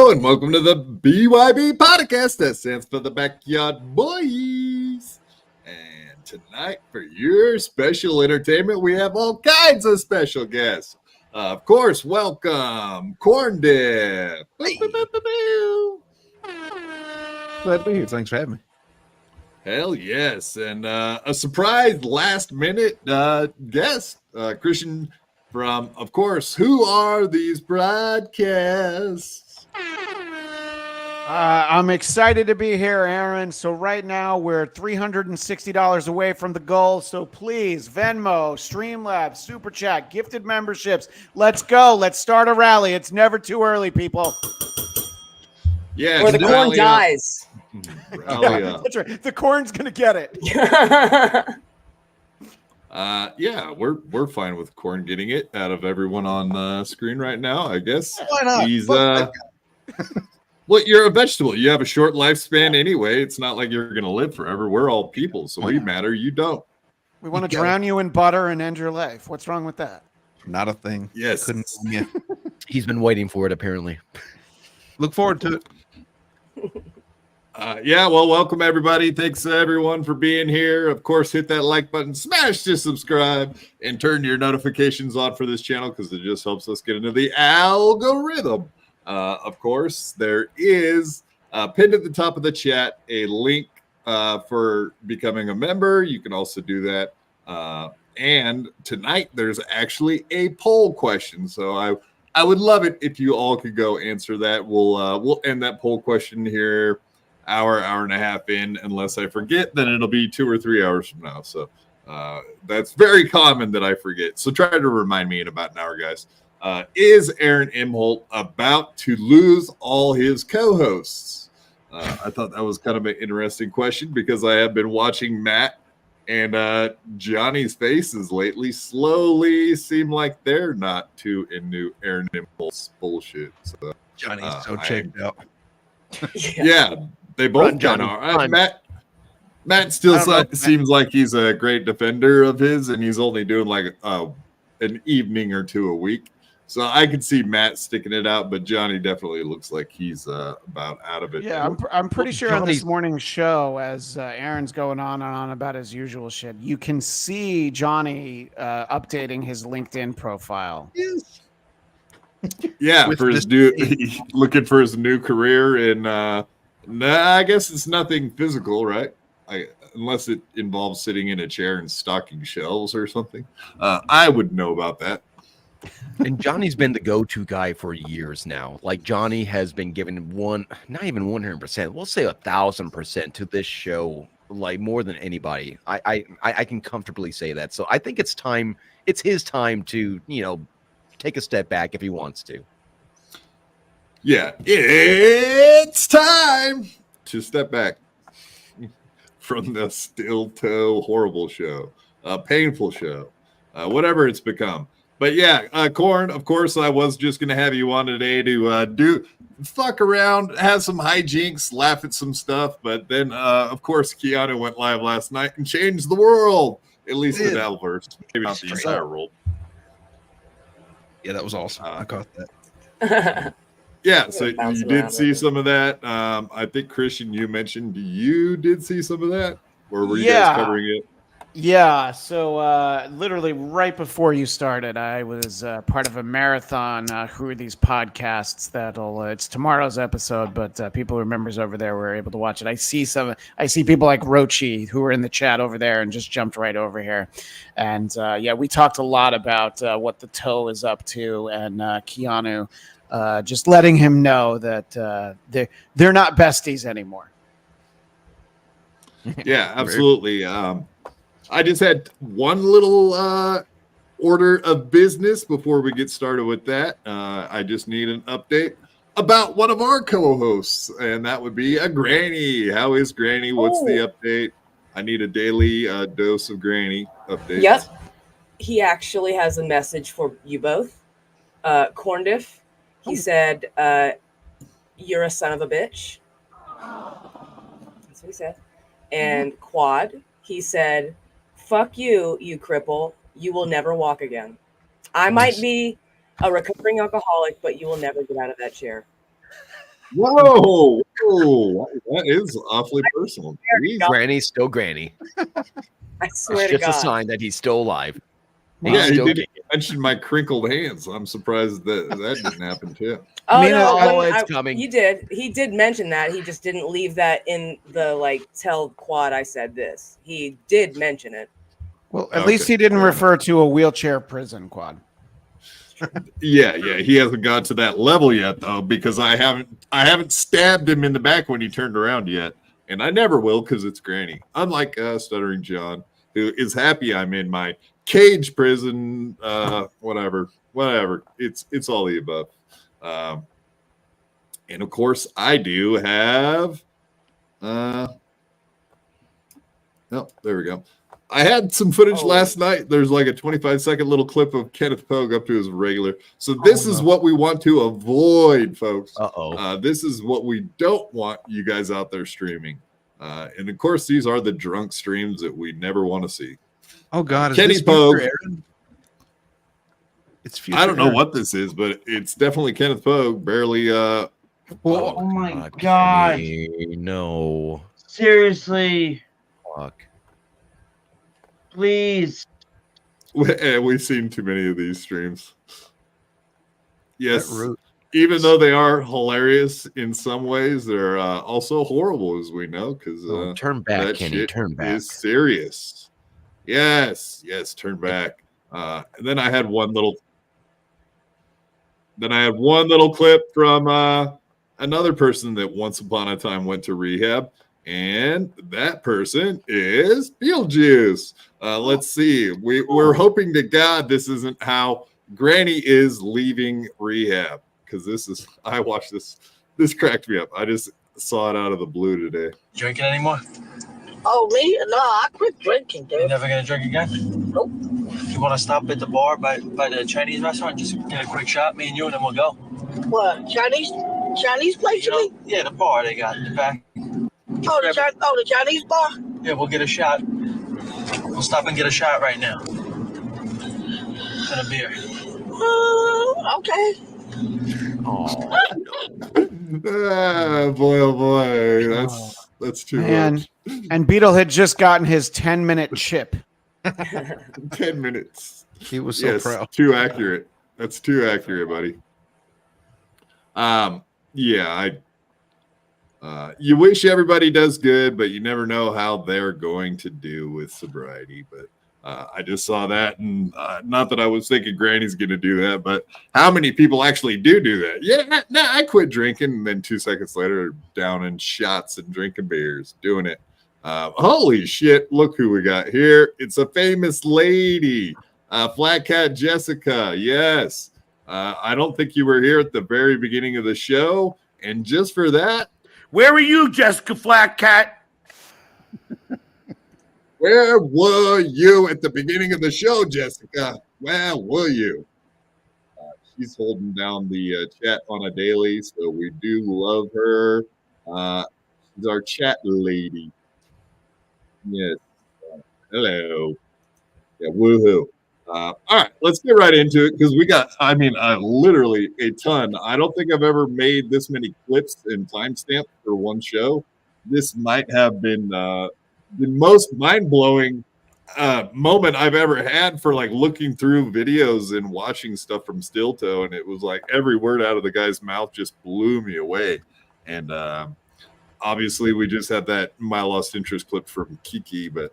Hello and welcome to the BYB Podcast. That stands for the Backyard Boys. And tonight, for your special entertainment, we have all kinds of special guests. Of course, welcome Corndiff. Hey. Glad to be here. Thanks for having me. Hell yes. And a surprise last minute guest, Christian from, of course, Who Are These Broadcasts? I'm excited to be here, Aaron. So right now we're $360 away from the goal. So please, Venmo, Streamlabs, Super Chat, gifted memberships. Let's go. Let's start a rally. It's never too early, people. Yeah, or the corn dies. That's right. The corn's gonna get it. Yeah, we're fine with Corn getting it out of everyone on the screen right now, I guess. Why not? He's well, you're a vegetable. You have a short lifespan anyway. It's not like you're gonna live forever. We're all people, so we matter. You don't. We want to drown you in butter and end your life. What's wrong with that? Not a thing. Yes. Couldn't. Yeah. He's been waiting for it, apparently. Look forward to it. Yeah, well, welcome everybody. Thanks everyone for being here. Of course, hit that like button, smash to subscribe, and turn your notifications on for this channel because it just helps us get into the algorithm. Of course, there is pinned at the top of the chat a link for becoming a member. You can also do that. And tonight there's actually a poll question. So I would love it if you all could go answer that. We'll end that poll question here hour and a half in. Unless I forget, then it'll be 2 or 3 hours from now. So that's very common that I forget. So try to remind me in about an hour, guys. Is Aaron Imholt about to lose all his co-hosts? I thought that was kind of an interesting question because I have been watching Matt and Johnny's faces lately slowly seem like they're not too into Aaron Imholt's bullshit. So Johnny's so checked out. Yeah, they both kind of are. Matt still seems like he's a great defender of his, and he's only doing like an evening or two a week. So I could see Matt sticking it out, but Johnny definitely looks like he's about out of it. Yeah, I'm pretty sure on this morning show, as Aaron's going on and on about his usual shit, you can see Johnny updating his LinkedIn profile. Yes. Yeah, for his new looking for his new career in I guess it's nothing physical, right? Unless it involves sitting in a chair and stocking shelves or something. I would know about that. And Johnny's been the go-to guy for years now. Like Johnny has been given not even 100%, we'll say 1,000% to this show, like more than anybody. I can comfortably say that. So I think it's time. It's his time to, take a step back if he wants to. Yeah, it's time to step back from the Steel Toe horrible show, painful show, whatever it's become. But yeah, Corn, of course, I was just going to have you on today to fuck around, have some hijinks, laugh at some stuff. But then, of course, Keanu went live last night and changed the world, at least the Dabbleverse. Maybe not the entire world. Yeah, that was awesome. I caught that. Yeah, so you did see some of that. I think, Christian, you mentioned you did see some of that. Or were you guys covering it? Yeah, so literally right before you started, I was part of a marathon. Who are these podcasts? It's tomorrow's episode, but people who are members over there were able to watch it. I see people like Rochi who are in the chat over there and just jumped right over here. And we talked a lot about what the toe is up to and Keanu, just letting him know that they're not besties anymore. Yeah, absolutely. I just had one little order of business before we get started with that. I just need an update about one of our co-hosts, and that would be a Granny. How is Granny? What's the update? I need a daily dose of Granny updates. Yep. He actually has a message for you both. Corndiff, he said, you're a son of a bitch. That's what he said. And Quad, he said, fuck you, you cripple. You will never walk again. I might be a recovering alcoholic, but you will never get out of that chair. Whoa, whoa, that is awfully personal. Jeez. Granny's still Granny. I swear It's to just a God. sign that he's still alive. Yeah, he still did kicking. mention my crinkled hands. I'm surprised that didn't happen too. Oh, I mean, no, it's coming. He did mention that. He just didn't leave that in the tell quad I said this. He did mention it. Well, at Okay, least he didn't fair refer to a wheelchair prison quad. Yeah, he hasn't got to that level yet though, because I haven't stabbed him in the back when he turned around yet, and I never will because it's Granny. Unlike Stuttering John, who is happy I'm in my cage prison. Whatever. It's all the above. And of course, I do have. Oh, there we go. I had some footage last night. There's like a 25-second little clip of Kenneth Pogue up to his regular. So this is what we want to avoid, folks. This is what we don't want you guys out there streaming. And of course, these are the drunk streams that we never want to see. Oh God, is Kenny this Pogue. future Aaron? It's future. I don't know Aaron. what this is, but it's definitely Kenneth Pogue. Barely. Oh my God! No. Seriously, Fuck. please. We've seen too many of these streams. Yes. That root. Even though they are hilarious in some ways, they're also horrible, as we know, because Turn back, that Kenny. shit Turn back. is serious. Yes, turn back. And then I had one little clip from another person that once upon a time went to rehab, and that person is Beetlejuice. Let's see. We're hoping to God this isn't how Granny is leaving rehab, because I watched this. This cracked me up. I just saw it out of the blue today. Drinking anymore? Oh, me? No, I quit drinking, You're dude. never gonna drink again? Nope. You wanna stop at the bar by the Chinese restaurant? Just get a quick shot, me and you, and then we'll go. What, Chinese place, You you know, mean? yeah, the bar they got in the back. The Chinese bar? Yeah, we'll get a shot. We'll stop and get a shot right now. And a beer. Okay. Boy, oh boy, that's too much. And Beetle had just gotten his 10-minute chip. 10 minutes. He was so proud. Too accurate. That's too accurate, buddy. You wish everybody does good, but you never know how they're going to do with sobriety. But I just saw that, and not that I was thinking Granny's going to do that, but how many people actually do that? Yeah, I quit drinking, and then 2 seconds later, down in shots and drinking beers, doing it. Holy shit, look who we got here. It's a famous lady, Flat Cat Jessica. Yes. I don't think you were here at the very beginning of the show, and just for that, where were you, Jessica Flat Cat? where were you at the beginning of the show, Jessica? Where were you? She's holding down the chat on a daily, so we do love her. She's our chat lady. Yes. Hello. Yeah, woohoo. All right, let's get right into it, because we got, literally a ton. I don't think I've ever made this many clips and timestamps for one show. This might have been the most mind-blowing moment I've ever had for looking through videos and watching stuff from Steel Toe, and it was like every word out of the guy's mouth just blew me away. And obviously we just had that My Lost Interest clip from Kiki, but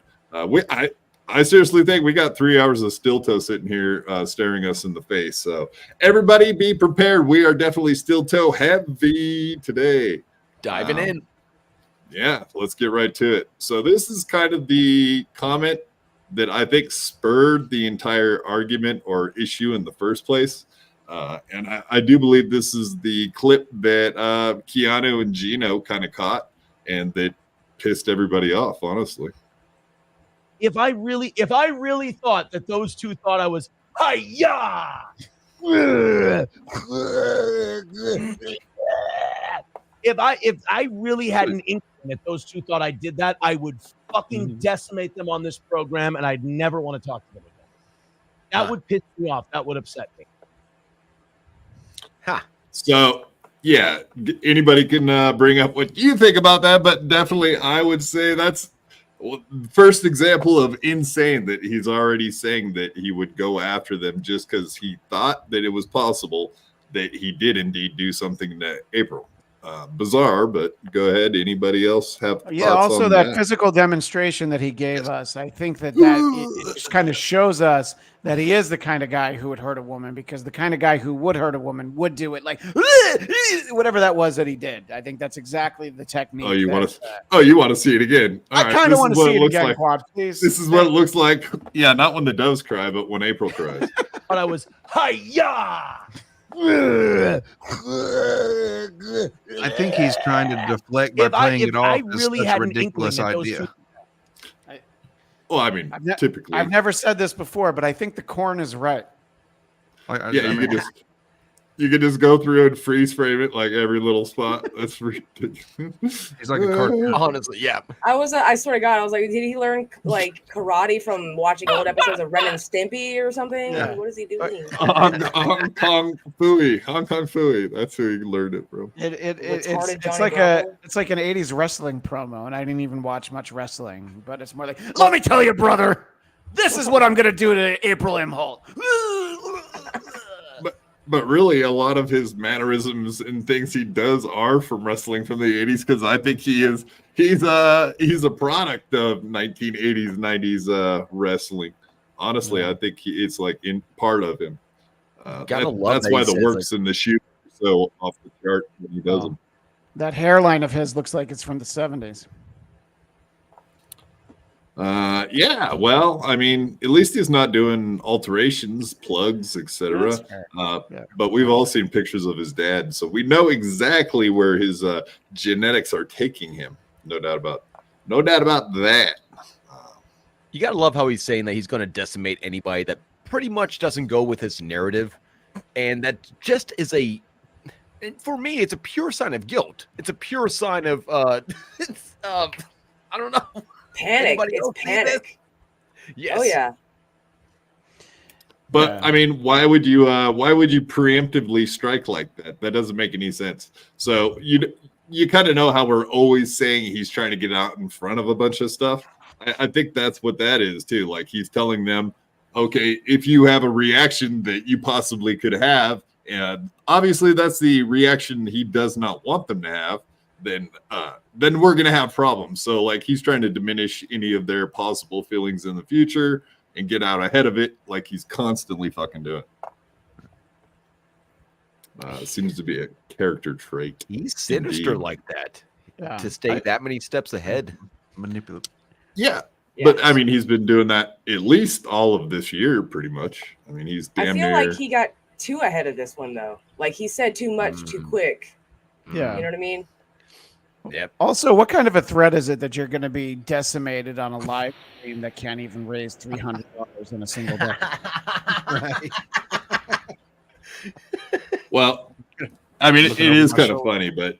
I seriously think we got 3 hours of Steel Toe sitting here staring us in the face. So everybody be prepared. We are definitely Steel Toe heavy today. Diving in. Yeah, let's get right to it. So this is kind of the comment that I think spurred the entire argument or issue in the first place. And I do believe this is the clip that Keanu and Gino kind of caught, and that pissed everybody off, honestly. If I really thought that those two thought I was hi-ya, if I really had an inkling that those two thought I did that, I would fucking decimate them on this program, and I'd never want to talk to them again. That would piss me off. That would upset me. So yeah, anybody can bring up what you think about that, but definitely I would say that's first example of insane that he's already saying that he would go after them just because he thought that it was possible that he did indeed do something in April. Bizarre, but go ahead. Anybody else have thoughts also on that physical demonstration that he gave us, I think that it just kind of shows us that he is the kind of guy who would hurt a woman, because the kind of guy who would hurt a woman would do it like whatever that was that he did. I think that's exactly the technique. Oh, you want to see it again? I kind of want to see it again, Quad, please. This is what it looks like. Yeah, not when the doves cry, but when April cries. But I was hi-ya! I think he's trying to deflect by playing it off as such a ridiculous idea. Well, I mean, typically. I've never said this before, but I think the corn is right. You could just go through and freeze frame it like every little spot. That's ridiculous. He's like a cartoon. Honestly, yeah. I swear to God, I was like, did he learn like karate from watching old episodes of Ren and Stimpy or something? Yeah. Like, what is he doing? Hong Kong Fooey. That's who he learned it from. It's like an 80s wrestling promo, and I didn't even watch much wrestling, but it's more like, let me tell you, brother, this is what I'm gonna do to April M. Holt. But really, a lot of his mannerisms and things he does are from wrestling from the 80s, because I think he's a product of 1980s, 90s wrestling. Honestly, I think it's like in part of him. That's why the works in the shoot are so off the chart when he does them. That hairline of his looks like it's from the 70s. Yeah, well, I mean, at least he's not doing alterations, plugs, etc. But we've all seen pictures of his dad, so we know exactly where his genetics are taking him. No doubt about that. You gotta love how he's saying that he's going to decimate anybody that pretty much doesn't go with his narrative, and that just is for me, it's a pure sign of guilt. It's a pure sign of I don't know. Panic. It's panic. Yes. Oh yeah. But I mean, why would you preemptively strike like that? That doesn't make any sense. So you kind of know how we're always saying he's trying to get out in front of a bunch of stuff. I think that's what that is too. Like, he's telling them, okay, if you have a reaction that you possibly could have, and obviously that's the reaction he does not want them to have, then we're going to have problems. So like, he's trying to diminish any of their possible feelings in the future and get out ahead of it, like he's constantly fucking doing. Seems to be a character trait. He's sinister like that. Yeah. To stay that many steps ahead. Manipulative. Yeah. But I mean, he's been doing that at least all of this year, pretty much. I mean, he's damn near. I feel like he got too ahead of this one, though. Like, he said too much too quick. Yeah. You know what I mean? Yep. Also, what kind of a threat is it that you're going to be decimated on a live stream that can't even raise $300 in a single day? Right. Well, I mean, it is kind of funny, but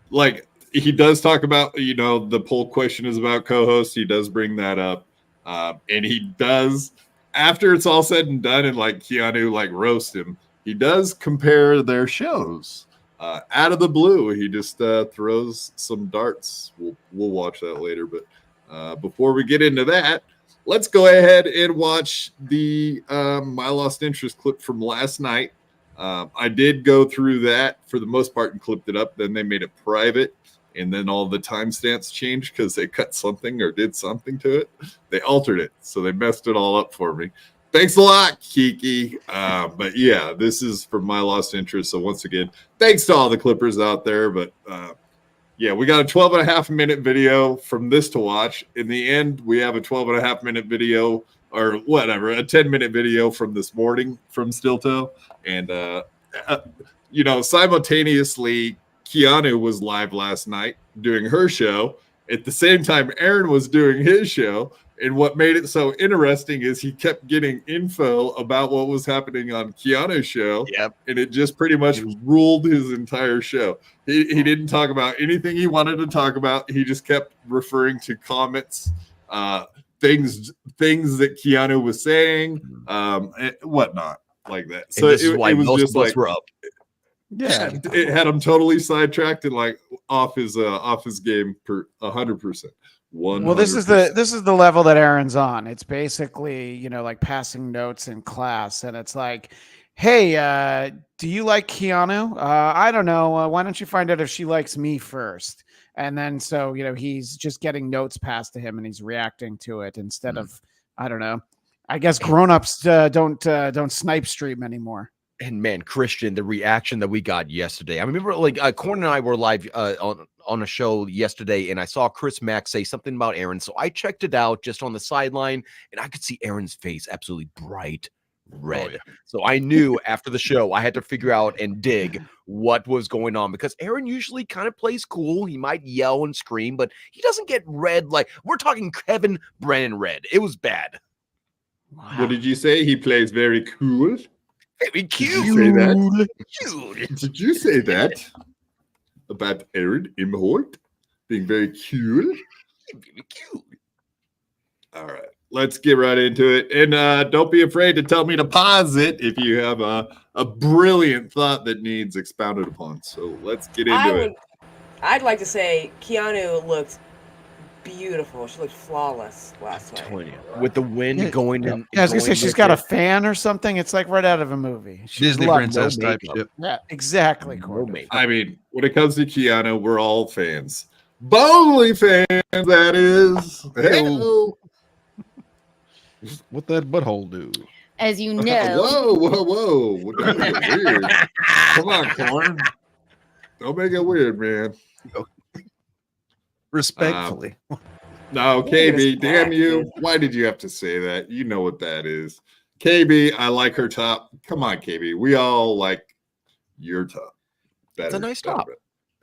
like, he does talk about, the poll question is about co-hosts. He does bring that up. And he does, after it's all said and done, and like Keanu like roast him, he does compare their shows. Out of the blue, he just throws some darts. We'll watch that later. But before we get into that, let's go ahead and watch the My Lost Interest clip from last night. I did go through that for the most part and clipped it up. Then they made it private, and then all the timestamps changed because they cut something or did something to it. They altered it, so they messed it all up for me. Thanks a lot, Kiki. But yeah, this is from My Lost Interest. So once again, thanks to all the clippers out there. But yeah, we got a 12.5-minute video from this to watch. In the end, we have a 12.5-minute video, or whatever, a 10-minute video from this morning from Steel Toe. And, simultaneously, Keanu was live last night doing her show. At the same time, Aaron was doing his show. And what made it so interesting is he kept getting info about what was happening on Keanu's show. Yep. And it just pretty much ruled his entire show. He didn't talk about anything he wanted to talk about. He just kept referring to comments, things that Keanu was saying, and whatnot, like that. So this is why most of us were up. Yeah. It had him totally sidetracked and like off his game per 100%. Well, this is the level that Aaron's on. It's basically, you know, like passing notes in class, and it's like, hey, do you like Keanu? I don't know. Why don't you find out if she likes me first? And then so, you know, he's just getting notes passed to him and he's reacting to it instead of, I don't know. I guess grown-ups don't snipe stream anymore. And man, Christian, the reaction that we got yesterday. I remember like Corn and I were live on a show yesterday, and I saw Chris Mack say something about Aaron. So I checked it out just on the sideline, and I could see Aaron's face absolutely bright red. Oh, yeah. So I knew after the show I had to figure out and dig what was going on, because Aaron usually kind of plays cool. He might yell and scream, but he doesn't get red. Like, we're talking Kevin Brennan red. It was bad. Wow. What did you say? He plays very cool. Very cute. Did you say that? Cute. Did you say that about Aaron Imholt being very cool? Very cute. All right, let's get right into it. And don't be afraid to tell me to pause it if you have a brilliant thought that needs expounded upon. So let's get into it. I'd like to say Keanu looked beautiful. She looked flawless last night. With the wind going in. Yeah, I was going to say she's got a fan or something. It's like right out of a movie. She's Disney princess type shit. Yeah, exactly. I mean, when it comes to Keanu, we're all fans. Bonely fans, that is. Hello. What that butthole do? As you know. Whoa. Don't make it weird. Come on, Corn. Don't make it weird, man. Respectfully. No, KB, damn you. Why did you have to say that? You know what that is. KB, I like her top. Come on, KB. We all like your top. That's a nice top.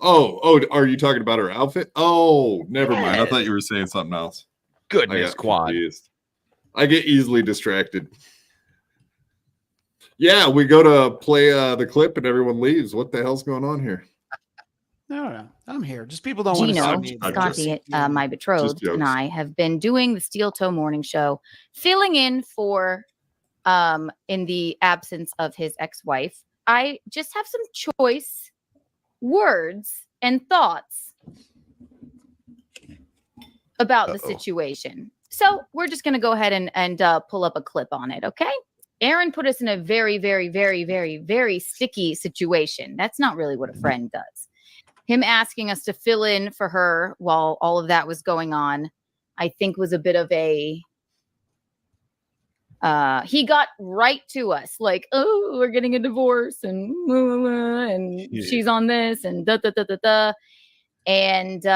Oh, are you talking about her outfit? Oh, never mind. I thought you were saying something else. Goodness, quad. Confused. I get easily distracted. Yeah, we go to play the clip and everyone leaves. What the hell's going on here? No, I'm here. Just people don't want to see me. Bisanti, my betrothed, and I have been doing the Steel Toe Mourning Show, filling in for, in the absence of his ex-wife. I just have some choice words and thoughts about the situation. So we're just going to go ahead and pull up a clip on it, okay? Aaron put us in a very, very, very, very, very sticky situation. That's not really what a friend does. Him asking us to fill in for her while all of that was going on, I think was a bit of a, he got right to us like, oh, we're getting a divorce and she's on this and da. And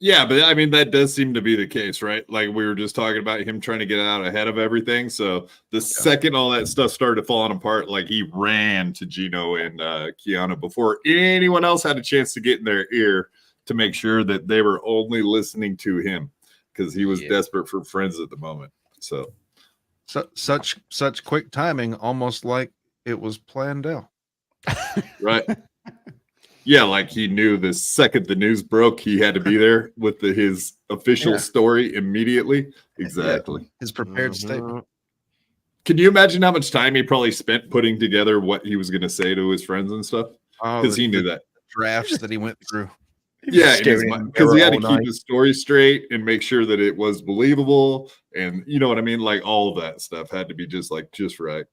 yeah, but I mean, that does seem to be the case, right? Like we were just talking about him trying to get out ahead of everything. So the second all that stuff started falling apart, like he ran to Gino and Keanu before anyone else had a chance to get in their ear to make sure that they were only listening to him because he was desperate for friends at the moment. So such quick timing, almost like it was planned out. Right. Yeah, like he knew the second the news broke, he had to be there with his official story immediately. Exactly. His prepared statement. Can you imagine how much time he probably spent putting together what he was going to say to his friends and stuff? Because he knew that. Drafts that he went through. Yeah, because he had to keep his story straight and make sure that it was believable. And you know what I mean? Like all of that stuff had to be just right.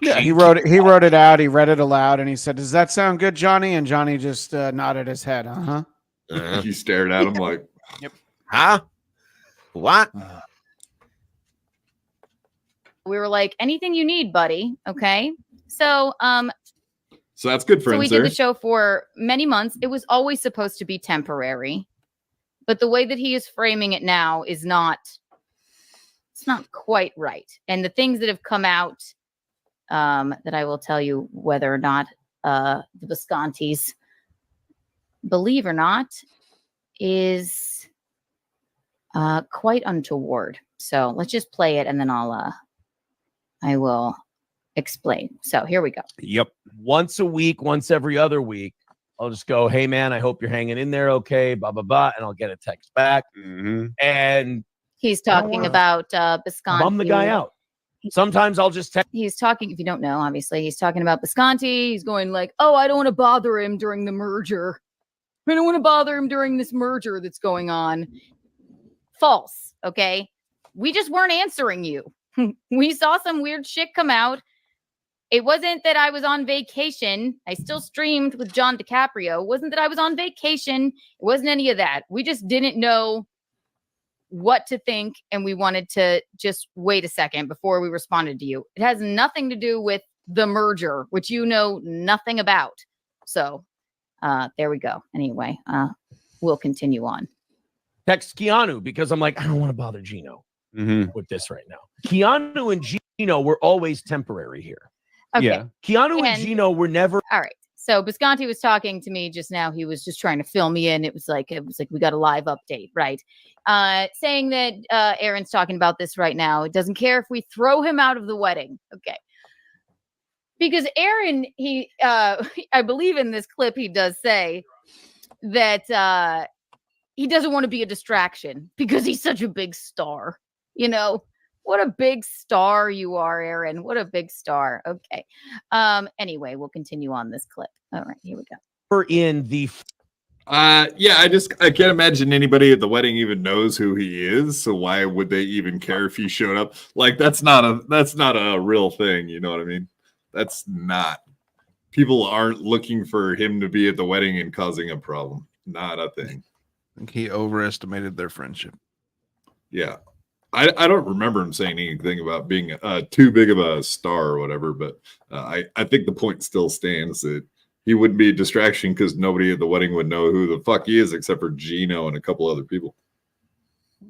Yeah, he wrote it out. He read it aloud, and he said, "Does that sound good, Johnny?" And Johnny just nodded his head. He stared at him like, "Yep, huh? What?" We were like, "Anything you need, buddy." Okay, so that's good friends. So we did the show for many months. It was always supposed to be temporary, but the way that he is framing it now is not. It's not quite right, and the things that have come out. That I will tell you whether or not the Bisantis believe or not is quite untoward. So let's just play it and then I will explain. So here we go. Yep. Once a week, once every other week, I'll just go, hey man, I hope you're hanging in there. Okay. Blah, blah, blah. And I'll get a text back. And he's talking about Bisanti. Bum the guy out. Sometimes I'll just text. He's talking, if you don't know, obviously, he's talking about Bisanti. He's going like, oh, I don't want to bother him during the merger. I don't want to bother him during this merger that's going on. False, okay? We just weren't answering you. We saw some weird shit come out. It wasn't that I was on vacation. I still streamed with John DiCaprio. It wasn't that I was on vacation. It wasn't any of that. We just didn't know what to think, and we wanted to just wait a second before we responded to you. It has nothing to do with the merger, which you know nothing about. So there we go. Anyway, we'll continue on. Text Keanu because I'm like, I don't want to bother Gino with this right now. Keanu and Gino were always temporary here. Okay. Yeah. Keanu and Gino were never. All right. So Bisanti was talking to me just now. He was just trying to fill me in. It was like we got a live update, right? Saying that Aaron's talking about this right now. It doesn't care if we throw him out of the wedding. Okay. Because Aaron, he I believe in this clip, he does say that he doesn't want to be a distraction because he's such a big star. You know, what a big star you are, Aaron. What a big star. Okay. Anyway, we'll continue on this clip. All right, here we go. We're in the. Yeah, I can't imagine anybody at the wedding even knows who he is. So why would they even care if he showed up? Like, that's not a real thing. You know what I mean? That's not. People aren't looking for him to be at the wedding and causing a problem. Not a thing. I think he overestimated their friendship. Yeah. I don't remember him saying anything about being too big of a star or whatever, but I think the point still stands that he wouldn't be a distraction because nobody at the wedding would know who the fuck he is except for Gino and a couple other people.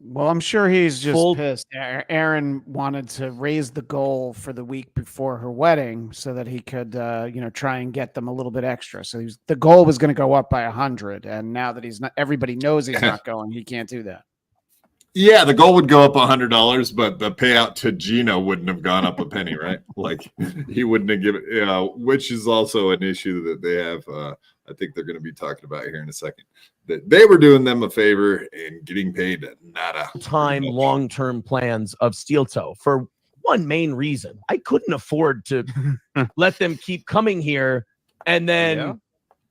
Well, I'm sure he's just pissed. Aaron wanted to raise the goal for the week before her wedding so that he could, try and get them a little bit extra. So the goal was going to go up by 100, and now that he's not, everybody knows he's not going. He can't do that. Yeah, the goal would go up $100, but the payout to Gino wouldn't have gone up a penny, right? Like he wouldn't have given, which is also an issue that they have. I think they're going to be talking about here in a second. That they were doing them a favor and getting paid nada. Long-term plans of Steel Toe for one main reason. I couldn't afford to let them keep coming here, and then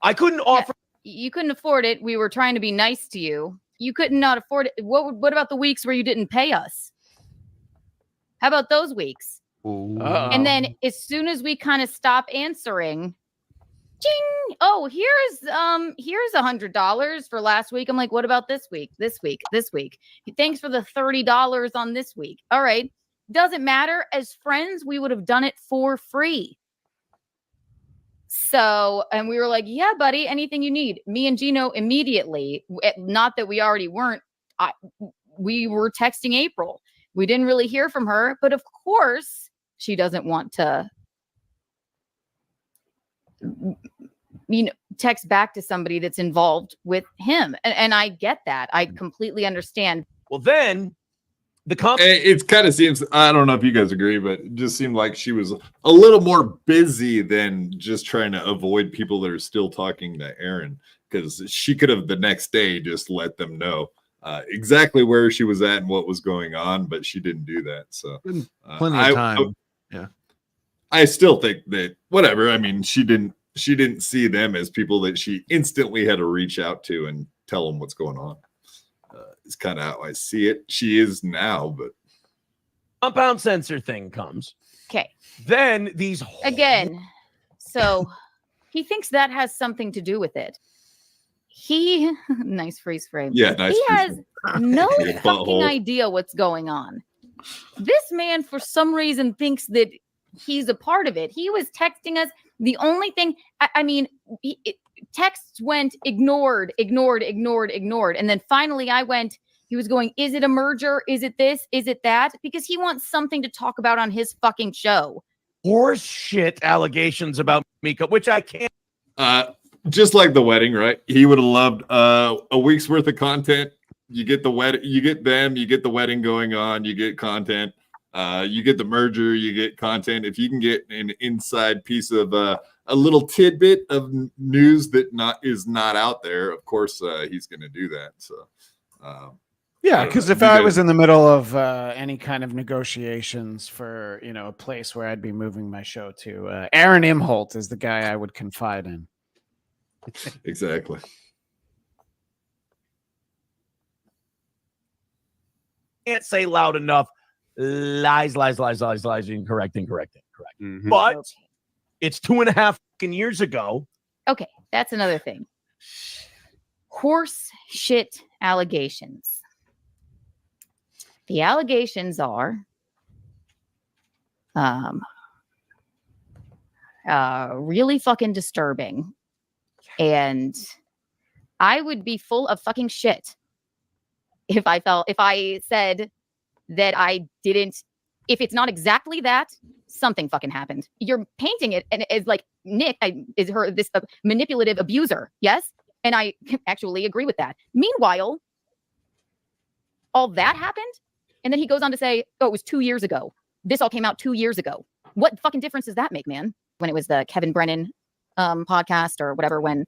I couldn't offer. You couldn't afford it. We were trying to be nice to you. You could not afford it. What about the weeks where you didn't pay us? How about those weeks? And then as soon as we kind of stop answering, ching! Oh, here's $100 for last week. I'm like, what about this week? This week. Thanks for the $30 on this week. All right. Doesn't matter. As friends, we would have done it for free. So, and we were like, yeah, buddy, anything you need. Me and Gino immediately, not that we already weren't, we were texting April. We didn't really hear from her, but of course she doesn't want to, text back to somebody that's involved with him. And I get that. I completely understand. Well, then it kind of seems, I don't know if you guys agree, but it just seemed like she was a little more busy than just trying to avoid people that are still talking to Aaron, because she could have the next day just let them know exactly where she was at and what was going on, but she didn't do that. So plenty of time. I still think that whatever. I mean, she didn't see them as people that she instantly had to reach out to and tell them what's going on. It's kind of how I see it. She is now, but compound sensor thing comes. Okay. Then these again. So he thinks that has something to do with it. Nice freeze frame. Yeah, nice. He has no Your fucking butthole. idea what's going on. This man, for some reason, thinks that he's a part of it. He was texting us. The only thing, texts went ignored. And then finally he was going, is it a merger? Is it this? Is it that? Because he wants something to talk about on his fucking show. Horse shit allegations about Mika, which I can't. Just like the wedding, right? He would have loved a week's worth of content. You get the wedding, you get them, you get the wedding going on, you get content. You get the merger, you get content. If you can get an inside piece of a little tidbit of news that is not out there, of course he's going to do that. So Yeah, because if I was in the middle of any kind of negotiations for, a place where I'd be moving my show to, Aaron Imholt is the guy I would confide in. Exactly. Can't say loud enough. Lies, incorrect. Mm-hmm. But it's 2.5 years ago. Okay, that's another thing. Horse shit allegations. The allegations are really fucking disturbing. And I would be full of fucking shit if I said that I didn't, if it's not exactly that, something fucking happened. You're painting it and it's like Nick is this manipulative abuser. Yes. And I actually agree with that. Meanwhile, all that happened. And then he goes on to say, oh, it was 2 years ago. This all came out 2 years ago. What fucking difference does that make, man? When it was the Kevin Brennan podcast or whatever, when.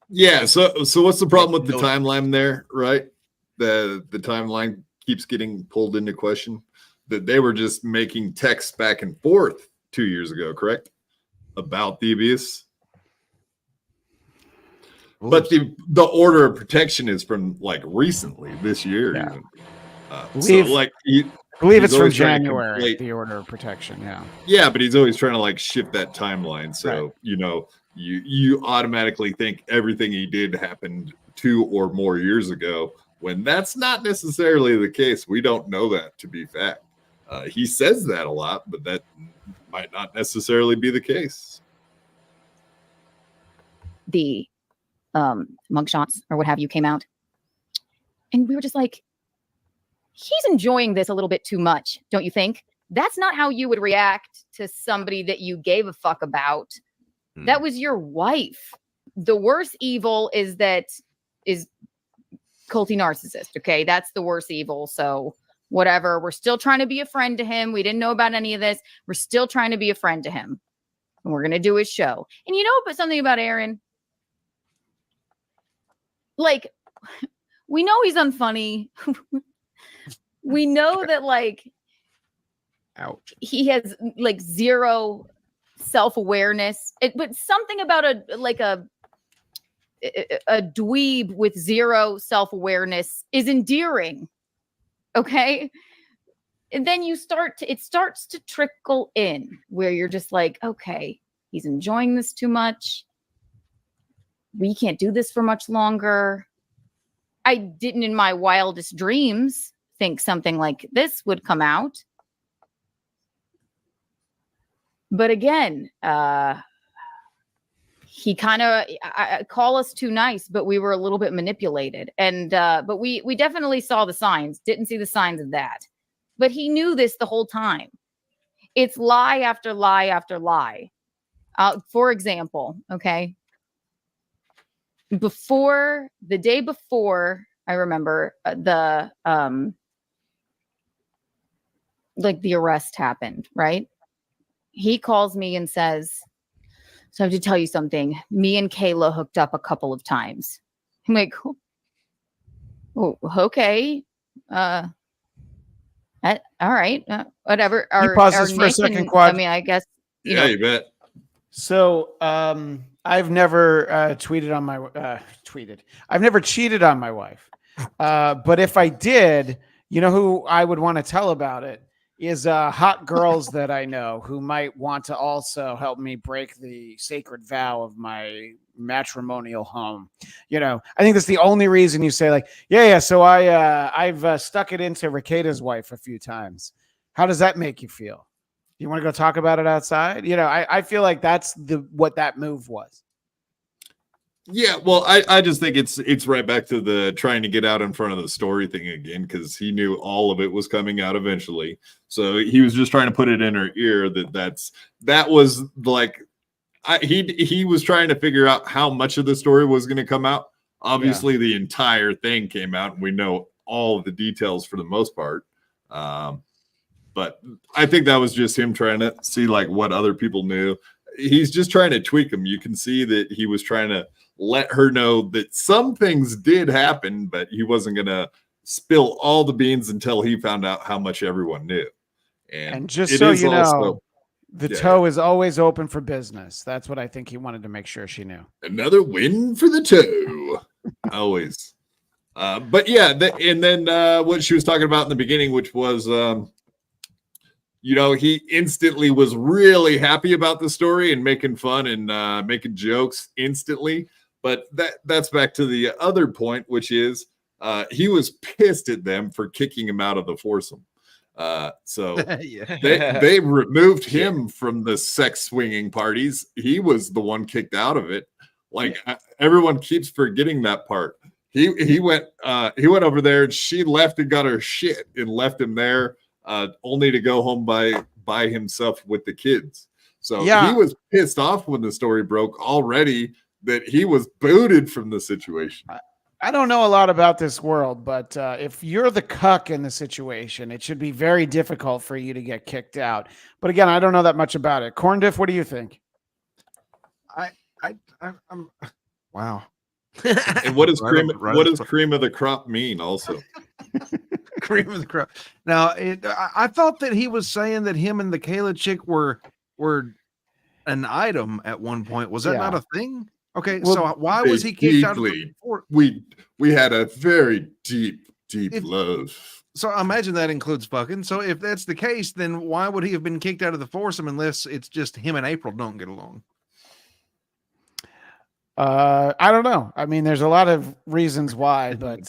Yeah. So what's the problem with the timeline there, right? The timeline keeps getting pulled into question. That they were just making texts back and forth 2 years ago, correct? About the abuse. But the order of protection is from like recently, this year. Yeah. Even. I believe it's from January, the order of protection. Yeah. Yeah, but he's always trying to like shift that timeline. So, you automatically think everything he did happened 2 or more years ago, when that's not necessarily the case. We don't know that to be fact. He says that a lot, but that might not necessarily be the case. The mugshots or what have you came out. And we were just like, he's enjoying this a little bit too much, don't you think? That's not how you would react to somebody that you gave a fuck about. That was your wife. The worst evil is culty narcissist. Okay. That's the worst evil. So whatever. We're still trying to be a friend to him. We didn't know about any of this. We're still trying to be a friend to him. And we're going to do his show. And but something about Aaron, like, we know he's unfunny. We know that, like, ouch, he has like zero self-awareness. But something about a dweeb with zero self-awareness is endearing. Okay. And then it starts to trickle in where you're just like, okay, he's enjoying this too much. We can't do this for much longer. I didn't in my wildest dreams think something like this would come out. But again, he kind of call us too nice, but we were a little bit manipulated. And but we definitely saw the signs, didn't see the signs of that. But he knew this the whole time. It's lie after lie after lie. For example, okay. The day before, I remember the arrest happened, right? He calls me and says, so I have to tell you something. Me and Kayla hooked up a couple of times. I'm like, oh, okay. All right. Whatever. You pause this for a second, Quad. I mean, I guess. You bet. So, I've never tweeted on my I've never cheated on my wife. But if I did, who I would want to tell about it is hot girls that I know who might want to also help me break the sacred vow of my matrimonial home. I think that's the only reason you say like, yeah. So I've stuck it into Rekida's wife a few times. How does that make you feel? You want to go talk about it outside? I feel like that's what that move was. Yeah, well, I just think it's right back to the trying to get out in front of the story thing again, because he knew all of it was coming out eventually. So he was just trying to put it in her ear that was like he was trying to figure out how much of the story was going to come out. Obviously, the entire thing came out, and we know all of the details for the most part. But I think that was just him trying to see like what other people knew. He's just trying to tweak them. You can see that he was trying to let her know that some things did happen, but he wasn't going to spill all the beans until he found out how much everyone knew. And just it so is you know, also- the Yeah. toe is always open for business. That's what I think he wanted to make sure she knew. Another win for the toe. Always. But yeah, and then what she was talking about in the beginning, which was, he instantly was really happy about the story and making fun and making jokes instantly. But that's back to the other point, which is he was pissed at them for kicking him out of the foursome. So they removed him from the sex swinging parties. He was the one kicked out of it. Like everyone keeps forgetting that part. He went over there and she left and got her shit and left him there only to go home by himself with the kids. So he was pissed off when the story broke already that he was booted from the situation. I don't know a lot about this world, but if you're the cuck in the situation, it should be very difficult for you to get kicked out. But again, I don't know that much about it. Corndiff, what do you think? I'm wow. And what does cream of the crop mean also? Cream of the crop. Now, I thought that he was saying that him and the Kayla chick were an item at one point. Was that not a thing? Okay, well, so why was he kicked out of the fort? We had a very deep love. So I imagine that includes fucking. So if that's the case, then why would he have been kicked out of the foursome unless it's just him and April don't get along? I don't know. I mean, there's a lot of reasons why, but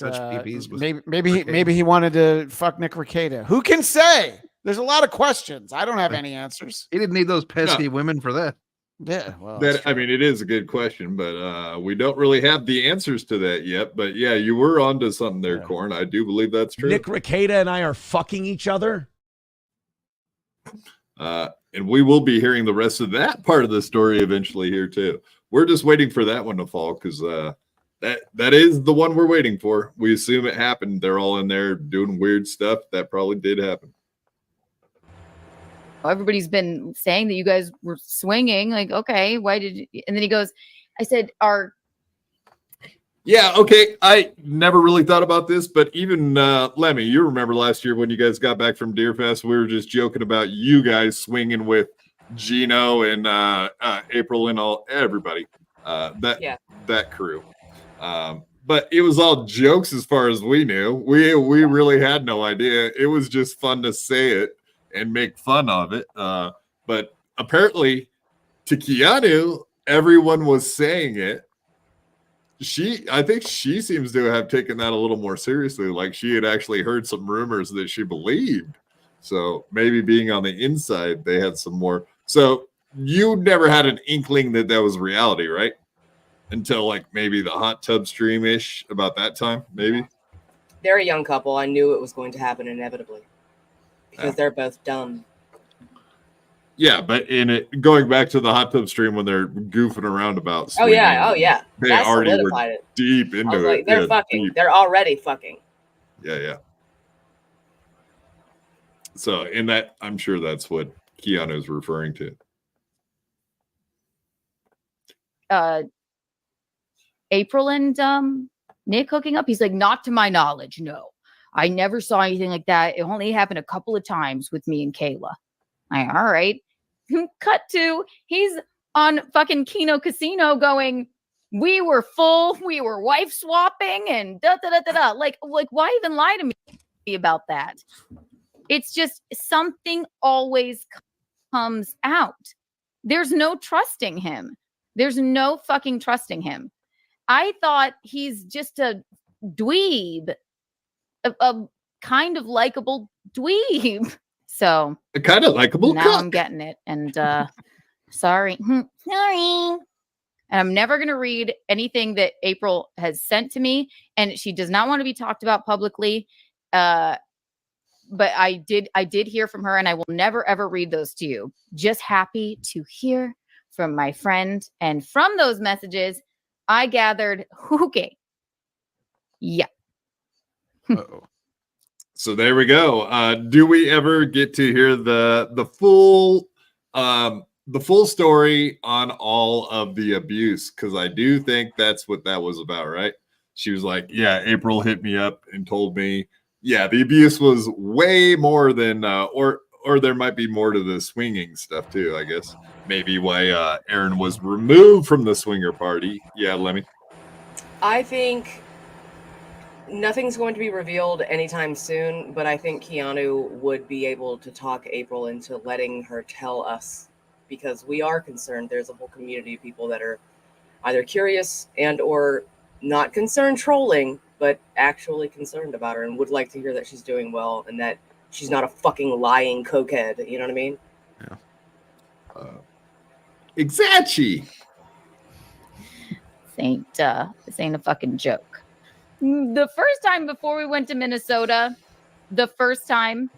maybe he wanted to fuck Nick Rekieta. Who can say? There's a lot of questions. I don't have any answers. He didn't need those pesky women for that. Yeah, well, it is a good question, but we don't really have the answers to that yet. But yeah, you were onto something there, Corn. I do believe that's true. Nick Rekieta and I are fucking each other. And we will be hearing the rest of that part of the story eventually here too. We're just waiting for that one to fall because that is the one we're waiting for. We assume it happened. They're all in there doing weird stuff. That probably did happen. Everybody's been saying that you guys were swinging. Like, okay, why did you? And then he goes, I said, Yeah, okay. I never really thought about this, but even Lemmy, you remember last year when you guys got back from Deerfest, we were just joking about you guys swinging with Gino and April and everybody. That crew. But it was all jokes as far as we knew. We really had no idea. It was just fun to say it and make fun of it. But apparently to Keanu, everyone was saying it. I think she seems to have taken that a little more seriously. Like she had actually heard some rumors that she believed. So maybe being on the inside, they had some more. So you never had an inkling that was reality, right? Until like maybe the hot tub stream-ish about that time, maybe? They're a young couple. I knew it was going to happen inevitably because they're both dumb. Yeah, but going back to the hot tub stream when they're goofing around about swinging, they that already were it. deep into it. They're fucking. Deep. They're already fucking. Yeah. So in that, I'm sure that's what Keanu is referring to. April and Nick hooking up. He's like, not to my knowledge. No, I never saw anything like that. It only happened a couple of times with me and Kayla. All right. Cut to he's on fucking Kino Casino going, we were full, we were wife swapping and da da da da da. Like why even lie to me about that? It's just something always comes out. There's no trusting him. There's no fucking trusting him. I thought he's just a dweeb, a kind of likable dweeb. So a kind of likable. Now I'm getting it, and sorry. And I'm never gonna read anything that April has sent to me, and she does not want to be talked about publicly. But I did hear from her, and I will never ever read those to you. Just happy to hear from my friend, and from those messages, I gathered, okay, yeah. So there we go. Do we ever get to hear the full story on all of the abuse? Because I do think that's what that was about, right? she was like, yeah, April hit me up and told me, yeah, the abuse was way more than, or there might be more to the swinging stuff too, I guess. Maybe why Aaron was removed from the swinger party. Yeah, Lemmy. I think nothing's going to be revealed anytime soon, but I think Keanu would be able to talk April into letting her tell us, because we are concerned. There's a whole community of people that are either curious and or not concerned trolling, but actually concerned about her and would like to hear that she's doing well and that she's not a fucking lying cokehead. You know what I mean? Yeah. Exactly. This ain't a fucking joke. The first time before we went to Minnesota, I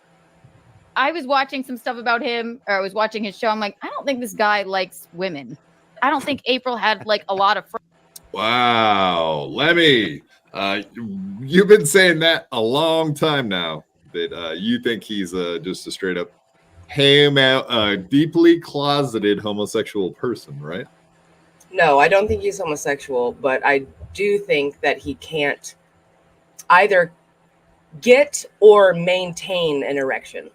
was watching some stuff about him, or I was watching his show. I'm like, I don't think this guy likes women. I don't think April had like a lot of friends. Wow, Lemmy, you've been saying that a long time now, that you think he's just a straight up deeply closeted homosexual person, right? No, I don't think he's homosexual, but I do think that he can't either get or maintain an erection.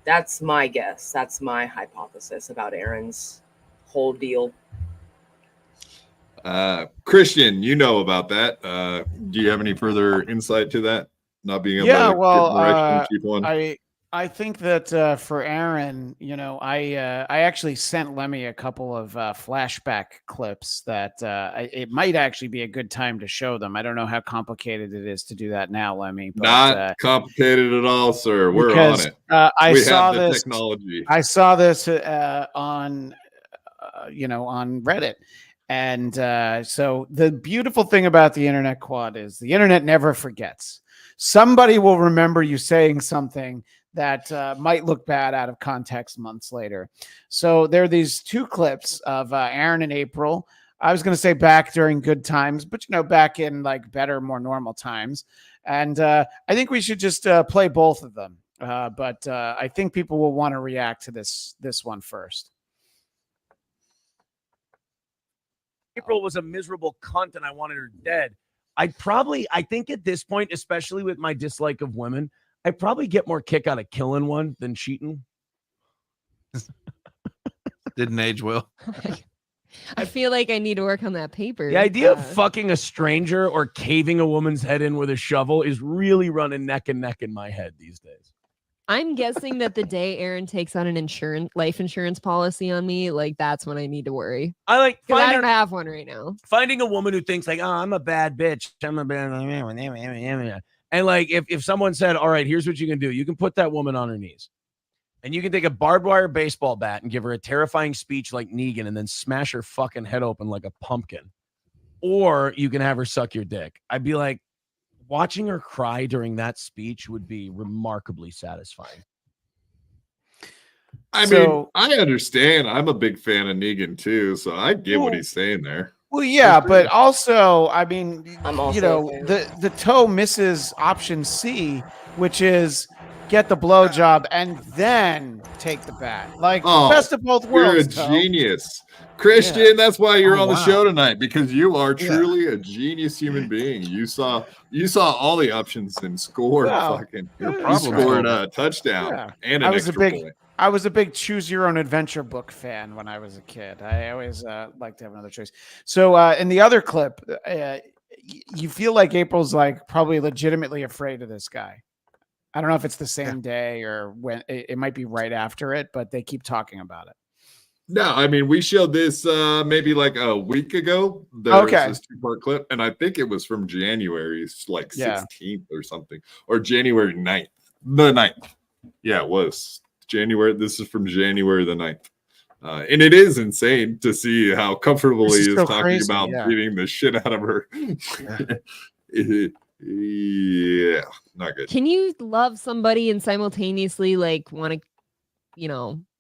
That's my guess. That's my hypothesis about Aaron's whole deal. Christian, you know about that. Do you have any further insight to that? Not being able to Yeah, well, get erection, keep one? I think that for Aaron, you know, I actually sent Lemmy a couple of flashback clips that it might actually be a good time to show them. I don't know how complicated it is to do that now, Lemmy. But, not complicated at all, sir. We're on it. I we saw have the this technology. I saw this on on Reddit. And so the beautiful thing about the internet, Quad, is the internet never forgets. Somebody will remember you saying something that might look bad out of context months later. So there are these two clips of Aaron and April. I was going to say back during good times, but back in like better, more normal times. And I think we should just play both of them. But I think people will want to react to this one first. April was a miserable cunt and I wanted her dead. I think at this point, especially with my dislike of women, I probably get more kick out of killing one than cheating. Didn't age well. I feel like I need to work on that paper. The idea of fucking a stranger or caving a woman's head in with a shovel is really running neck and neck in my head these days. I'm guessing that the day Aaron takes on an life insurance policy on me, like that's when I need to worry. I don't have one right now. Finding a woman who thinks like, oh, I'm a bad bitch. And like, if someone said, all right, here's what you can do. You can put that woman on her knees and you can take a barbed wire baseball bat and give her a terrifying speech like Negan and then smash her fucking head open like a pumpkin. Or you can have her suck your dick. I'd be like, watching her cry during that speech would be remarkably satisfying. I mean, I understand. I'm a big fan of Negan too, so I get what he's saying there. Well, yeah, but also, I mean, I'm also the toe misses option C, which is get the blowjob and then take the bat. Like best of both worlds. You're a genius. Christian, that's why you're on the show tonight, because you are truly a genius human being. You saw all the options and scored a touchdown and an extra point. I was a big choose your own adventure book fan when I was a kid. I always liked to have another choice. So in the other clip, you feel like April's like probably legitimately afraid of this guy. I don't know if it's the same day or when it might be right after it, but they keep talking about it. No, I mean, we showed this maybe like a week ago. There's this 2-part clip, and I think it was from January, like 16th or something, or January 9th. The 9th. Yeah, it was January. This is from January the 9th. And it is insane to see how comfortable he is talking about beating the shit out of her. Yeah, not good. Can you love somebody and simultaneously like want to,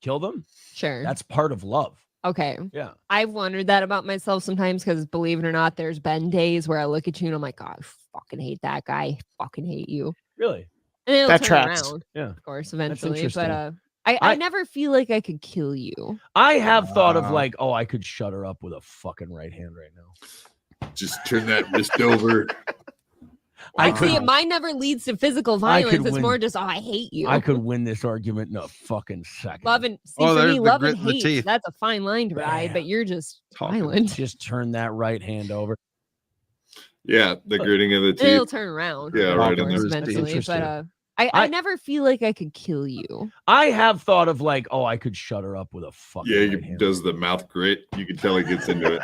kill them? Sure. That's part of love. Okay. Yeah. I've wondered that about myself sometimes because believe it or not, there's been days where I look at you and I'm like, oh, I fucking hate that guy. I fucking hate you. Really? And it'll that turn tracks. around, yeah, of course, eventually. That's But I never feel like I could kill you. I have thought of like, oh, I could shut her up with a fucking right hand right now. Just turn that wrist over. I see. Mine never leads to physical violence. It's more just, I hate you. I could win this argument in a fucking second. Love and for me, love and hate. That's a fine line to ride, but you're just violent. Just turn that right hand over. Yeah, the gritting of the teeth. It'll turn around. Yeah, right in there. Eventually, but I never feel like I could kill you. I have thought of like, oh, I could shut her up with a fucking. Yeah, he does the mouth grit. You can tell he gets into it.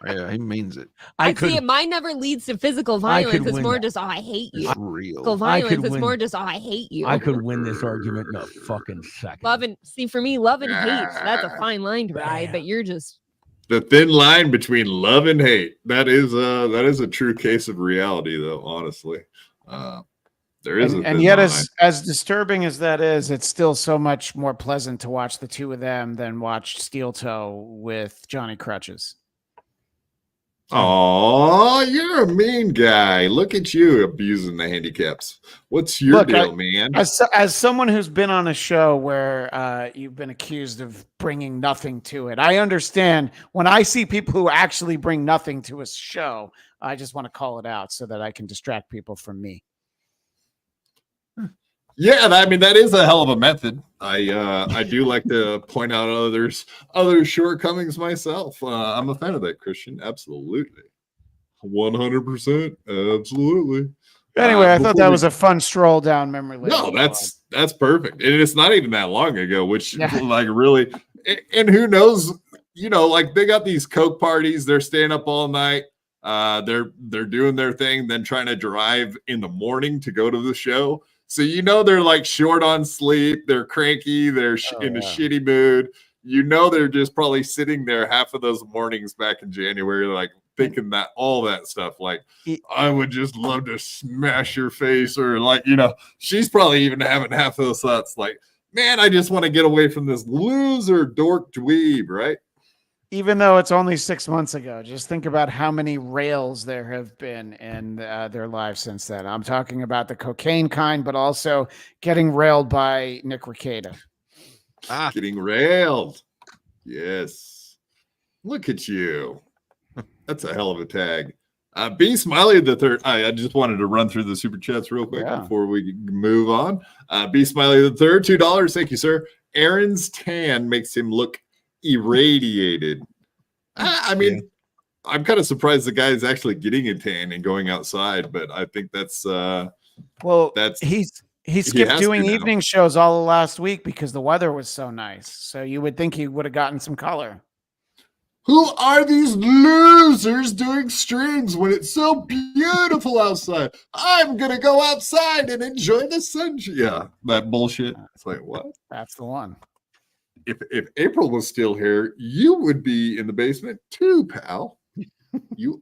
Yeah, he means it. I see. Mine never leads to physical violence. It's more just, I hate you. Physical violence. It's more just, I hate you. I could win this argument in a fucking second. Love and for me, love and hate. That's a fine line to ride, but you're just. The thin line between love and hate. That is a true case of reality, though. Honestly, there is, and yet, as disturbing as that is, it's still so much more pleasant to watch the two of them than watch Steel Toe with Johnny Crutches. Oh, you're a mean guy. Look at you abusing the handicaps. What's your deal, man? As someone who's been on a show where you've been accused of bringing nothing to it, I understand when I see people who actually bring nothing to a show, I just want to call it out so that I can distract people from me. Yeah, I mean, that is a hell of a method. I do like to point out other shortcomings myself. I'm a fan of that, Christian. Absolutely. 100%. Absolutely. Anyway, I thought that was a fun stroll down memory lane. No, that's perfect. And it's not even that long ago, which like really, and who knows, like they got these Coke parties. They're staying up all night. They're doing their thing, then trying to drive in the morning to go to the show. So they're like short on sleep, they're cranky, they're in a shitty mood. They're just probably sitting there half of those mornings back in January, like thinking that all that stuff, like I would just love to smash your face, or like, she's probably even having half of those thoughts, like, man, I just want to get away from this loser dork dweeb, right? Even though it's only 6 months ago, just think about how many rails there have been in their lives since then. I'm talking about the cocaine kind, but also getting railed by Nick Rekieta. Getting railed. Yes. Look at you. That's a hell of a tag. B Smiley the third. I just wanted to run through the super chats real quick before we move on. B Smiley the third, $2. Thank you, sir. Aaron's tan makes him look irradiated. I mean, I'm kind of surprised the guy is actually getting a tan and going outside, but I think that's he skipped doing evening shows all of last week because the weather was so nice. So you would think he would have gotten some color. Who are these losers doing streams when it's so beautiful outside? I'm gonna go outside and enjoy the sunshine. Yeah, that bullshit. It's like, what? That's the one. If April was still here, you would be in the basement too, pal. You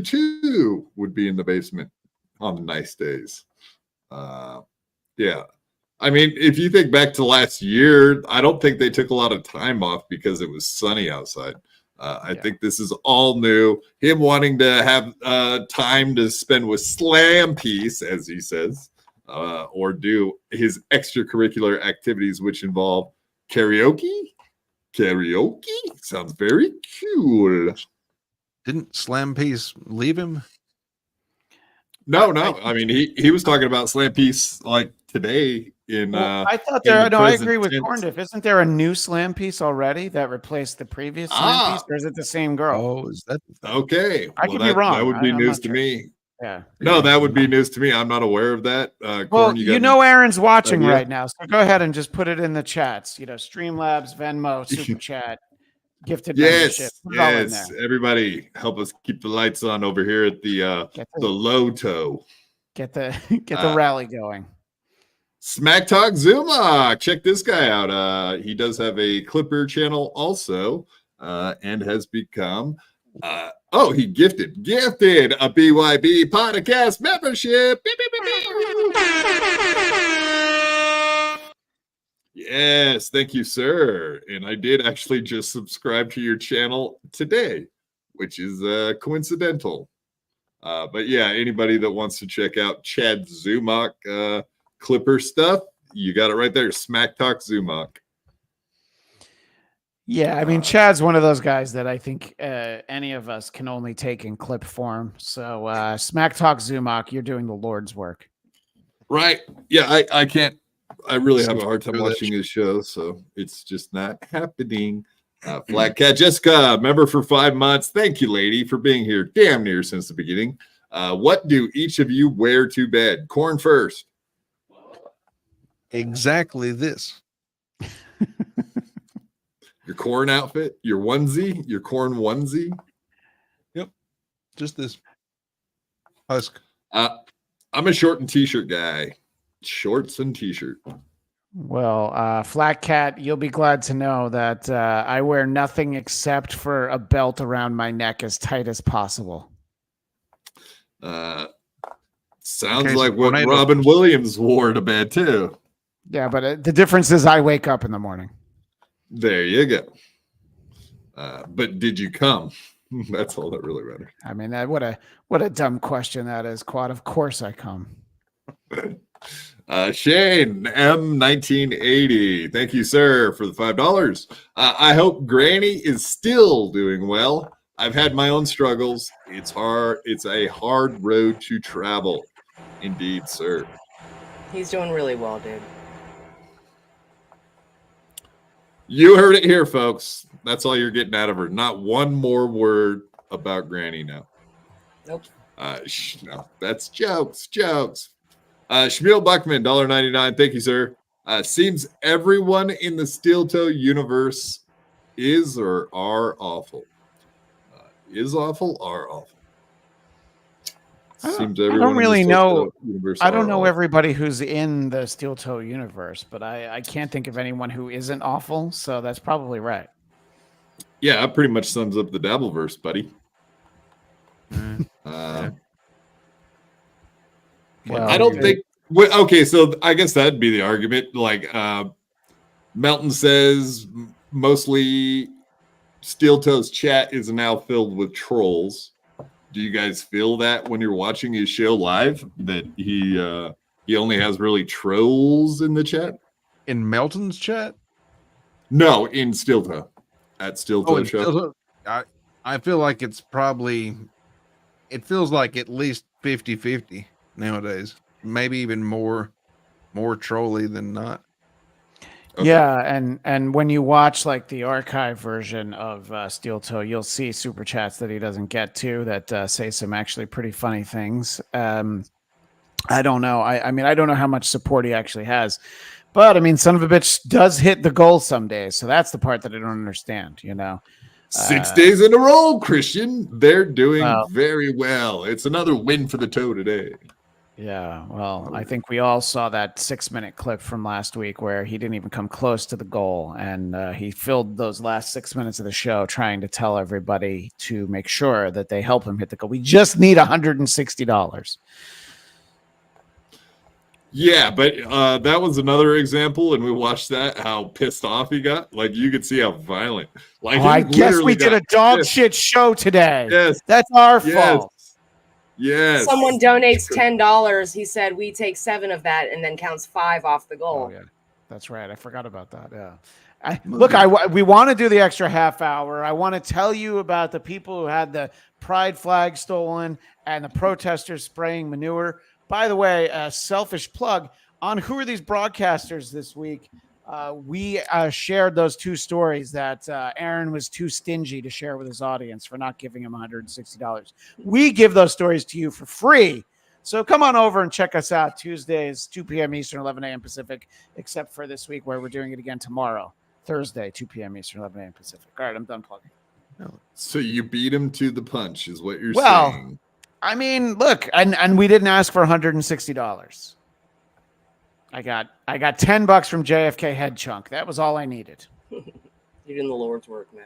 too would be in the basement on the nice days. Yeah. I mean, if you think back to last year, I don't think they took a lot of time off because it was sunny outside. I think this is all new. Him wanting to have time to spend with Slam Piece, as he says, or do his extracurricular activities, which involve karaoke sounds very cool. Didn't Slam Piece leave him? No. I mean, he was talking about Slam Piece like today in. I thought there. No, I agree with Corndiff. Isn't there a new Slam Piece already that replaced the previous Slam Piece, or is it the same girl? Oh, is that okay? I could be wrong. That would be news to me. Yeah. No, that would be news to me. I'm not aware of that. Well, Aaron's watching right now, so go ahead and just put it in the chats. Streamlabs, Venmo, Super Chat, gifted membership. Yes. Everybody, help us keep the lights on over here at the low toe. Get the rally going. Smack Talk Zuma. Check this guy out. He does have a Clipper channel also, and has become. He gifted a BYB Podcast membership. Beep, beep, beep, beep. Yes, thank you, sir. And I did actually just subscribe to your channel today, which is coincidental. But yeah, anybody that wants to check out Chad Zumach Clipper stuff, you got it right there. Smack Talk Zumach. Yeah, I mean, Chad's one of those guys that I think any of us can only take in clip form. So, Smack Talk Zumach, you're doing the Lord's work. Right. Yeah, I can't. I really have a hard time watching his show, so it's just not happening. Flat Cat Jessica, member for 5 months. Thank you, lady, for being here damn near since the beginning. What do each of you wear to bed? Corn first. Exactly this. Your corn outfit, your onesie, your corn onesie. Yep, just this husk. I'm a short and t-shirt guy. Shorts and t-shirt. Well, Flat Cat, you'll be glad to know that I wear nothing except for a belt around my neck as tight as possible. Sounds like what Robin Williams wore to bed too. Yeah, but the difference is I wake up in the morning. There you go. But did you come? That's all that really matters. I mean, what a dumb question that is, Quad. Of course I come. Shane M1980. Thank you, sir, for the $5. I hope Granny is still doing well. I've had my own struggles. It's hard. It's a hard road to travel. Indeed, sir. He's doing really well, dude. You heard it here, folks. That's all you're getting out of her. Not one more word about Granny now. Nope. No, that's jokes. Shmuel Buckman, $1.99. Thank you, sir. Seems everyone in the Steel Toe universe is or are awful. Is awful, are awful. Seems everyone I don't really know. I don't know everybody who's in the Steel Toe universe, but I can't think of anyone who isn't awful. So that's probably right. Yeah, that pretty much sums up the Dabbleverse, buddy. Well, I don't think. Okay, so I guess that'd be the argument. Like Melton says, mostly Steel Toe's chat is now filled with trolls. Do you guys feel that when you're watching his show live that he only has really trolls in the chat? In Melton's chat? No, in Steel Toe. At Steel Toe Show. I feel like it feels like at least 50-50 nowadays. Maybe even more trolly than not. Okay. Yeah, and when you watch like the archive version of Steel Toe, you'll see super chats that he doesn't get to that say some actually pretty funny things. I don't know. I mean, I don't know how much support he actually has, but I mean, son of a bitch does hit the goal some days. So that's the part that I don't understand. 6 days in a row, Christian. They're doing very well. It's another win for the Toe today. Yeah, well, I think we all saw that 6-minute clip from last week where he didn't even come close to the goal. And he filled those last 6 minutes of the show trying to tell everybody to make sure that they help him hit the goal. We just need $160. Yeah, but that was another example. And we watched that, how pissed off he got. Like, you could see how violent. Like, I guess we did a dog shit show today. Yes. That's our fault. Yes. Someone donates $10. He said we take 7 of that and then counts 5 off the goal. Oh, yeah. That's right. I forgot about that. Yeah. We want to do the extra half hour. I want to tell you about the people who had the pride flag stolen and the protesters spraying manure. By the way, a selfish plug on Who Are These Broadcasters this week. We shared those 2 stories that Aaron was too stingy to share with his audience for not giving him $160. We give those stories to you for free. So come on over and check us out Tuesdays, 2 p.m. Eastern, 11 a.m. Pacific, except for this week where we're doing it again tomorrow, Thursday, 2 p.m. Eastern, 11 a.m. Pacific. All right, I'm done plugging. So you beat him to the punch is what you're saying. I mean, look, and we didn't ask for $160. I got $10 from JFK Head Chunk. That was all I needed. You're doing the Lord's work, man.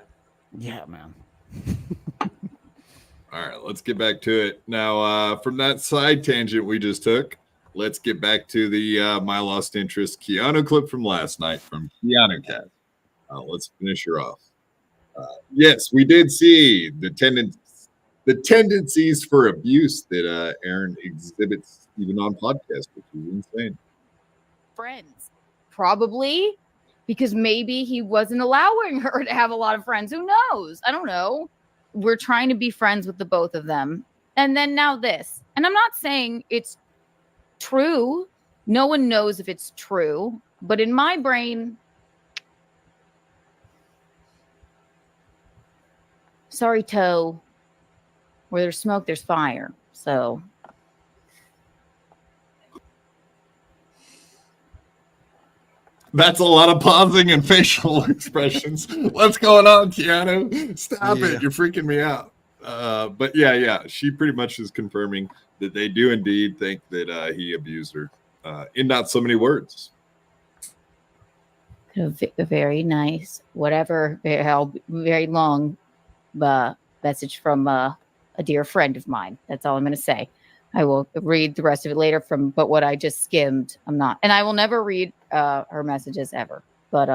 Yeah, man. All right, let's get back to it. Now, from that side tangent we just took, let's get back to the My Lost Interest Keanu clip from last night from Keanu Cat. Let's finish her off. Yes, we did see the tendencies for abuse that Aaron exhibits even on podcasts, which is insane. Friends, probably because maybe he wasn't allowing her to have a lot of friends. Who knows? I don't know. We're trying to be friends with the both of them. And then now this. And I'm not saying it's true. No one knows if it's true. But in my brain, sorry, Toe, where there's smoke, there's fire. So that's a lot of pausing and facial expressions. What's going on, Keanu? Stop it. You're freaking me out. But yeah. She pretty much is confirming that they do indeed think that he abused her in not so many words. A very nice, whatever, very long message from a dear friend of mine. That's all I'm going to say. I will read the rest of it later but what I just skimmed, I'm not. And I will never read her messages ever. But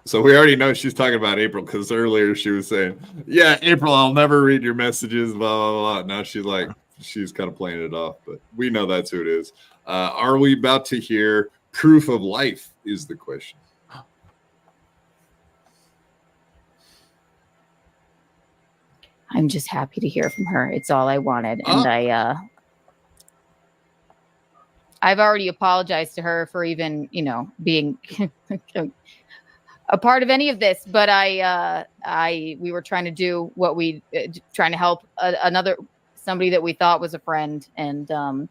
so we already know she's talking about April, because earlier she was saying, yeah, April, I'll never read your messages, blah, blah, blah. Now she's kind of playing it off, but we know that's who it is. Are we about to hear proof of life is the question. I'm just happy to hear from her. It's all I wanted. And I've already apologized to her for even, being a part of any of this, but we were trying to do what trying to help somebody that we thought was a friend. And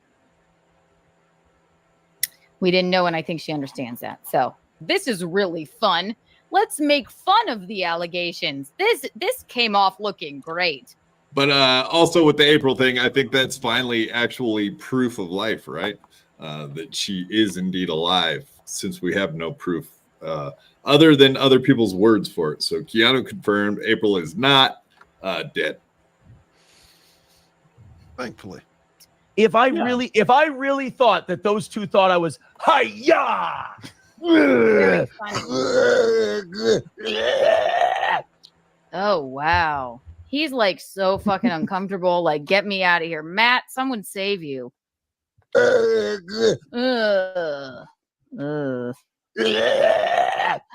we didn't know. And I think she understands that. So this is really fun. Let's make fun of the allegations. This came off looking great. But also with the April thing, I think that's finally actually proof of life, right? That she is indeed alive, since we have no proof other than other people's words for it. So Keanu confirmed April is not dead. Thankfully. If I really thought that those two thought I was hi-ya. Oh wow, he's like so fucking uncomfortable. Like, get me out of here, Matt. Someone save you.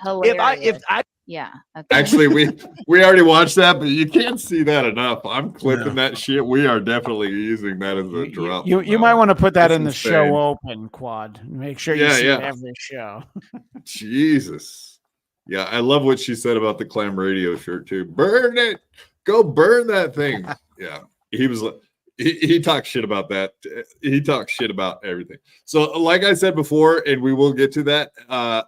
Hilarious. Yeah. Okay. Actually, we already watched that, but you can't see that enough. I'm clipping that shit. We are definitely using that as a drop. You might want to put that in the show open quad. Make sure you see every show. Jesus. Yeah, I love what she said about the Clam Radio shirt too. Burn it. Go burn that thing. Yeah. He was he talks shit about that. He talks shit about everything. So like I said before, and we will get to that,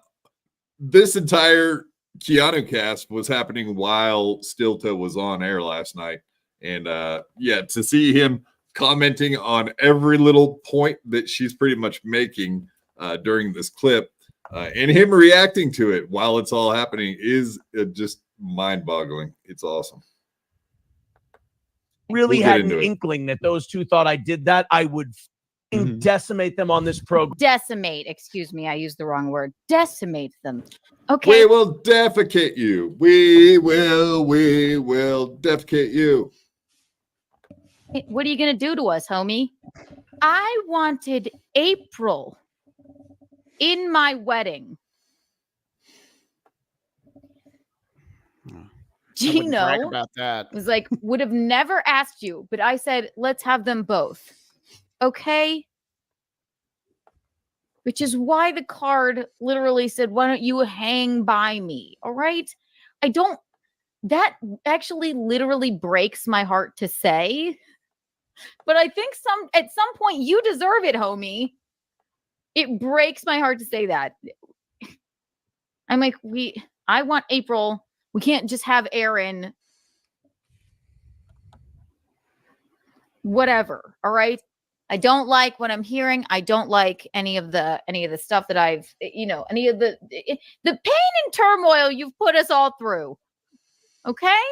this entire Keanu cast was happening while Steel Toe was on air last night. And to see him commenting on every little point that she's pretty much making during this clip and him reacting to it while it's all happening is just mind-boggling. It's awesome. Really had an inkling that those two thought I did that, I would decimate them on this program. Decimate, excuse me, I used the wrong word. Decimate them. Okay. We will defecate you. We will defecate you. What are you going to do to us, homie? I wanted April in my wedding. Gino about that. Was like, would have never asked you, but I said, let's have them both. Okay? Which is why the card literally said, why don't you hang by me? All right? That actually literally breaks my heart to say. But I think at some point you deserve it, homie. It breaks my heart to say that. I'm like, I want April. We can't just have Aaron. Whatever. All right. I don't like what I'm hearing. I don't like any of the stuff that I've, any of the pain and turmoil you've put us all through. Okay.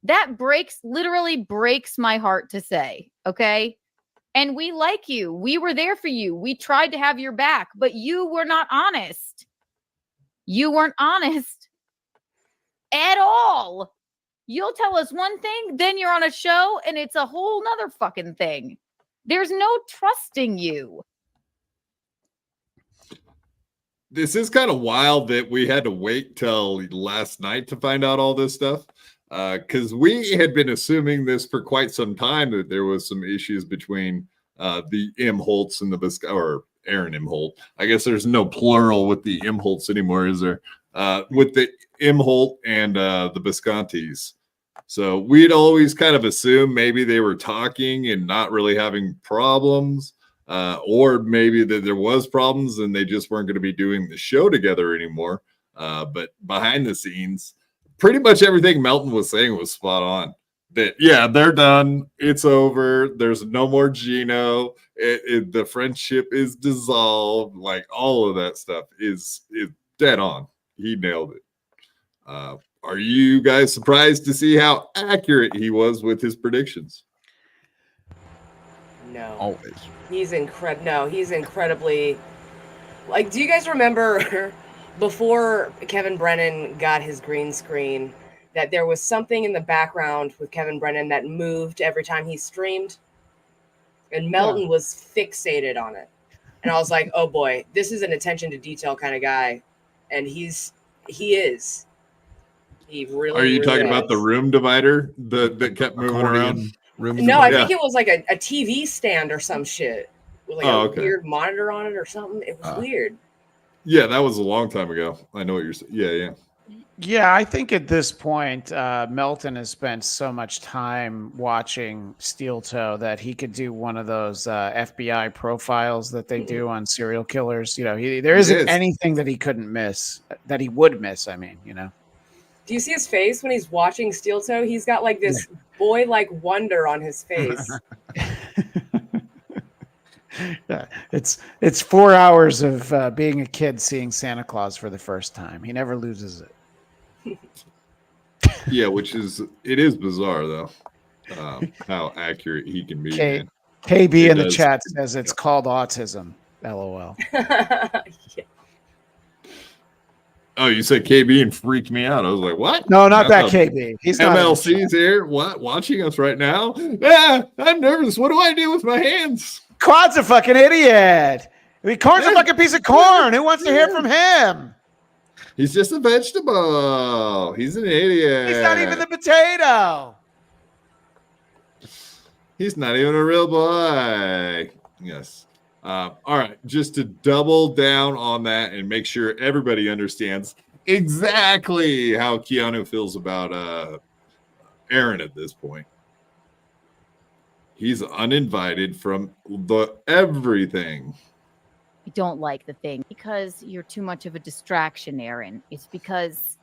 That literally breaks my heart to say. Okay. And we like you. We were there for you. We tried to have your back, but you were not honest. You weren't honest at all. You'll tell us one thing, then you're on a show and it's a whole nother fucking thing. There's no trusting you. this is kind of wild that we had to wait till last night to find out all this stuff. Because we had been assuming this for quite some time, that there was some issues between the M. Holtz and the or Aaron M. Holt. I guess there's no plural with the M. Holtz anymore, is there? With the M. Holt and the Bisantis. So we'd always kind of assumed maybe they were talking and not really having problems, or maybe that there was problems and they just weren't going to be doing the show together anymore. But behind the scenes, pretty much everything Melton was saying was spot on. That, yeah, they're done. It's over. There's no more Gino. The friendship is dissolved. Like, all of that stuff is dead on. He nailed it. Are you guys surprised to see how accurate he was with his predictions? No. Always. He's incredibly. Like, do you guys remember before Kevin Brennan got his green screen that there was something in the background with Kevin Brennan that moved every time he streamed? And Melton was fixated on it. And I was like, oh boy, this is an attention to detail kind of guy. And he is. He really. Are you really talking is. about the room divider that kept moving around? No, I think it was like a TV stand or some shit with like okay. weird monitor on it or something. It was weird. Yeah, that was a long time ago. I know what you're saying. Yeah. Yeah, I think at this point, Melton has spent so much time watching Steel Toe that he could do one of those FBI profiles that they do on serial killers. You know, there isn't anything that he couldn't miss, that he would miss. I mean, you know. Do you see his face when he's watching Steel Toe? He's got like this boy-like wonder on his face. Yeah, it's 4 hours of being a kid seeing Santa Claus for the first time. He never loses it. Yeah, it is bizarre though, how accurate he can be. KB in the chat says it's called autism. LOL. Yeah. Oh, you said KB and freaked me out. I was like, what? No, not that KB. He's not MLC's here. What? Watching us right now? Yeah, I'm nervous. What do I do with my hands? Quad's a fucking idiot. I mean, Corn's a fucking piece of corn. Who wants to hear from him? He's just a vegetable. He's an idiot. He's not even the potato. He's not even a real boy. Yes. All right. Just to double down on that and make sure everybody understands exactly how Keanu feels about Aaron at this point. He's uninvited from everything. I don't like the thing because you're too much of a distraction, Aaron. It's because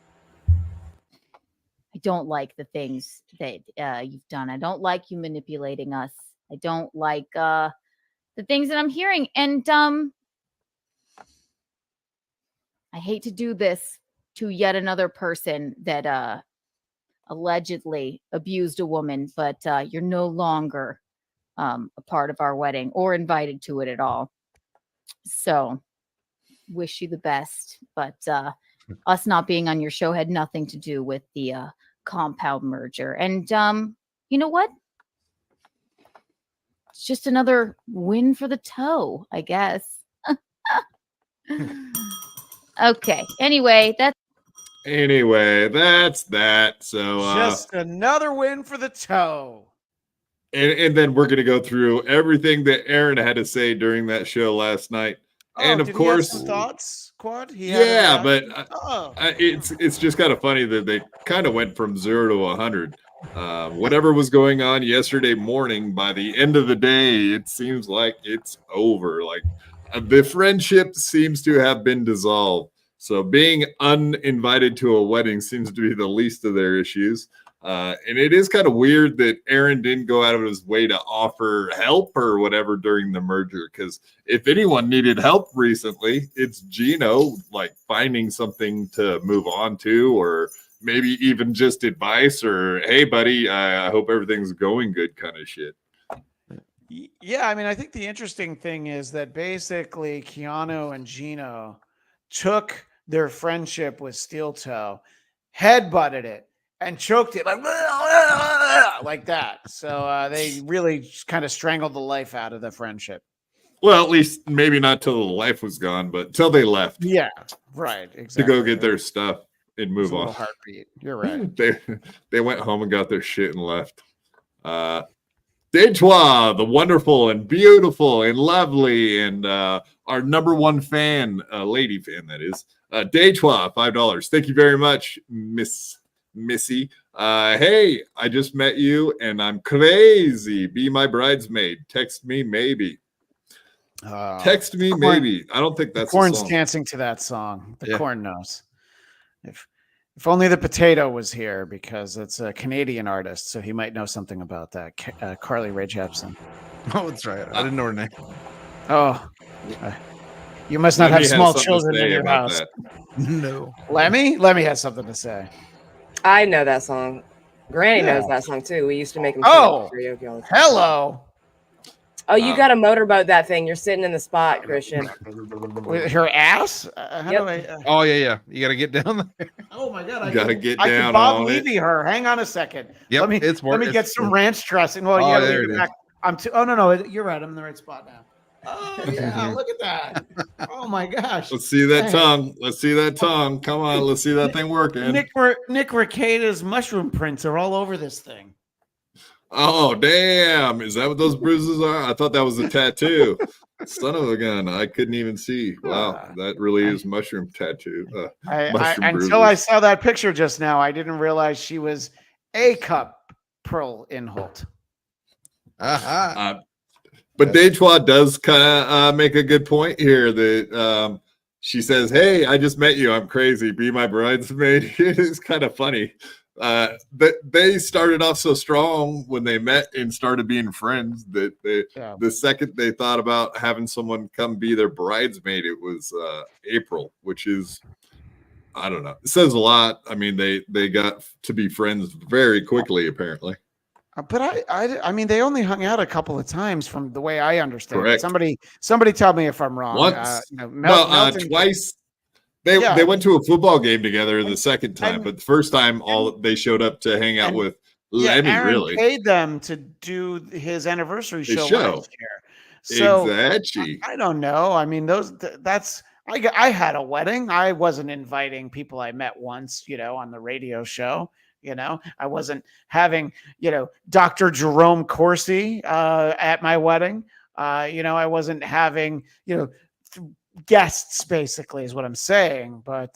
I don't like the things that you've done. I don't like you manipulating us. I don't like the things that I'm hearing. And I hate to do this to yet another person that allegedly abused a woman, but you're no longer a part of our wedding or invited to it at all. So wish you the best, but us not being on your show had nothing to do with the compound merger. And you know what? It's just another win for the toe, I guess. Okay. Anyway, that's that. So just another win for the toe. And then we're gonna go through everything that Aaron had to say during that show last night. And of course, he have some thoughts, Quad. But it's just kind of funny that they kind of went from 0 to 100. Whatever was going on yesterday morning, by the end of the day, it seems like it's over. Like the friendship seems to have been dissolved. So being uninvited to a wedding seems to be the least of their issues. And it is kind of weird that Aaron didn't go out of his way to offer help or whatever during the merger. Because if anyone needed help recently, it's Gino, like finding something to move on to, or maybe even just advice or, hey, buddy, I hope everything's going good kind of shit. Yeah, I mean, I think the interesting thing is that basically Keanu and Gino took their friendship with Steel Toe, headbutted it, and choked it like that. So they really kind of strangled the life out of the friendship. Well, at least maybe not till the life was gone, but till they left. Yeah, right. Exactly. To go get their stuff and move on. Heartbeat. You're right. They went home and got their shit and left. Dejois, the wonderful and beautiful and lovely, and our number one fan, lady fan, that is. Dejois, $5. Thank you very much, Missy. Hey, I just met you and I'm crazy. Be my bridesmaid. Text me, maybe. Text me, maybe. I don't think that's Corn's a song. dancing to that song. The Corn knows. If only the potato was here, because it's a Canadian artist, so he might know something about that. Carly Rae Jepsen. Oh, that's right. I didn't know her name. Oh, you must not have small children in your house. No. Lemmy has something to say. I know that song. Granny knows that song too. We used to make them karaoke all the time. Hello. Oh, you got to motorboat that thing. You're sitting in the spot, Christian. With her ass? Oh, yeah. You got to get down there. Oh, my God. You got to get I down can Bob on Levy her. Hang on a second. Yep, Let me get some ranch dressing. Well, Oh, yeah, there it is. Oh, no. You're right. I'm in the right spot now. Oh, yeah. Look at that. Oh, my gosh. Let's see that tongue. Let's see that tongue. Come on. Let's see that thing working. Nick Recada's mushroom prints are all over this thing. Oh, damn. Is that what those bruises are? I thought that was a tattoo. Son of a gun. I couldn't even see. Wow. That really is mushroom tattoo. Until I saw that picture just now, I didn't realize she was a cup Pearl Inholt. But Dejois does kind of make a good point here that she says, hey, I just met you. I'm crazy. Be my bridesmaid. It is kind of funny. They started off so strong when they met and started being friends that the second they thought about having someone come be their bridesmaid, it was April, which is, I don't know. It says a lot. I mean, they got to be friends very quickly, apparently. But I mean, they only hung out a couple of times from the way I understand Correct. it. Somebody tell me if I'm wrong. Once. Melton, twice. They went to a football game together the second time, but the first time they showed up to hang out with Lemmy. Aaron really paid them to do his anniversary show last year. So exactly. I don't know. I mean, I had a wedding. I wasn't inviting people I met once, on the radio show. I wasn't having, Dr. Jerome Corsi at my wedding. I wasn't having, guests, basically, is what I'm saying. But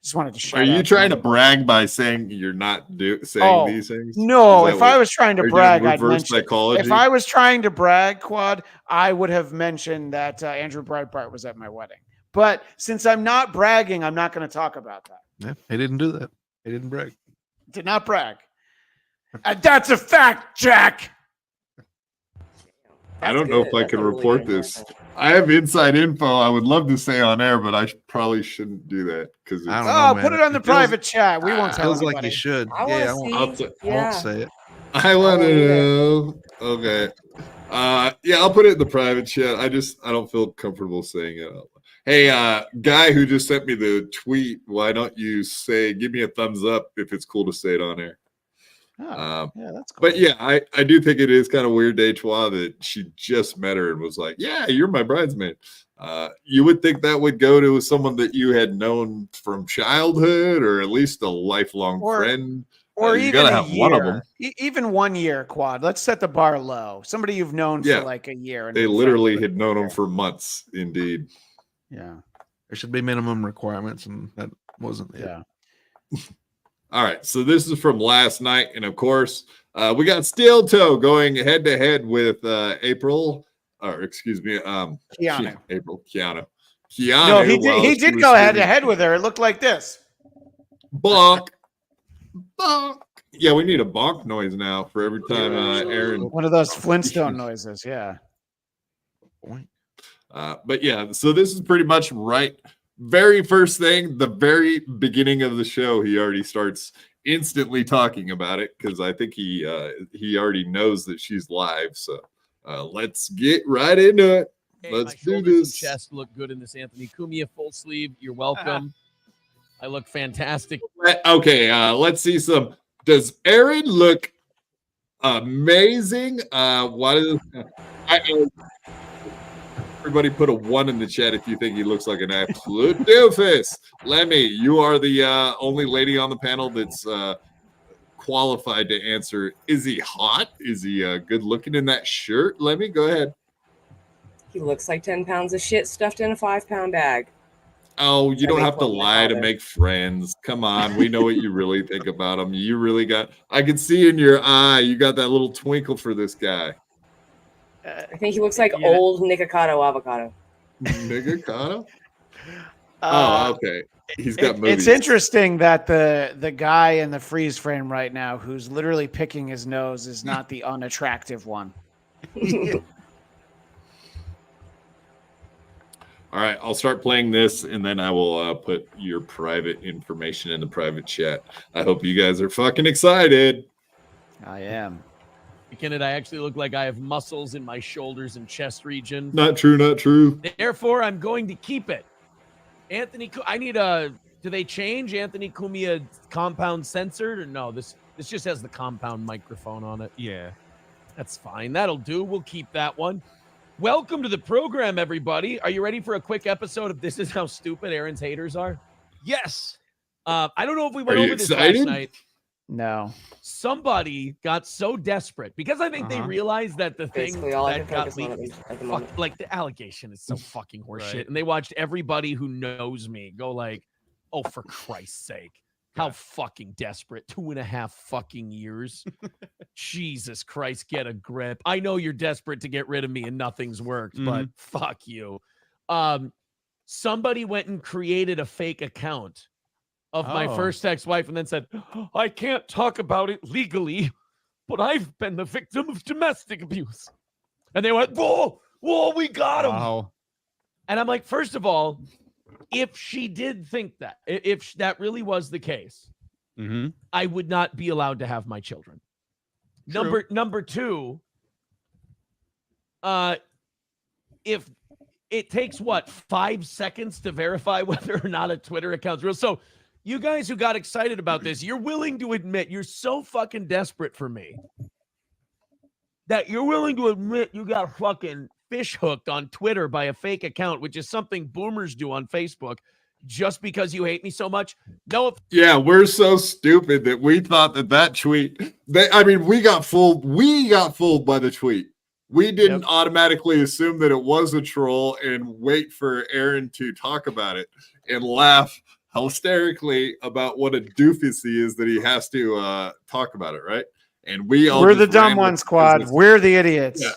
just wanted to share. Are you trying to brag by saying you're not saying these things? No, if I was trying to brag, I'd mention. Psychology? If I was trying to brag, Quad, I would have mentioned that Andrew Breitbart was at my wedding. But since I'm not bragging, I'm not going to talk about that. Yeah, he didn't do that. He didn't brag. Did not brag. That's a fact, Jack. I don't know if I can report this. I have inside info I would love to say on air, but I probably shouldn't do that because I don't know, man. Put it on the private chat. We won't tell feels anybody. like you should. I I won't say it. I want to know. Okay. I'll put it in the private chat. I don't feel comfortable saying it. Hey, guy who just sent me the tweet, why don't you give me a thumbs up if it's cool to say it on air? Yeah, that's cool. But yeah, I do think it is kind of weird, Dejois, that she just met her and was like, yeah, you're my bridesmaid. You would think that would go to someone that you had known from childhood or at least a lifelong friend. Or you even gotta have one of them. Even 1 year, Quad. Let's set the bar low. Somebody you've known for like a year. They literally had known him for months, indeed. Yeah. There should be minimum requirements, and that wasn't it. Yeah. All right, so this is from last night, and of course, we got Steel Toe going head to head with Keanu. No, he did go head to head with her. It looked like this. Bonk, bonk. Yeah, we need a bonk noise now for every time Aaron. One of those Flintstone noises. Yeah. But yeah, so this is pretty much very first thing, the very beginning of the show, he already starts instantly talking about it because I think he already knows that she's live. So let's get right into it. Hey, let's my do this. Chest look good in this Anthony Cumia full sleeve. You're welcome. I look fantastic. Okay, let's see some. Does Aaron look amazing? Everybody put a 1 in the chat if you think he looks like an absolute doofus. Lemmy, you are the only lady on the panel that's qualified to answer. Is he hot? Is he good looking in that shirt? Lemmy, go ahead. He looks like 10 pounds of shit stuffed in a 5-pound bag. Oh, you don't have to lie to make friends. Come on. We know what you really think about him. You really got, I can see in your eye, you got that little twinkle for this guy. I think he looks like old Nikocado avocado. Nikocado? Oh, okay. He's got movies. It's interesting that the guy in the freeze frame right now who's literally picking his nose is not the unattractive one. All right, I'll start playing this, and then I will put your private information in the private chat. I hope you guys are fucking excited. I am. Kenneth, I actually look like I have muscles in my shoulders and chest region. Not true, not true. Therefore, I'm going to keep it. Anthony, I need a. Do they change Anthony Cumia compound censored or no? This just has the compound microphone on it. Yeah, that's fine. That'll do. We'll keep that one. Welcome to the program, everybody. Are you ready for a quick episode of This Is How Stupid Aaron's Haters Are? Yes. I don't know if we went over this last night. No. Somebody got so desperate because I think they realized that the thing that got leaked, like the allegation is so fucking horseshit. Right. And they watched everybody who knows me go like, oh, for Christ's sake. How fucking desperate. 2.5 fucking years. Jesus Christ, get a grip. I know you're desperate to get rid of me and nothing's worked, but fuck you. Somebody went and created a fake account of my first ex-wife and then said, I can't talk about it legally, but I've been the victim of domestic abuse. And they went, whoa, we got him. Wow. And I'm like, first of all, if she did think that, if that really was the case, I would not be allowed to have my children. True. Number two, if it takes 5 seconds to verify whether or not a Twitter account's real. So you guys who got excited about this, you're willing to admit you're so fucking desperate for me that you're willing to admit you got fucking fish hooked on Twitter by a fake account, which is something boomers do on Facebook, just because you hate me so much. No, yeah, we're so stupid that we thought that tweet. We got fooled. We got fooled by the tweet. We didn't automatically assume that it was a troll and wait for Aaron to talk about it and laugh hysterically about what a doofus he is that he has to talk about it, right? And we're the dumb one squad. We're the idiots. Yeah.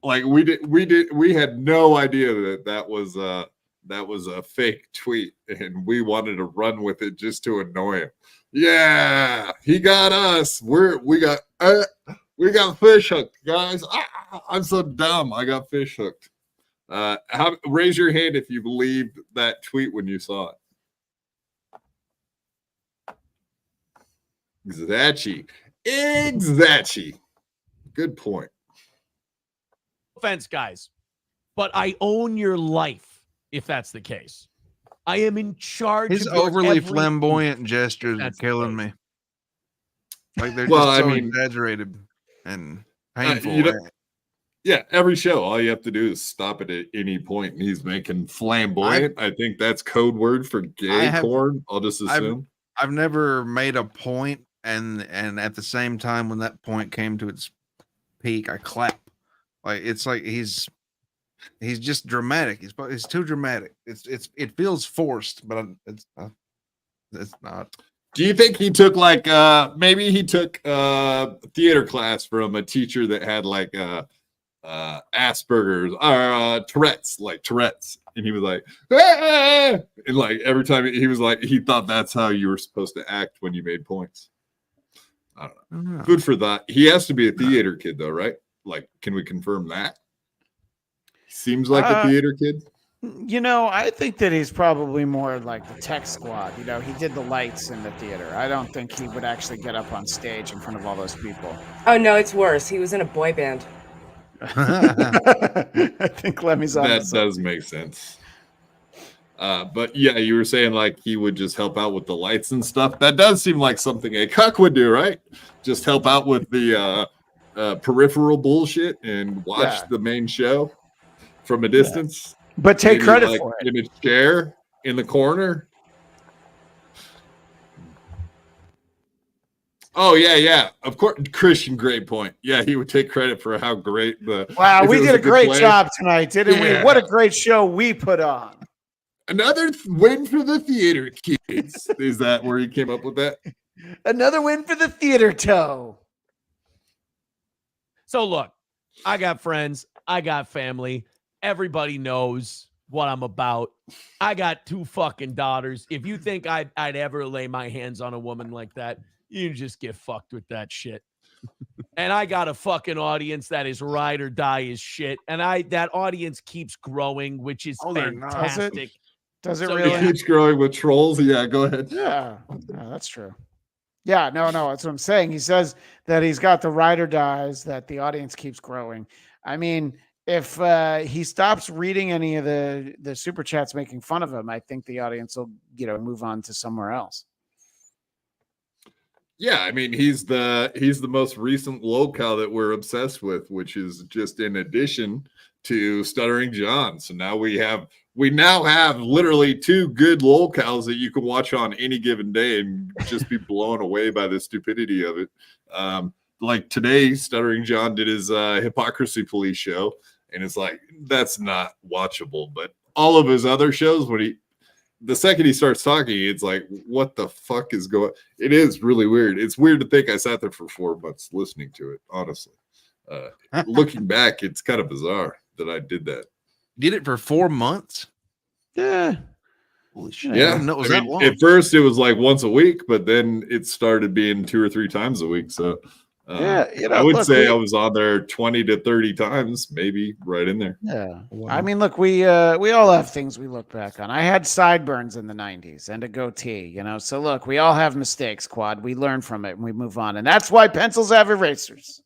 Like we had no idea that was a fake tweet, and we wanted to run with it just to annoy him. Yeah, he got us. We got fish hooked, guys. I'm so dumb. I got fish hooked. Raise your hand if you believed that tweet when you saw it. Exactly. Good point. Offense, guys, but I own your life if that's the case. I am in charge. His overly flamboyant gestures are killing me. Like they're exaggerated and painful. Yeah, every show, all you have to do is stop it at any point, and he's making flamboyant. I think that's code word for gay porn. I'll just assume. I've never made a point, and at the same time when that point came to its peak, I clap. Like it's like he's just dramatic. He's too dramatic. It feels forced, but it's not. Do you think he took maybe he took theater class from a teacher that had Asperger's or Tourette's, and he was like, ah! And like every time he was like, he thought that's how you were supposed to act when you made points. I don't know. Good for that. He has to be a theater kid though, right? Like, can we confirm that? Seems like a theater kid. I think that he's probably more like the tech squad. He did the lights in the theater. I don't think he would actually get up on stage in front of all those people. Oh, no, it's worse. He was in a boy band. I think Lemmy's on that does make sense. But yeah, you were saying like he would just help out with the lights and stuff. That does seem like something a cuck would do, right? Just help out with the peripheral bullshit and watch the main show. from a distance. But take Maybe, credit like, for it. in a chair in the corner. Oh yeah. Of course, Christian, great point. Yeah, he would take credit for how great the. Wow, if we it was did a good great play. job tonight, didn't Yeah. we? What a great show we put on. Another win for the theater kids. Is that where he came up with that? Another win for the theater toe. So look, I got friends, I got family. Everybody knows what I'm about. I got 2 fucking daughters. If you think I'd ever lay my hands on a woman like that, you just get fucked with that shit. And I got a fucking audience that is ride or die as shit. And that audience keeps growing, which is fantastic. Does it So, really? It keeps growing with trolls. Yeah, go ahead. Yeah, no, that's true. Yeah, no, that's what I'm saying. He says that he's got the ride or dies, that the audience keeps growing. I mean, if he stops reading any of the super chats making fun of him, I think the audience will, move on to somewhere else. Yeah, I mean, he's the most recent lolcow that we're obsessed with, which is just in addition to Stuttering John. So now we now have literally 2 good lolcows that you can watch on any given day and just be blown away by the stupidity of it. Like today, Stuttering John did his Hypocrisy Police show, and it's like, that's not watchable. But all of his other shows, the second he starts talking, it's like, what the fuck is going? It is really weird. It's weird to think I sat there for 4 months listening to it, honestly. Looking back, it's kind of bizarre that I did that. Did it for 4 months? Yeah. Holy shit. Yeah. I didn't know it was that long. At first, it was like once a week, but then it started being 2 or 3 times a week. So Yeah, I would say I was on there 20 to 30 times, maybe right in there. Yeah. Wow. I mean, look, we all have things we look back on. I had sideburns in the 90s and a goatee, So look, we all have mistakes, Quad. We learn from it and we move on. And that's why pencils have erasers.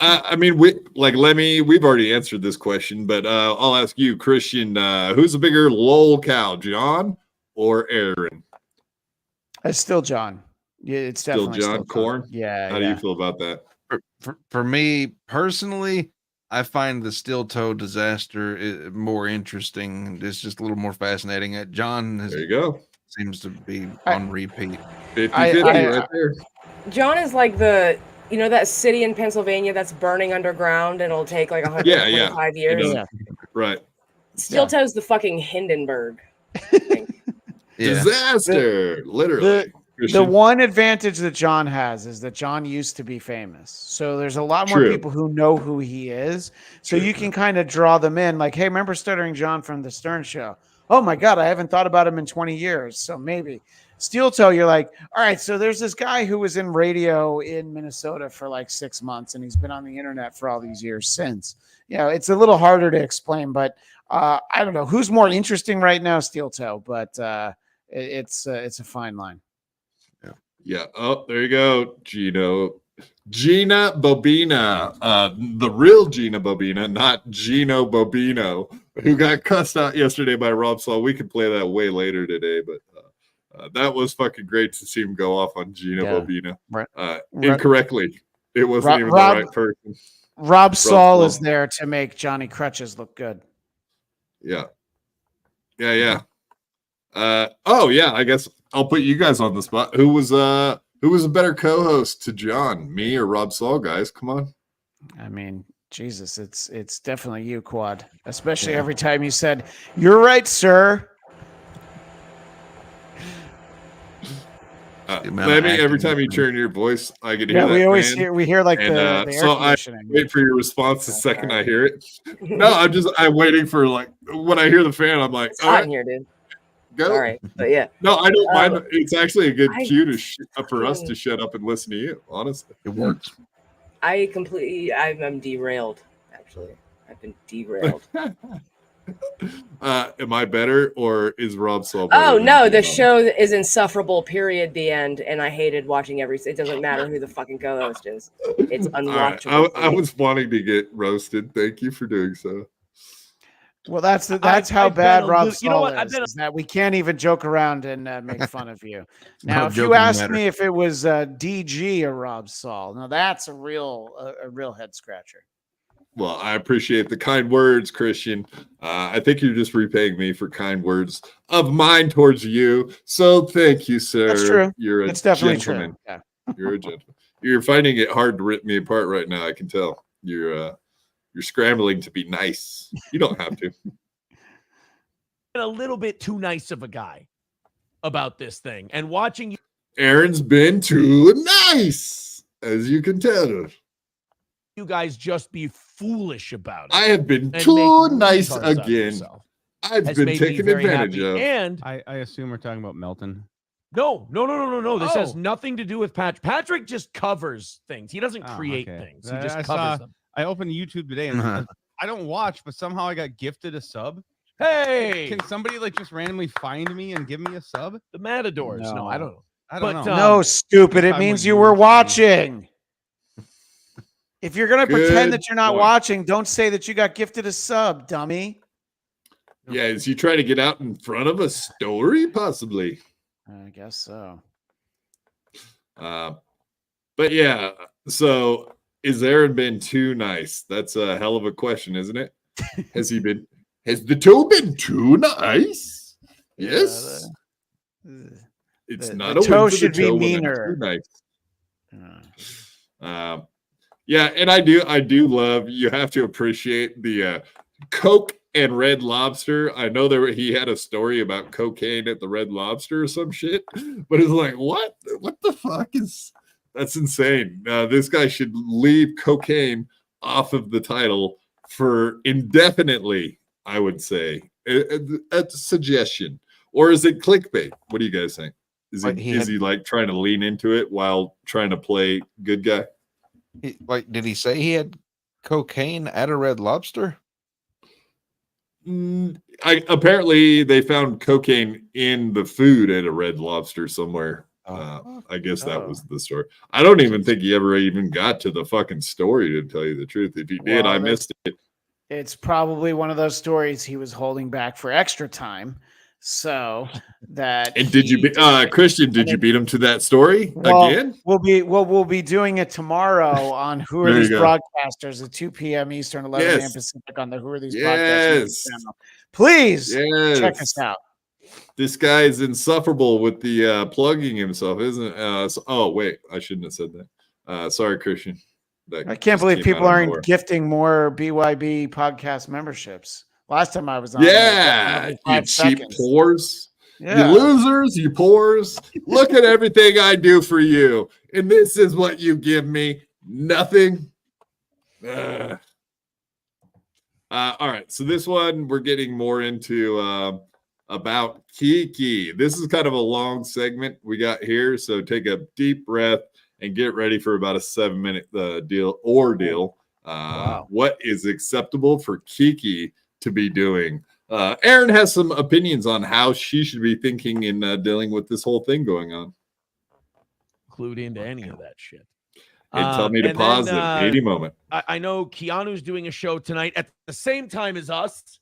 I mean, we've already answered this question, but I'll ask you, Christian, who's a bigger lolcow, John or Aaron? It's still John. Yeah, it's Still definitely John Corn. Yeah. How do you feel about that? For me personally, I find the Steel Toe disaster more interesting. It's just a little more fascinating. John There you go. seems to be on repeat. 50-50 right there. John is like that city in Pennsylvania that's burning underground and it'll take like 125 years. Yeah. Right. Steel Toe's the fucking Hindenburg. Disaster, literally. The one advantage that John has is that John used to be famous. So there's a lot more people who know who he is. So you can kind of draw them in like, hey, remember Stuttering John from the Stern Show? Oh my God, I haven't thought about him in 20 years. So maybe. Steel Toe, you're like, all right, so there's this guy who was in radio in Minnesota for like 6 months, and he's been on the internet for all these years since. It's a little harder to explain, but I don't know who's more interesting right now, Steel Toe, but it's a fine line. Yeah. Oh, there you go. Gina Bobina, the real Gina Bobina, not Gino Bobino, who got cussed out yesterday by Rob Saul. We could play that way later today, but that was fucking great to see him go off on Gina Bobina incorrectly. It wasn't even the right person. Rob Saul is there to make Johnny Crutches look good. Yeah. Oh yeah, I guess I'll put you guys on the spot. Who was a better co-host to John, me or Rob Saul, guys? Come on. I mean, Jesus, it's definitely you, Quad. Especially every time you said, "You're right, sir." Every time you turn your voice, I can hear that. We always hear like the air conditioning. I wait for your response the second I hear it. No, I'm waiting for like when I hear the fan, I'm like, it's hot in here, dude. Go. All right, but yeah. No, I don't mind. It's actually a good cue for us to shut up and listen to you. Honestly, it works. I'm derailed. Actually, I've been derailed. Am I better or is Rob Saul? Oh no, the show is insufferable. Period. The end. And I hated watching it doesn't matter who the fucking co-host is. It's unwatchable. Right. I was wanting to get roasted. Thank you for doing so. Well, that's how bad Rob Saul is that we can't even joke around and make fun of you. Now, if you asked me if it was DG or Rob Saul, now that's a real head scratcher. Well, I appreciate the kind words, Christian. I think you're just repaying me for kind words of mine towards you. So thank you, sir. That's true. You're a That's definitely gentleman. true. Yeah. You're a gentleman. You're finding it hard to rip me apart right now. I can tell. You're scrambling to be nice. You don't have to. A little bit too nice of a guy about this thing, and watching you. Aaron's been too nice, as you can tell. You guys just be foolish about it. I have been and too make nice retards out of again. yourself. I've Has been made me taken very advantage happy. of. And I assume we're talking about Melton. no. This has Oh. nothing to do with Patrick. Patrick just covers things. He doesn't create okay. things. He just I covers them. I opened YouTube today and I don't watch, but somehow I got gifted a sub. Hey, Can somebody like just randomly find me and give me a sub? the Matadors. No, I don't know. I don't But, know. No, stupid. It I means would you were usually- watching. If you're gonna Good pretend that you're not point. watching, don't say that you got gifted a sub, dummy. Yeah, is you try to get out in front of a story, possibly. I guess so. But yeah, so is Aaron been too nice? That's a hell of a question, isn't it? Has the toe been too nice? Yes. It's the not a toe win for should the be toe when I'm meaner. too nice. Yeah, and I do love, you have to appreciate the Coke and Red Lobster. I know he had a story about cocaine at the Red Lobster or some shit, but it's like, what the fuck that's insane. This guy should leave cocaine off of the title for indefinitely, I would say. A suggestion. Or is it clickbait? What do you guys think? Is he like trying to lean into it while trying to play good guy? Did he say he had cocaine at a Red Lobster? Apparently they found cocaine in the food at a Red Lobster somewhere. I guess that was the story. I don't even think he ever even got to the fucking story, to tell you the truth. If he did, I missed it. It's probably one of those stories he was holding back for extra time, so that. And did you beat Christian? Did you beat him to that story again? We'll be doing it tomorrow on Who Are There These you go. Broadcasters at 2 p.m. Eastern, 11 a.m. Yes. Pacific on the Who Are These Yes. Broadcasters channel. Please Yes. check us out. This guy is insufferable with the plugging himself, isn't it? Oh, wait, I shouldn't have said that. Sorry, Christian. That I can't just believe came people out of aren't nowhere. gifting more BYB podcast memberships. Last time I was on, Yeah, you 5 cheap seconds. pores. Yeah. You losers, you pores. Look at everything I do for you. And this is what you give me. Nothing. All right. So this one we're getting more into about Kiki. This is kind of a long segment we got here. So take a deep breath and get ready for about a 7-minute ordeal. What is acceptable for Kiki to be doing? Aaron has some opinions on how she should be thinking in dealing with this whole thing going on. Clued into any of that shit. And tell me to and pause then, at any moment. I know Keanu's doing a show tonight at the same time as us.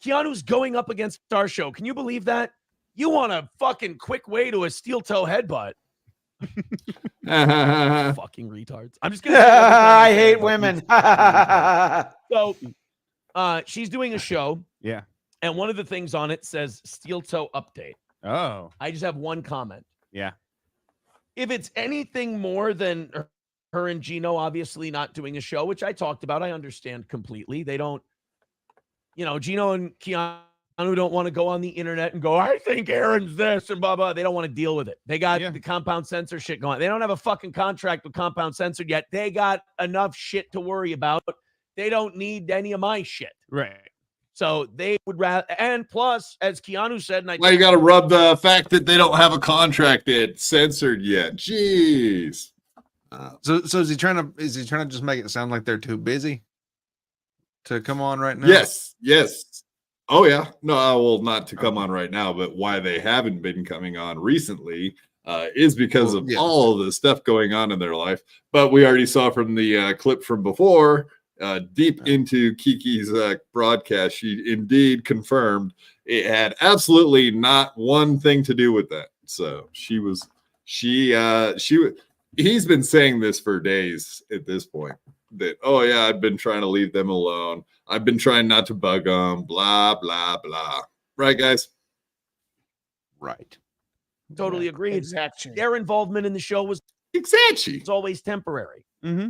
Keanu's going up against our show. Can you believe that? You want a fucking quick way to a steel toe headbutt. Fucking retards. I'm just gonna say I hate women. So she's doing a show. Yeah. And one of the things on it says steel toe update. Oh. I just have one comment. Yeah. If it's anything more than her and Gino obviously not doing a show, which I talked about, I understand completely. They don't, Gino and Keanu don't want to go on the internet and go, I think Aaron's this and blah, blah. They don't want to deal with it. They got the compound censor shit going. They don't have a fucking contract with compound censored yet. They got enough shit to worry about. They don't need any of my shit. Right. So they would rather, and plus, as Keanu said, and Well, you got to rub the fact that they don't have a contract that's censored yet. Jeez. So is he trying to just make it sound like they're too busy to come on right now? Yes. Oh yeah. No, well, not to come on right now, but why they haven't been coming on recently is because of all of the stuff going on in their life. But we already saw from the clip from before, deep into Kiki's broadcast, she indeed confirmed it had absolutely not one thing to do with that. So he's been saying this for days at this point. that, oh yeah, I've been trying to leave them alone. I've been trying not to bug them, blah, blah, blah. Right, guys? Right. Totally agreed. Exactly. Their involvement in the show was always temporary. Mm-hmm.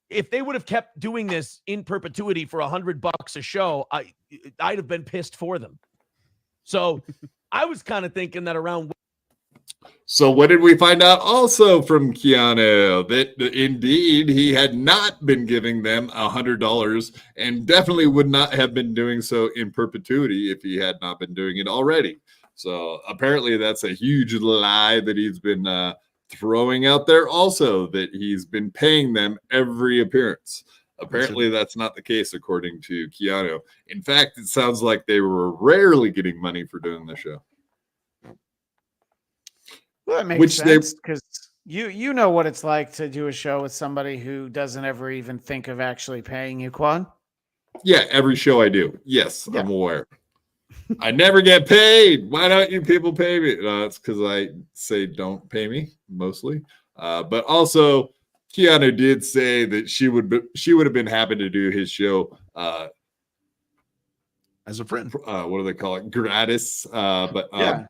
If they would have kept doing this in perpetuity for $100 a show, I'd have been pissed for them. So I was kind of thinking that around. So what did we find out also from Keanu? That indeed he had not been giving them $100 and definitely would not have been doing so in perpetuity if he had not been doing it already. So apparently that's a huge lie that he's been throwing out there also, that he's been paying them every appearance. Apparently that's not the case according to Keanu. In fact, it sounds like they were rarely getting money for doing the show. Well, that makes sense because you know what it's like to do a show with somebody who doesn't ever even think of actually paying you, Quan. Yeah, every show I do. Yes, I'm aware. I never get paid. Why don't you people pay me? It's because I say don't pay me mostly. But also, Keanu did say that she would have been happy to do his show as a friend. What do they call it? Gratis. But Yeah.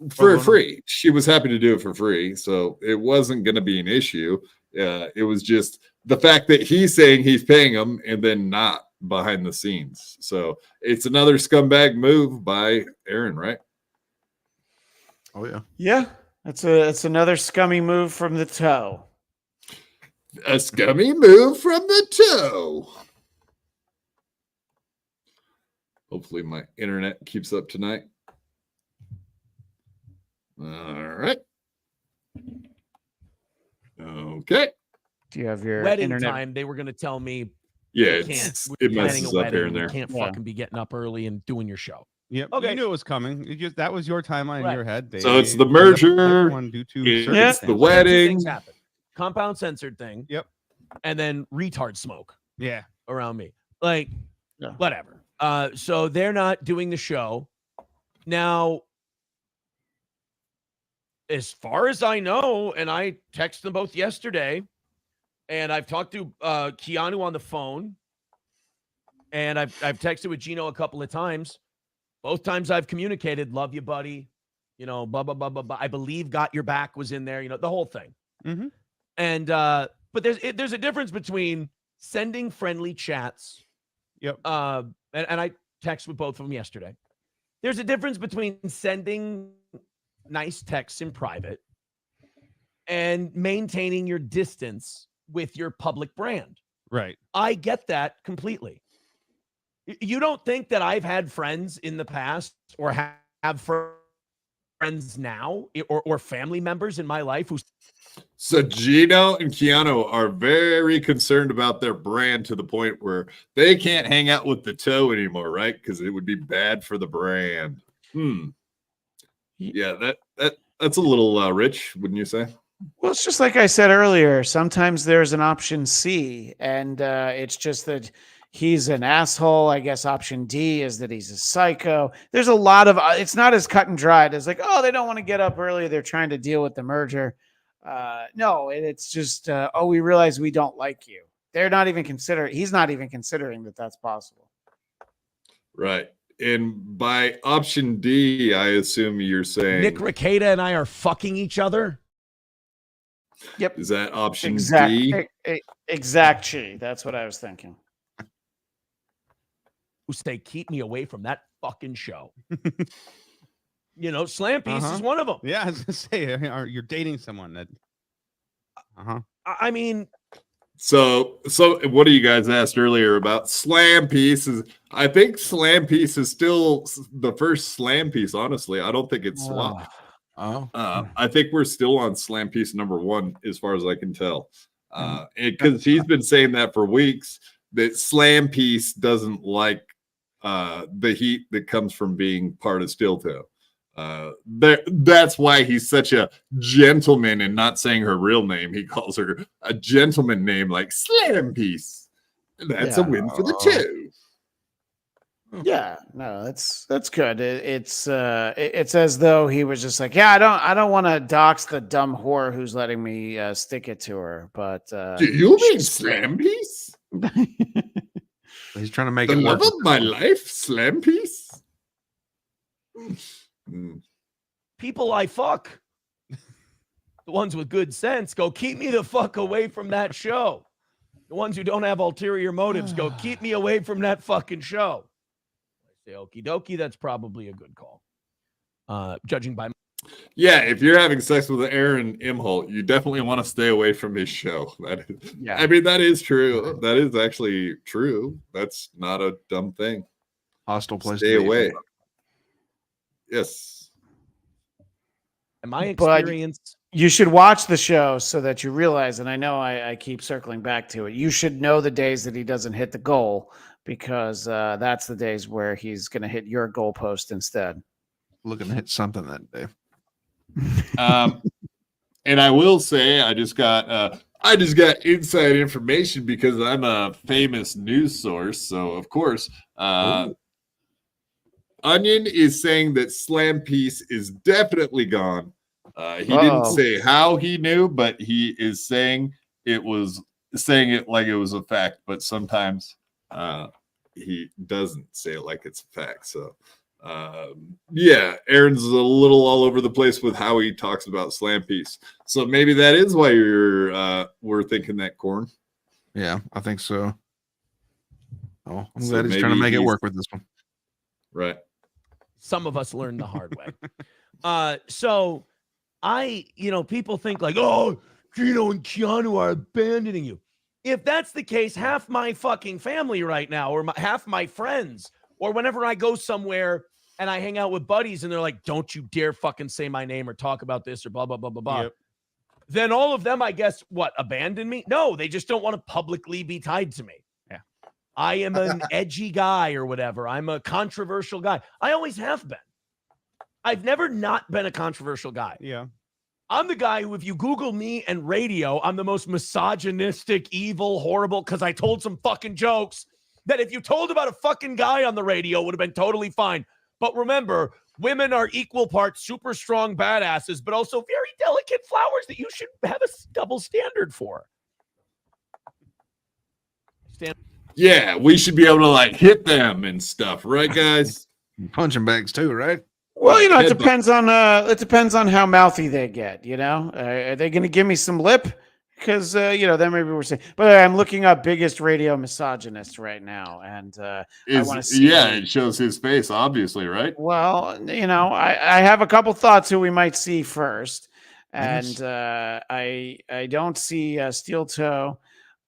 for free. She was happy to do it for free, so it wasn't going to be an issue. It was just the fact that he's saying he's paying them and then not behind the scenes. So it's another scumbag move by Aaron, right? Oh yeah. Yeah. It's another scummy move from the toe. A scummy move from the toe. Hopefully my internet keeps up tonight. All right. Okay. Do you have your wedding internet time? They were going to tell me, yeah, you can't, it we're planning messes a up wedding, here and there. You can't fucking be getting up early and doing your show. Yep. Okay. You knew it was coming. That was your timeline in your head. So it's the merger. It's the wedding. Things happen. Compound censored thing. Yep. And then retard smoke. Yeah. Around me. Like, whatever. So they're not doing the show. Now, as far as I know, and I texted them both yesterday, and I've talked to Keanu on the phone, and I've texted with Gino a couple of times. Both times I've communicated, love you, buddy. You know, blah, blah, blah, blah, blah. I believe got your back was in there, you know, the whole thing. Mm-hmm. And, but there's a difference between sending friendly chats. Yep. And I texted with both of them yesterday. There's a difference between sending nice texts in private and maintaining your distance with your public brand. Right. I get that completely. You don't think that I've had friends in the past or have friends now or family members in my life who. So Gino and Keanu are very concerned about their brand to the point where they can't hang out with the toe anymore, right? Because it would be bad for the brand. Yeah, that's a little rich, wouldn't you say? Well, it's just like I said earlier. Sometimes there's an option C, and it's just that he's an asshole. I guess option D is that he's a psycho. There's a lot of it's not as cut and dried as like, oh, they don't want to get up early. They're trying to deal with the merger. No, it's just, oh, we realize we don't like you. They're not even considering. He's not even considering that that's possible. Right. And by option D, I assume you're saying Nick Rekieta and I are fucking each other. Yep. Is that option D? D? Exactly. That's what I was thinking. Who say, keep me away from that fucking show. You know, Slam Piece is one of them. Yeah, I was gonna say, you're dating someone that. I mean, so what do you guys asked earlier about Slam Piece? I think Slam Piece is still the first Slam Piece. Honestly, I don't think it's swapped. I think we're still on Slam Piece number 1, as far as I can tell, because he's been saying that for weeks. That Slam Piece doesn't like the heat that comes from being part of Steel Toe. That's why he's such a gentleman and not saying her real name. He calls her a gentleman name like Slam Piece. That's a win for the two. Yeah, no, that's good. It's as though he was just like, yeah, I don't want to dox the dumb whore who's letting me stick it to her. But do you mean slam piece? He's trying to make the it love work. of my life, slam piece. People I fuck, the ones with good sense, go keep me the fuck away from that show. The ones who don't have ulterior motives go keep me away from that fucking show. I say okie dokie, that's probably a good call. Judging by Yeah, if you're having sex with Aaron Imholt, you definitely want to stay away from his show. That is, Yeah. I mean, that is true. That is actually true. That's not a dumb thing. Hostile place. Stay away. Yes. in my But experience, you should watch the show so that you realize, and I know I keep circling back to it, you should know the days that he doesn't hit the goal, because that's the days where he's going to hit your goalpost instead. Looking to hit something that day. And I will say, I just got inside information because I'm a famous news source. So of course, Onion is saying that Slam Piece is definitely gone. He didn't say how he knew, but he is saying it like it was a fact. But sometimes he doesn't say it like it's a fact. So yeah, Aaron's a little all over the place with how he talks about Slam Piece. So maybe that is why we're thinking that, Corn. Yeah, I think so. Oh, I'm So glad he's maybe trying to make it he's- work with this one. Right. some of us learned the hard way. So people think like, oh, Gino and Keanu are abandoning you. If that's the case, half my fucking family right now, or half my friends, or whenever I go somewhere and I hang out with buddies and they're like, don't you dare fucking say my name or talk about this or blah, blah, blah, blah, blah. Yep. Then all of them, I guess, abandon me? No, they just don't want to publicly be tied to me. Yeah. I am an edgy guy or whatever. I'm a controversial guy. I always have been. I've never not been a controversial guy. Yeah. I'm the guy who, if you Google me and radio, I'm the most misogynistic, evil, horrible, because I told some fucking jokes that if you told about a fucking guy on the radio would have been totally fine. But remember, women are equal parts super strong badasses, but also very delicate flowers that you should have a double standard for. Yeah, we should be able to like hit them and stuff, right, guys? Punching bags too, right? Well, it Headbutt. depends on how mouthy they get. Are they going to give me some lip? Because then maybe we're saying. But I'm looking up biggest radio misogynist right now, and I want to see. Yeah, it shows his face, obviously, right? Well, I have a couple thoughts who we might see first, and I don't see Steel Toe,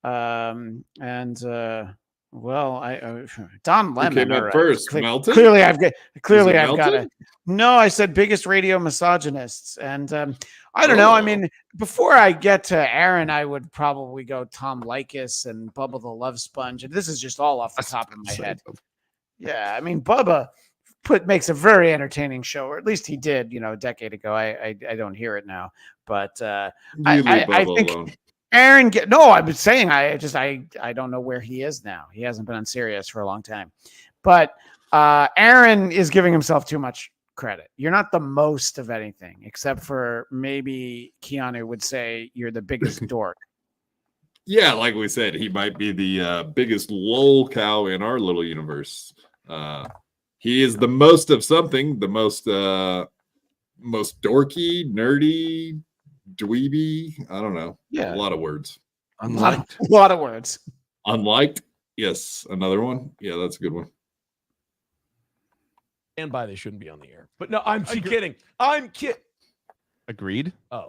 and Don Lemon. Who came up first? Melton? Clearly, I've got Melton? to. No, I said biggest radio misogynists, and I don't know. I mean, before I get to Aaron, I would probably go Tom Likas and Bubba the Love Sponge, and this is just all off the top of my head. Yeah, I mean, Bubba makes a very entertaining show, or at least he did, a decade ago. I don't hear it now, but I think alone. Aaron. I've been saying I don't know where he is now. He hasn't been on Sirius for a long time, but Aaron is giving himself too much credit. You're not the most of anything, except for maybe Keanu would say you're the biggest dork. Yeah, like we said, he might be the biggest lolcow in our little universe. He is the most of something, the most dorky, nerdy, dweeby. I don't know. Yeah. A lot of words. Unliked. A lot of words. Unliked. Yes. Another one. Yeah, that's a good one. Stand by, they shouldn't be on the air. But no, I'm kidding. I'm kidding. Agreed. Oh.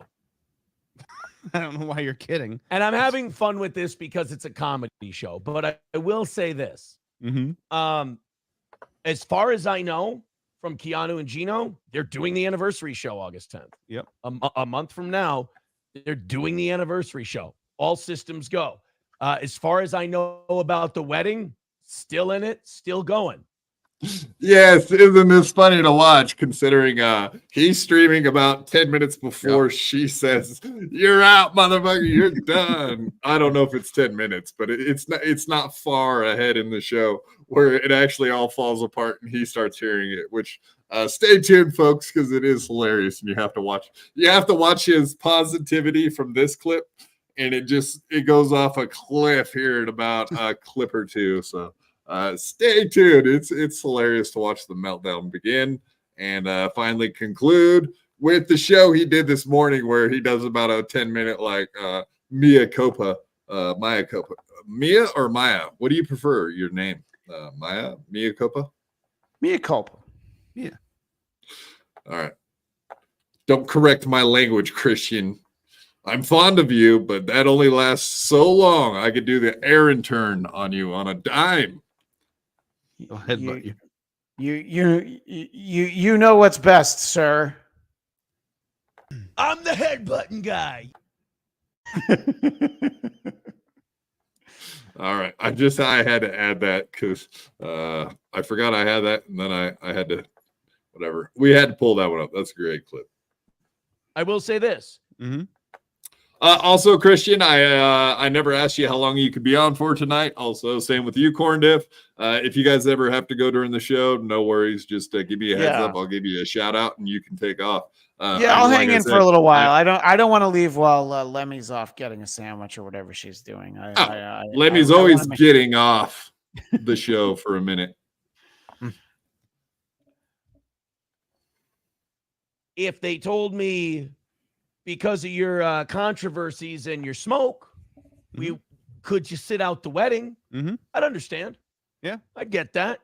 I don't know why you're kidding. And I'm having fun with this because it's a comedy show. But I will say this. Mm-hmm. As far as I know from Keanu and Gino, they're doing the anniversary show August 10th. Yep. A month from now, they're doing the anniversary show. All systems go. As far as I know about the wedding, still in it, still going. Yes, isn't this funny to watch considering he's streaming about 10 minutes before she says, "You're out, motherfucker, you're done." I don't know if it's 10 minutes, but it's not far ahead in the show where it actually all falls apart and he starts hearing it, which stay tuned, folks, because it is hilarious and you have to watch his positivity from this clip, and it goes off a cliff here in about a clip or two. So stay tuned. It's hilarious to watch the meltdown begin and finally conclude with the show he did this morning, where he does about a 10-minute Mia Copa, Maya Copa, Mia or Maya. What do you prefer? Your name, Maya, Mia Copa, Mia Culpa. Yeah. All right. Don't correct my language, Christian. I'm fond of you, but that only lasts so long. I could do the Aaron turn on you on a dime. I'll headbutt you. You know what's best, sir. I'm the headbutting guy. All right. I had to add that because I forgot I had that, and then I had to, whatever. We had to pull that one up. That's a great clip. I will say this. Mm-hmm. Also, Christian, I never asked you how long you could be on for tonight. Also, same with you, Corndiff. If you guys ever have to go during the show, no worries. Just give me a heads up. I'll give you a shout out, and you can take off. I'll hang in for a little while. I don't want to leave while Lemmy's off getting a sandwich or whatever she's doing. Lemmy's always getting off the show for a minute. If they told me, because of your controversies and your smoke, could you sit out the wedding? I'd understand. Yeah, I'd get that.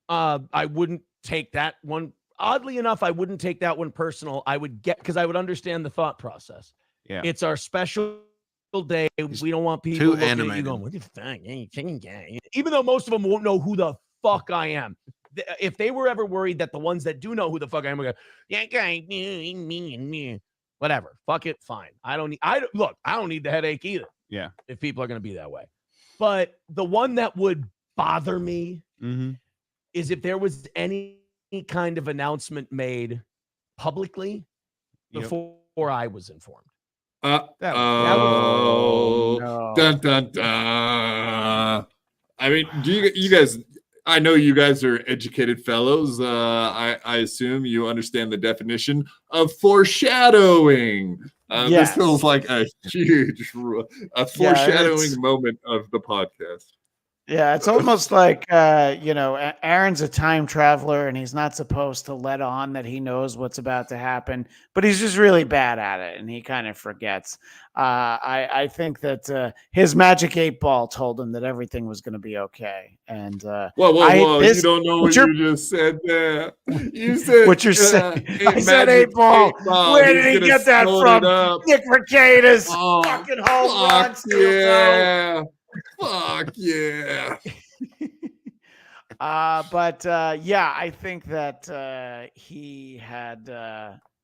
I wouldn't take that one. Oddly enough, I wouldn't take that one personal. I would because I would understand the thought process. Yeah, it's our special day. We don't want people looking at you going, "What the fuck? Even though most of them won't know who the fuck I am. If they were ever worried that the ones that do know who the fuck I am would go, "Yeah, guy, me. Whatever, fuck it, fine. I don't need the headache either. Yeah, if people are going to be that way. But the one that would bother me is if there was any kind of announcement made publicly before I was informed. Dun, dun, dun. I mean, do you guys? I know you guys are educated fellows. I assume you understand the definition of foreshadowing. This feels like a huge foreshadowing moment of the podcast. Yeah, it's almost like, Aaron's a time traveler and he's not supposed to let on that he knows what's about to happen, but he's just really bad at it and he kind of forgets. I think that his magic 8-ball told him that everything was going to be okay. And whoa! You don't know what you just said there. You said what you're saying. I said 8-ball. Where did he get that from? Nick Mercatus. Fucking home run, Steel Toe. Fuck yeah. I think that he had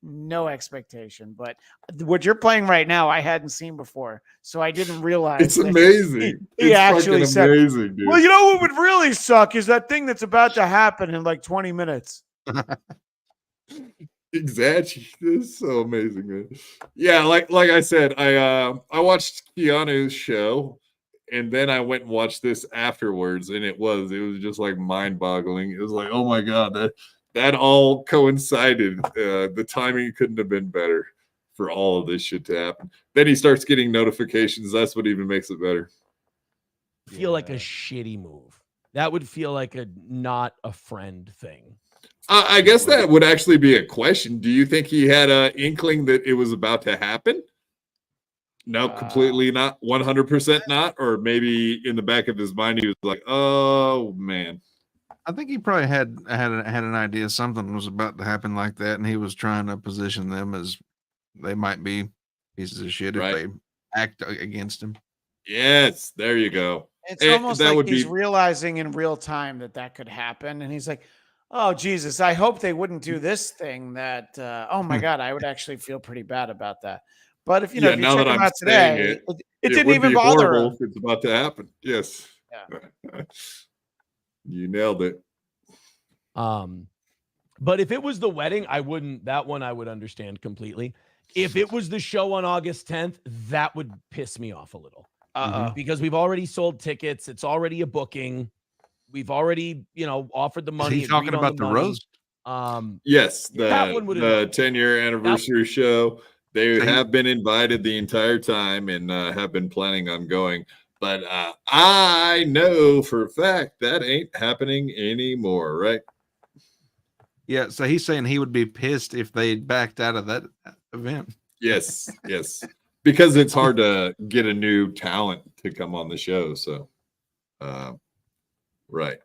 no expectation. But what you're playing right now, I hadn't seen before, so I didn't realize. It's amazing. He actually said, amazing, dude. "Well, you know what would really suck is that thing that's about to happen in like 20 minutes." Exactly. It's so amazing, man. Yeah, like I said, I watched Keanu's show. And then I went and watched this afterwards, and it was just like mind-boggling. It was like, oh my god, that all coincided. The timing couldn't have been better for all of this shit to happen. Then he starts getting notifications. That's what even makes it better. Feel like a shitty move. That would feel like a not a friend thing. I guess that would actually be a question. Do you think he had an inkling that it was about to happen? No, completely not. 100% not. Or maybe in the back of his mind, he was like, "Oh man." I think he probably had an idea something was about to happen like that, and he was trying to position them as they might be pieces of shit if they act against him. Yes, there you go. It's almost like he's realizing in real time that could happen, and he's like, "Oh Jesus, I hope they wouldn't do this thing. That oh my god, I would actually feel pretty bad about that." But if you check him out today, it didn't even bother him. If it's about to happen. Yes. Yeah. You nailed it. But if it was the wedding, I wouldn't. That one I would understand completely. If it was the show on August 10th, that would piss me off a little. Because we've already sold tickets. It's already a booking. We've already, offered the money. Is he talking about the roast? Yes, the 10-year anniversary show. They have been invited the entire time and have been planning on going. But I know for a fact that ain't happening anymore, right? Yeah, so he's saying he would be pissed if they backed out of that event. Yes, yes. Because it's hard to get a new talent to come on the show. So, right.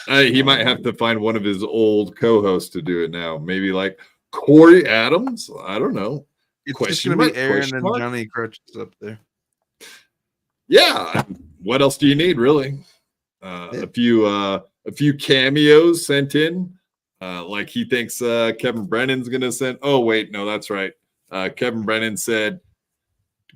He might have to find one of his old co-hosts to do it now. Maybe like Corey Adams. I don't know. It's just going to be Aaron and Johnny Crutches up there. Yeah. What else do you need, really? A few cameos sent in. Like he thinks Kevin Brennan's going to send. Oh, wait. No, that's right. Kevin Brennan said,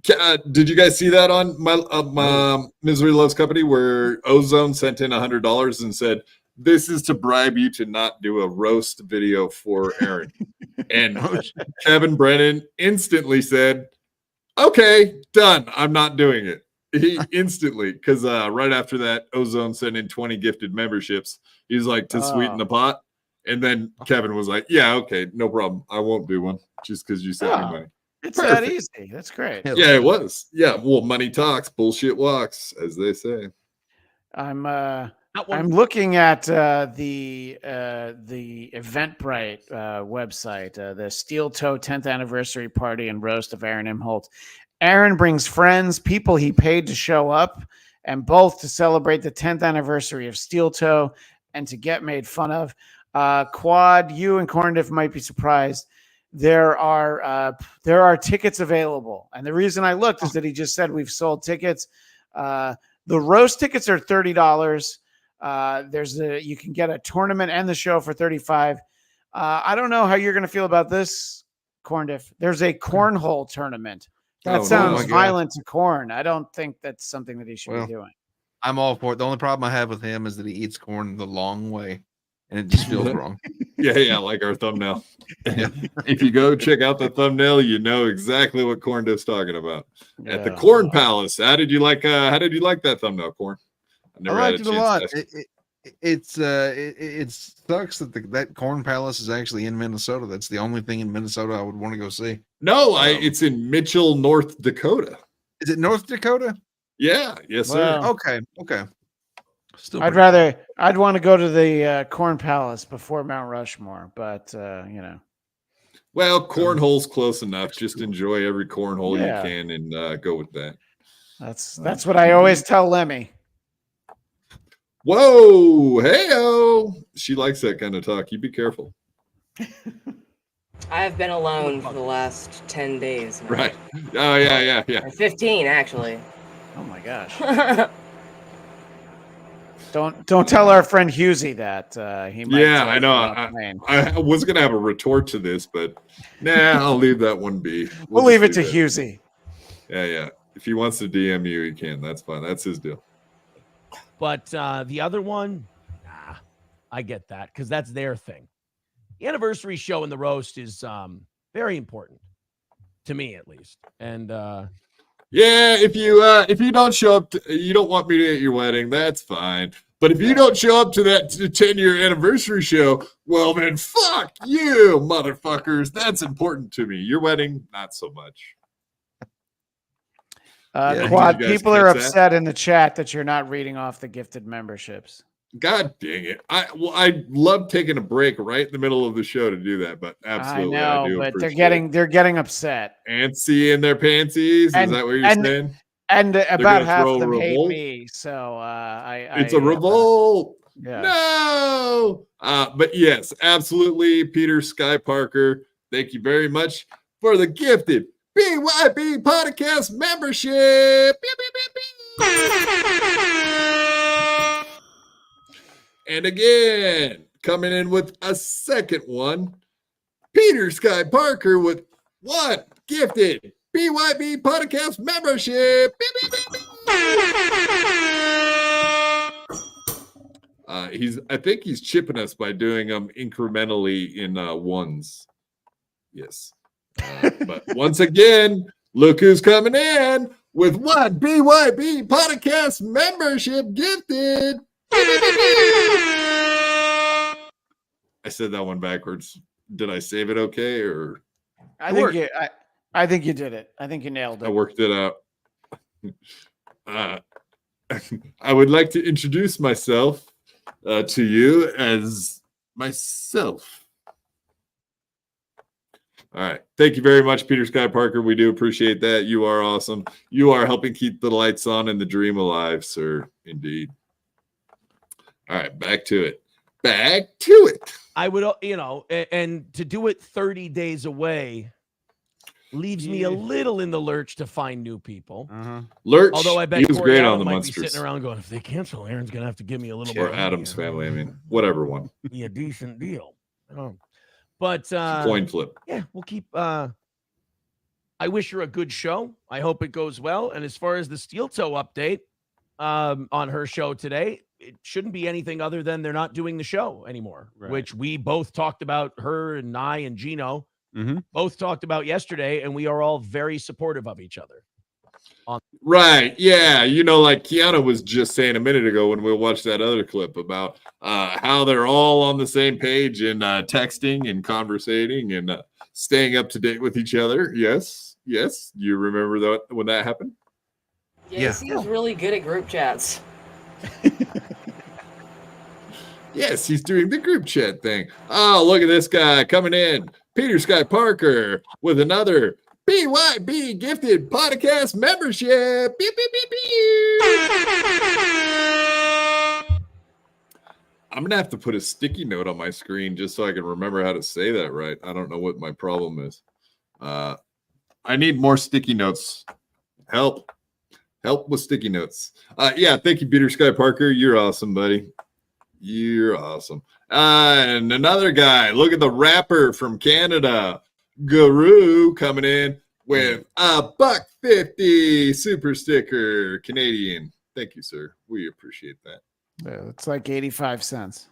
did you guys see that on my Misery Loves Company where Ozone sent in $100 and said, this is to bribe you to not do a roast video for Aaron? And Kevin Brennan instantly said, okay, done. I'm not doing it. He instantly, because right after that, Ozone sent in 20 gifted memberships. He's like, to sweeten the pot. And then Kevin was like, yeah, okay, no problem. I won't do one just because you sent me money. It's that easy. That's great. Yeah, it was. Yeah, well, money talks, bullshit walks, as they say. I'm looking at the Eventbrite website, the Steel Toe 10th anniversary party and roast of Aaron Imholt. Aaron brings friends, people he paid to show up, and both to celebrate the 10th anniversary of Steel Toe and to get made fun of. Quad, you and Corndiff might be surprised. There are tickets available, and the reason I looked is that he just said we've sold tickets. The roast tickets are $30. You can get a tournament and the show for $35. I don't know how you're going to feel about this, Corndiff. There's a cornhole tournament. That sounds violent to corn. I don't think that's something that he should be doing. I'm all for it. The only problem I have with him is that he eats corn the long way, and it just feels wrong. Yeah, like our thumbnail. If you go check out the thumbnail, you know exactly what Corndiff's talking about. At the Corn Palace. How did you like that thumbnail, Corn? I liked it a lot. It sucks that that Corn Palace is actually in Minnesota. That's the only thing in Minnesota I would want to go see. No, it's in Mitchell, North Dakota. Is it North Dakota? Yeah. Yes, sir. Okay. I'd want to go to the Corn Palace before Mount Rushmore, but Well, cornhole's close enough. Just enjoy every cornhole you can and go with that. That's what I always tell Lemmy. Whoa, hey-o. She likes that kind of talk. You be careful. I have been alone for the last 10 days. Now. Right. Oh, yeah. 15, actually. Oh, my gosh. Don't tell our friend Husey that. He might. Yeah, I know. I was going to have a retort to this, but I'll leave that one be. We'll leave it to Husey. Yeah. If he wants to DM you, he can. That's fine. That's his deal. But the other one, I get that because that's their thing. The anniversary show and the roast is very important to me, at least. And if you don't show up, you don't want me to at your wedding. That's fine. But if you don't show up to that 10-year anniversary show, well then, fuck you, motherfuckers. That's important to me. Your wedding, not so much. Quad, people are upset in the chat that you're not reading off the gifted memberships. God dang it. I love taking a break right in the middle of the show to do that, but absolutely I do but they're getting upset. Antsy in their pantsies? Is that what you're saying? And about half of them hate me. So it's a revolt. Yeah. No. But yes, absolutely. Peter Sky Parker, thank you very much for the gifted BYB Podcast membership. And again, coming in with a second one, Peter Sky Parker with one gifted BYB Podcast membership. I think he's chipping us by doing them incrementally in ones. Yes. But once again, look who's coming in with one BYB Podcast membership gifted. I said that one backwards. Did I save it okay? Or I think you did it. I think you nailed it. I worked it out. I would like to introduce myself to you as myself. All right. Thank you very much, Peter Sky Parker. We do appreciate that. You are awesome. You are helping keep the lights on and the dream alive, sir. Indeed. All right. Back to it. Back to it. I would, and to do it 30 days away leaves me a little in the lurch to find new people. Lurch. Although I bet he was Corey great Adam on the might Monsters. be sitting around going, if they cancel, Aaron's going to have to give me a little Or more. Adam's family. I mean, whatever one. Be a decent deal. But coin flip. Yeah, we'll keep. I wish her a good show. I hope it goes well. And as far as the Steel Toe update on her show today, it shouldn't be anything other than they're not doing the show anymore, which we both talked about. Her and I and Gino both talked about yesterday, and we are all very supportive of each other. Right. Yeah. Like Keanu was just saying a minute ago when we watched that other clip about how they're all on the same page and texting and conversating and staying up to date with each other. Yes. Yes. You remember that when that happened? Yes, he was really good at group chats. Yes, he's doing the group chat thing. Oh, look at this guy coming in. Peter Sky Parker with another BYB gifted podcast membership. Beep, beep, beep, beep. I'm going to have to put a sticky note on my screen just so I can remember how to say that right. I don't know what my problem is. I need more sticky notes. Help with sticky notes. Yeah, thank you, Peter Sky Parker. You're awesome, buddy. You're awesome. And another guy. Look at the rapper from Canada. Guru coming in with a $1.50 super sticker, Canadian. Thank you, sir. We appreciate that. Yeah, it's like 85 cents.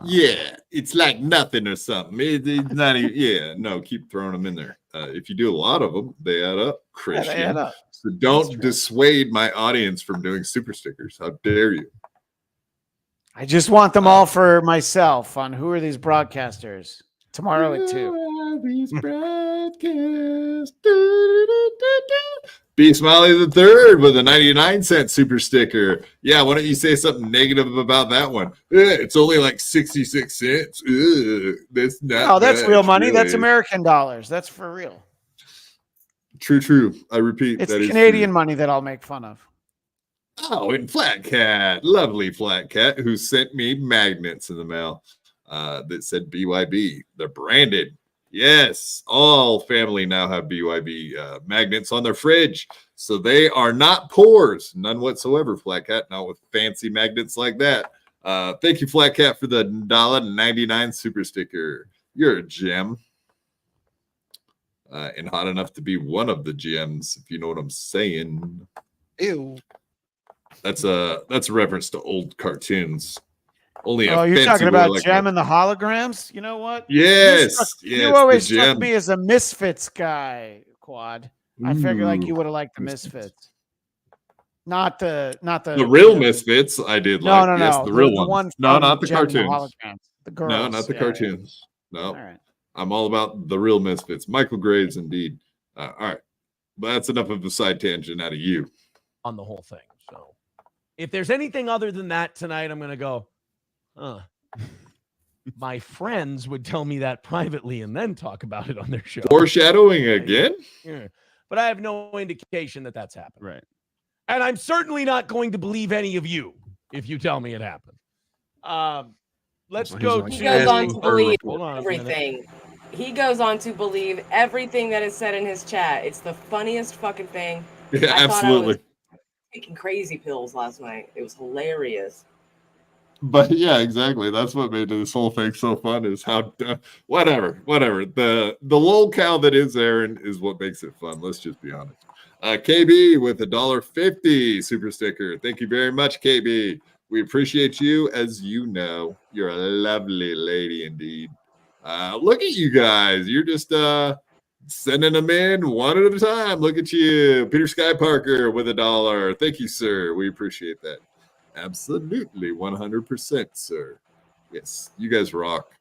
Yeah, it's like nothing or something. It's not even, yeah, no, keep throwing them in there. If you do a lot of them, they add up, Christian. Yeah, they add up. So don't dissuade my audience from doing super stickers. How dare you? I just want them all for myself on Who Are These Broadcasters? Tomorrow at 2. These broadcasts. B Smiley the Third with a 99-cent super sticker. Yeah, why don't you say something negative about that one? It's only like 66 cents. That's not. Oh, that's much, real money. really. That's American dollars. That's for real. True. I repeat, It's that is Canadian true. money that I'll make fun of. Oh, and Flat Cat, lovely Flat Cat, who sent me magnets in the mail that said BYB. They're branded. Yes, all family now have BYB magnets on their fridge, so they are not pores, none whatsoever. Flat Cat, not with fancy magnets like that. Thank you, Flat Cat, for the $1.99 super sticker. You're a gem, and hot enough to be one of the gems, if you know what I'm saying. Ew. That's a reference to old cartoons. Only a you're fancy talking boy about like Gem me. and the holograms? You know what? Yes. You always struck me as a Misfits guy, Quad. I figured like you would have liked the Misfits. Not the real Misfits. I did No. Yes, the real ones. No, from not the Gem and cartoons. holograms. The girls. No, not the cartoons. No. All right. I'm all about the real Misfits. Michael Graves, indeed. All right. But that's enough of a side tangent out of you. On the whole thing. So if there's anything other than that tonight, I'm going to go, my friends would tell me that privately and then talk about it on their show. Foreshadowing again? Yeah. But I have no indication that that's happened. Right. And I'm certainly not going to believe any of you if you tell me it happened. Let's go to... He goes on to believe Hold on a everything. He goes on to believe everything that is said in his chat. It's the funniest fucking thing. Yeah, I thought I absolutely. was taking crazy pills last night. It was hilarious. But yeah, exactly. That's what made this whole thing so fun is how whatever. The lol cow that is Aaron is what makes it fun. Let's just be honest. KB with $1.50 super sticker. Thank you very much, KB. We appreciate you. As you know, you're a lovely lady indeed. Look at you guys. You're just sending them in one at a time. Look at you. Peter Sky Parker with $1. Thank you, sir. We appreciate that. Absolutely. 100%, sir. Yes, you guys rock.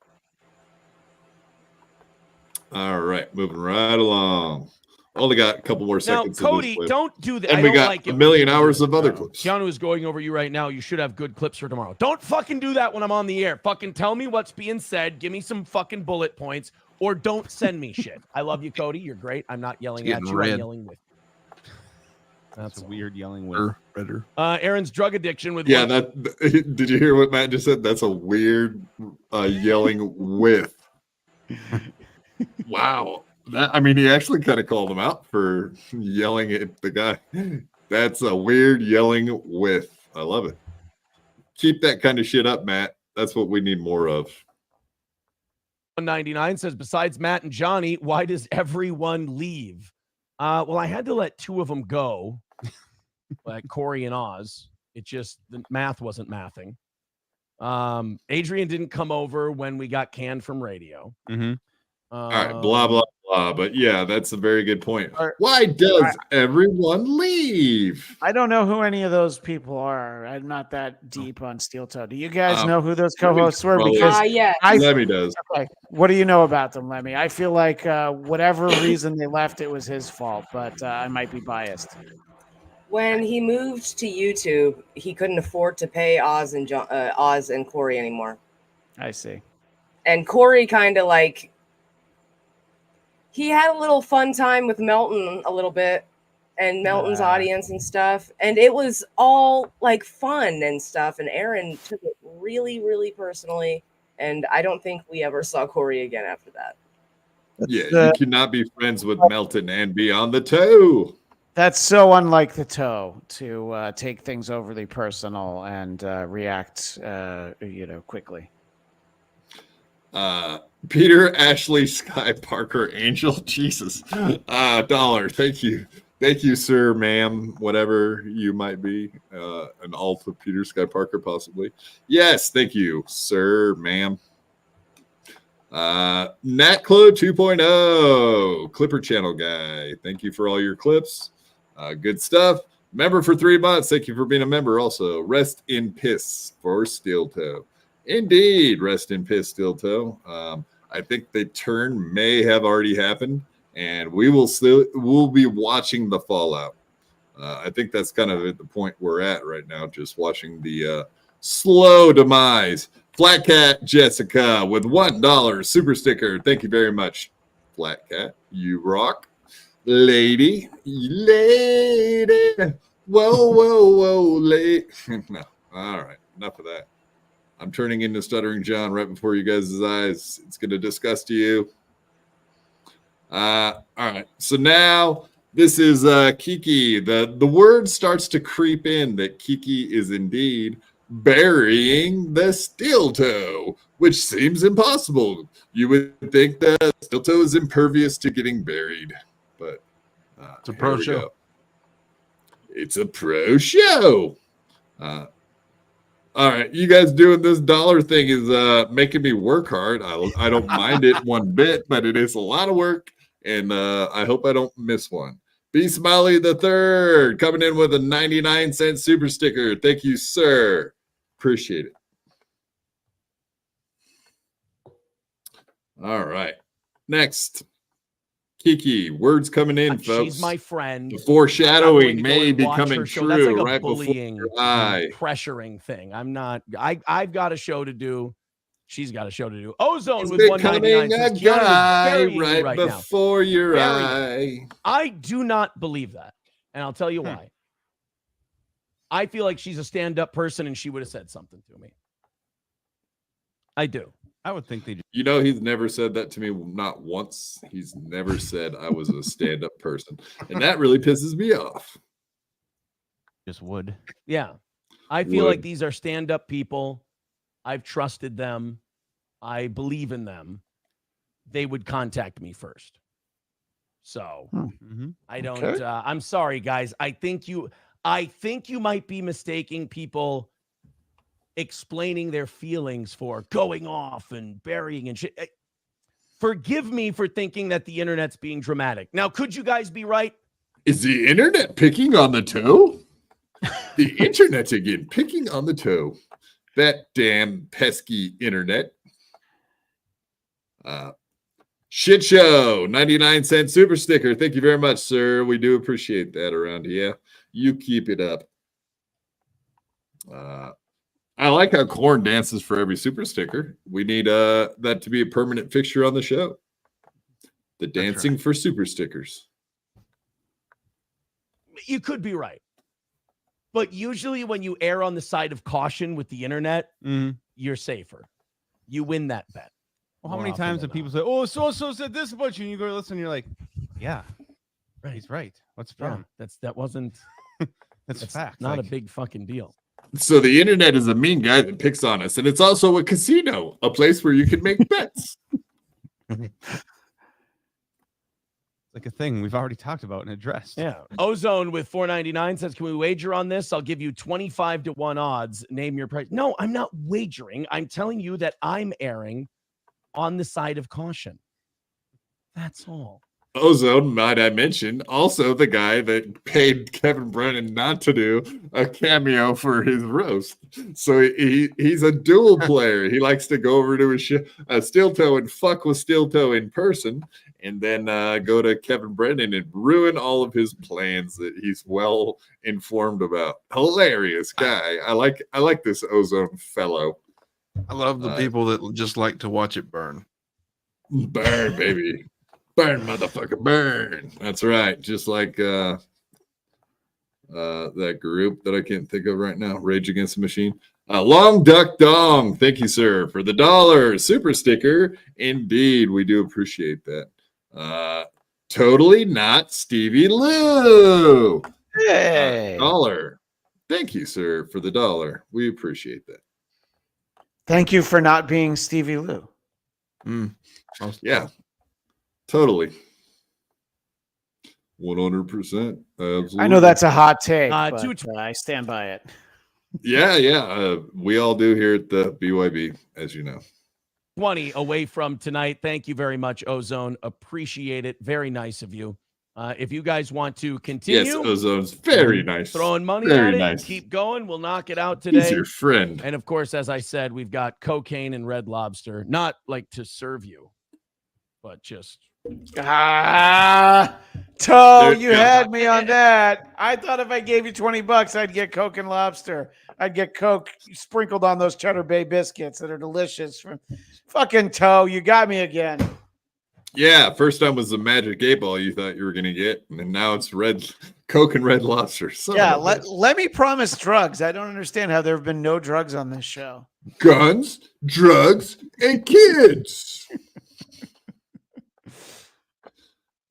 All right, moving right along. Only got a couple more seconds. Now, Cody, don't do that. And we got a million hours of other clips. Keanu is going over you right now. You should have good clips for tomorrow. Don't fucking do that when I'm on the air. Fucking tell me what's being said. Give me some fucking bullet points, or don't send me shit. I love you, Cody. You're great. I'm not yelling at you. I'm yelling with you. That's a weird yelling with. Better. Aaron's drug addiction with. Yeah, did you hear what Matt just said? That's a weird yelling with. Wow. He actually kind of called him out for yelling at the guy. That's a weird yelling with. I love it. Keep that kind of shit up, Matt. That's what we need more of. 199 says, besides Matt and Johnny, why does everyone leave? Well, I had to let two of them go, like Corey and Oz. It just, the math wasn't mathing. Adrian didn't come over when we got canned from radio. Mm-hmm. All right, blah, blah, blah. But yeah, that's a very good point. Why does everyone leave? I don't know who any of those people are. I'm not that deep on Steel Toe. Do you guys know who those co-hosts were? Because yeah, Lemmy does. Okay. What do you know about them, Lemmy? I feel like whatever reason they left, it was his fault, but I might be biased. When he moved to YouTube, he couldn't afford to pay Oz and Corey anymore. I see. And Corey kind of like, he had a little fun time with Melton a little bit and Melton's audience and stuff. And it was all like fun and stuff. And Aaron took it really, really personally. And I don't think we ever saw Corey again after that. Yeah, you cannot be friends with Melton and be on the toe. That's so unlike the Toe to take things overly personal and react, quickly. Peter Ashley Sky Parker Angel, Jesus, $1. Thank you, sir, ma'am, whatever you might be, an alt of Peter Sky Parker, possibly. Yes, thank you, sir, ma'am. Natclo 2.0 Clipper channel guy. Thank you for all your clips. Good stuff. Member for 3 months. Thank you for being a member. Also, rest in piss for Steel Toe. Indeed, rest in piss, Steel Toe. I think the turn may have already happened, and we'll be watching the fallout. I think that's kind of at the point we're at right now, just watching the slow demise. Flat Cat Jessica with $1 super sticker. Thank you very much, Flat Cat. You rock, lady. Whoa, lady. No, all right, enough of that. I'm turning into Stuttering John right before you guys' eyes. It's going to disgust you. All right. So now this is Kiki. The word starts to creep in that Kiki is indeed burying the Steel Toe, which seems impossible. You would think that Steel Toe is impervious to getting buried, but it's a pro show. Go. It's a pro show. All right, you guys doing this dollar thing is making me work hard. I don't mind it one bit, but it is a lot of work, and I hope I don't miss one. B Smiley the Third coming in with a 99-cent super sticker. Thank you, sir. Appreciate it. All right, next. Kiki, words coming in, folks. She's my friend. The foreshadowing may be coming true like right bullying, before your eye. Pressuring thing. I'm not. I've got a show to do. She's got a show to do. Ozone Is with it 199 coming a guy right before your eye? I do not believe that, and I'll tell you why. I feel like she's a stand-up person, and she would have said something to me. I do. I would think they do. You know, he's never said that to me, not once. He's never said I was a stand-up person. And that really pisses me off. Just would. Yeah. I feel like these are stand-up people. I've trusted them. I believe in them. They would contact me first. So I don't I'm sorry, guys. I think you might be mistaking people explaining their feelings for going off and burying and shit. Forgive me for thinking that the internet's being dramatic. Now, could you guys be right? Is the internet picking on the toe? The internet again, picking on the toe. That damn pesky internet. Shit show, 99-cent super sticker. Thank you very much, sir. We do appreciate that around here. You keep it up. I like how Corn dances for every super sticker. We need that to be a permanent fixture on the show. The dancing for super stickers. You could be right. But usually when you err on the side of caution with the internet, you're safer. You win that bet. Well, how many times have people say, "Oh, so said this about you," and you go listen, and you're like, "Yeah, right, he's right. What's the problem?" That wasn't. That's fact. Not a big fucking deal. So the internet is a mean guy that picks on us, and it's also a casino, a place where you can make bets. Like a thing we've already talked about and addressed. Yeah. Ozone with $4.99 says, "Can we wager on this? I'll give you 25-1 odds. Name your price." No, I'm not wagering. I'm telling you that I'm erring on the side of caution. That's all. Ozone, might I mention, also the guy that paid Kevin Brennan not to do a cameo for his roast. So he's a dual player. He likes to go over to a Steel Toe and fuck with Steel Toe in person, and then go to Kevin Brennan and ruin all of his plans that he's well informed about. Hilarious guy. I like this Ozone fellow. I love the people that just like to watch it burn. Burn, baby. Burn, motherfucker, burn. That's right. Just like that group that I can't think of right now, Rage Against the Machine. Long Duck Dong. Thank you, sir, for the $1 super sticker. Indeed, we do appreciate that. Totally not Stevie Lou. Hey. $1. Thank you, sir, for the $1. We appreciate that. Thank you for not being Stevie Lou. Yeah, totally. 100%. Absolutely. I know that's a hot take, but I stand by it. Yeah. We all do here at the BYB, as you know. 20 away from tonight. Thank you very much, Ozone. Appreciate it. Very nice of you. If you guys want to continue, yes, Ozone's very nice. Throwing money very at it, nice. keep going. We'll knock it out today. He's your friend. And of course, as I said, we've got cocaine and Red Lobster, not like to serve you, but just. Toe, you had me on that. I thought if I gave you $20, I'd get Coke and Lobster. I'd get Coke sprinkled on those Cheddar Bay biscuits that are delicious. From fucking Toe, you got me again. Yeah, first time was the Magic 8-Ball you thought you were going to get, and now it's Coke and Red Lobster. Let me promise drugs. I don't understand how there have been no drugs on this show. Guns, drugs, and kids.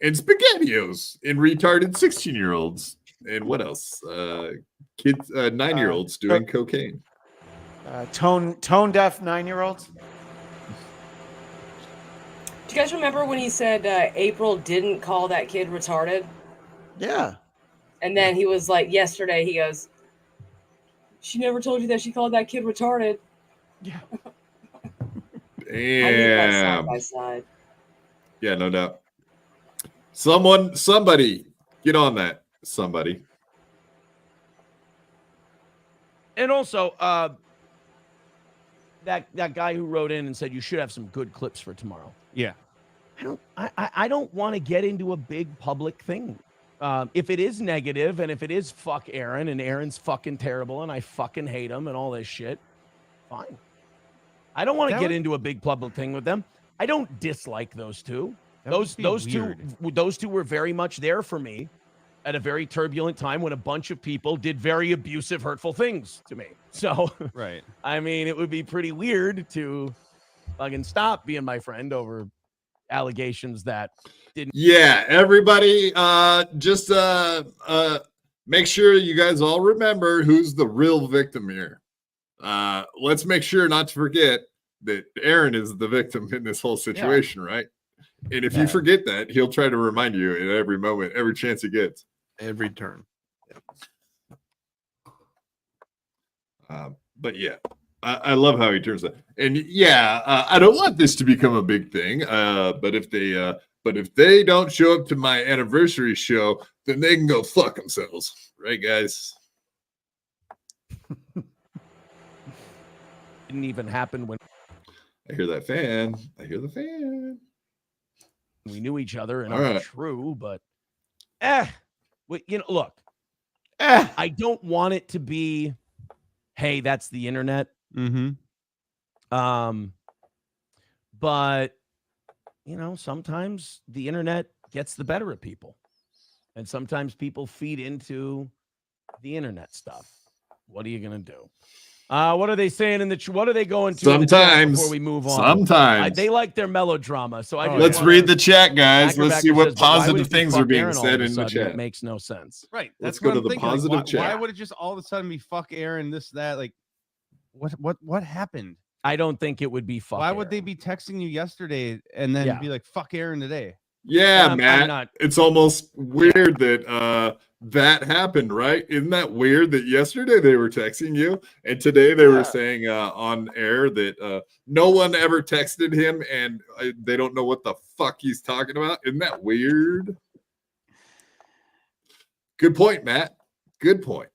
And SpaghettiOs and retarded 16-year-olds. And what else? Kids, 9-year-olds doing cocaine. Tone deaf 9-year-olds. Do you guys remember when he said April didn't call that kid retarded? Yeah. And then he was like, yesterday, he goes, "She never told you that she called that kid retarded." Yeah. Damn. Side by side. Yeah, no doubt. Somebody, get on that. Somebody. And also, that guy who wrote in and said you should have some good clips for tomorrow. Yeah. I don't want to get into a big public thing. If it is negative and if it is fuck Aaron and Aaron's fucking terrible and I fucking hate him and all this shit, fine. I don't want to get into a big public thing with them. I don't dislike those two. Those two were very much there for me at a very turbulent time when a bunch of people did very abusive, hurtful things to me. So, right. I mean, it would be pretty weird to fucking stop being my friend over allegations that didn't. Yeah, everybody, just make sure you guys all remember who's the real victim here. Let's make sure not to forget that Aaron is the victim in this whole situation, right? And if you forget that, he'll try to remind you at every moment, every chance he gets. Every turn. But yeah, I love how he turns that. And yeah, I don't want this to become a big thing. But if they don't show up to my anniversary show, then they can go fuck themselves, right, guys? Didn't even happen when I hear that fan. I hear the fan. We knew each other, and All it was right. true, but look, I don't want it to be, hey, that's the internet. Mm-hmm. But sometimes the internet gets the better of people, and sometimes people feed into the internet stuff. What are you gonna do? What are they saying in the? What are they going to? Sometimes before we move on. Sometimes they like their melodrama. So let's read the chat, guys. Ackerbacker Let's see what says, "But why would positive it be things are fuck being Aaron all said of a in the sudden? chat. It makes no sense. Right. Let's That's go what to I'm the thinking. Like, positive chat. Why would it just all of a sudden be fuck Aaron, this, that? Like, what happened? I don't think it would be fuck. Why would they be texting you yesterday and then be like, fuck Aaron today? Yeah, Matt. It's almost weird that that happened, right? Isn't that weird that yesterday they were texting you and today they were saying on air that no one ever texted him and they don't know what the fuck he's talking about? Isn't that weird? Good point, Matt. Good point.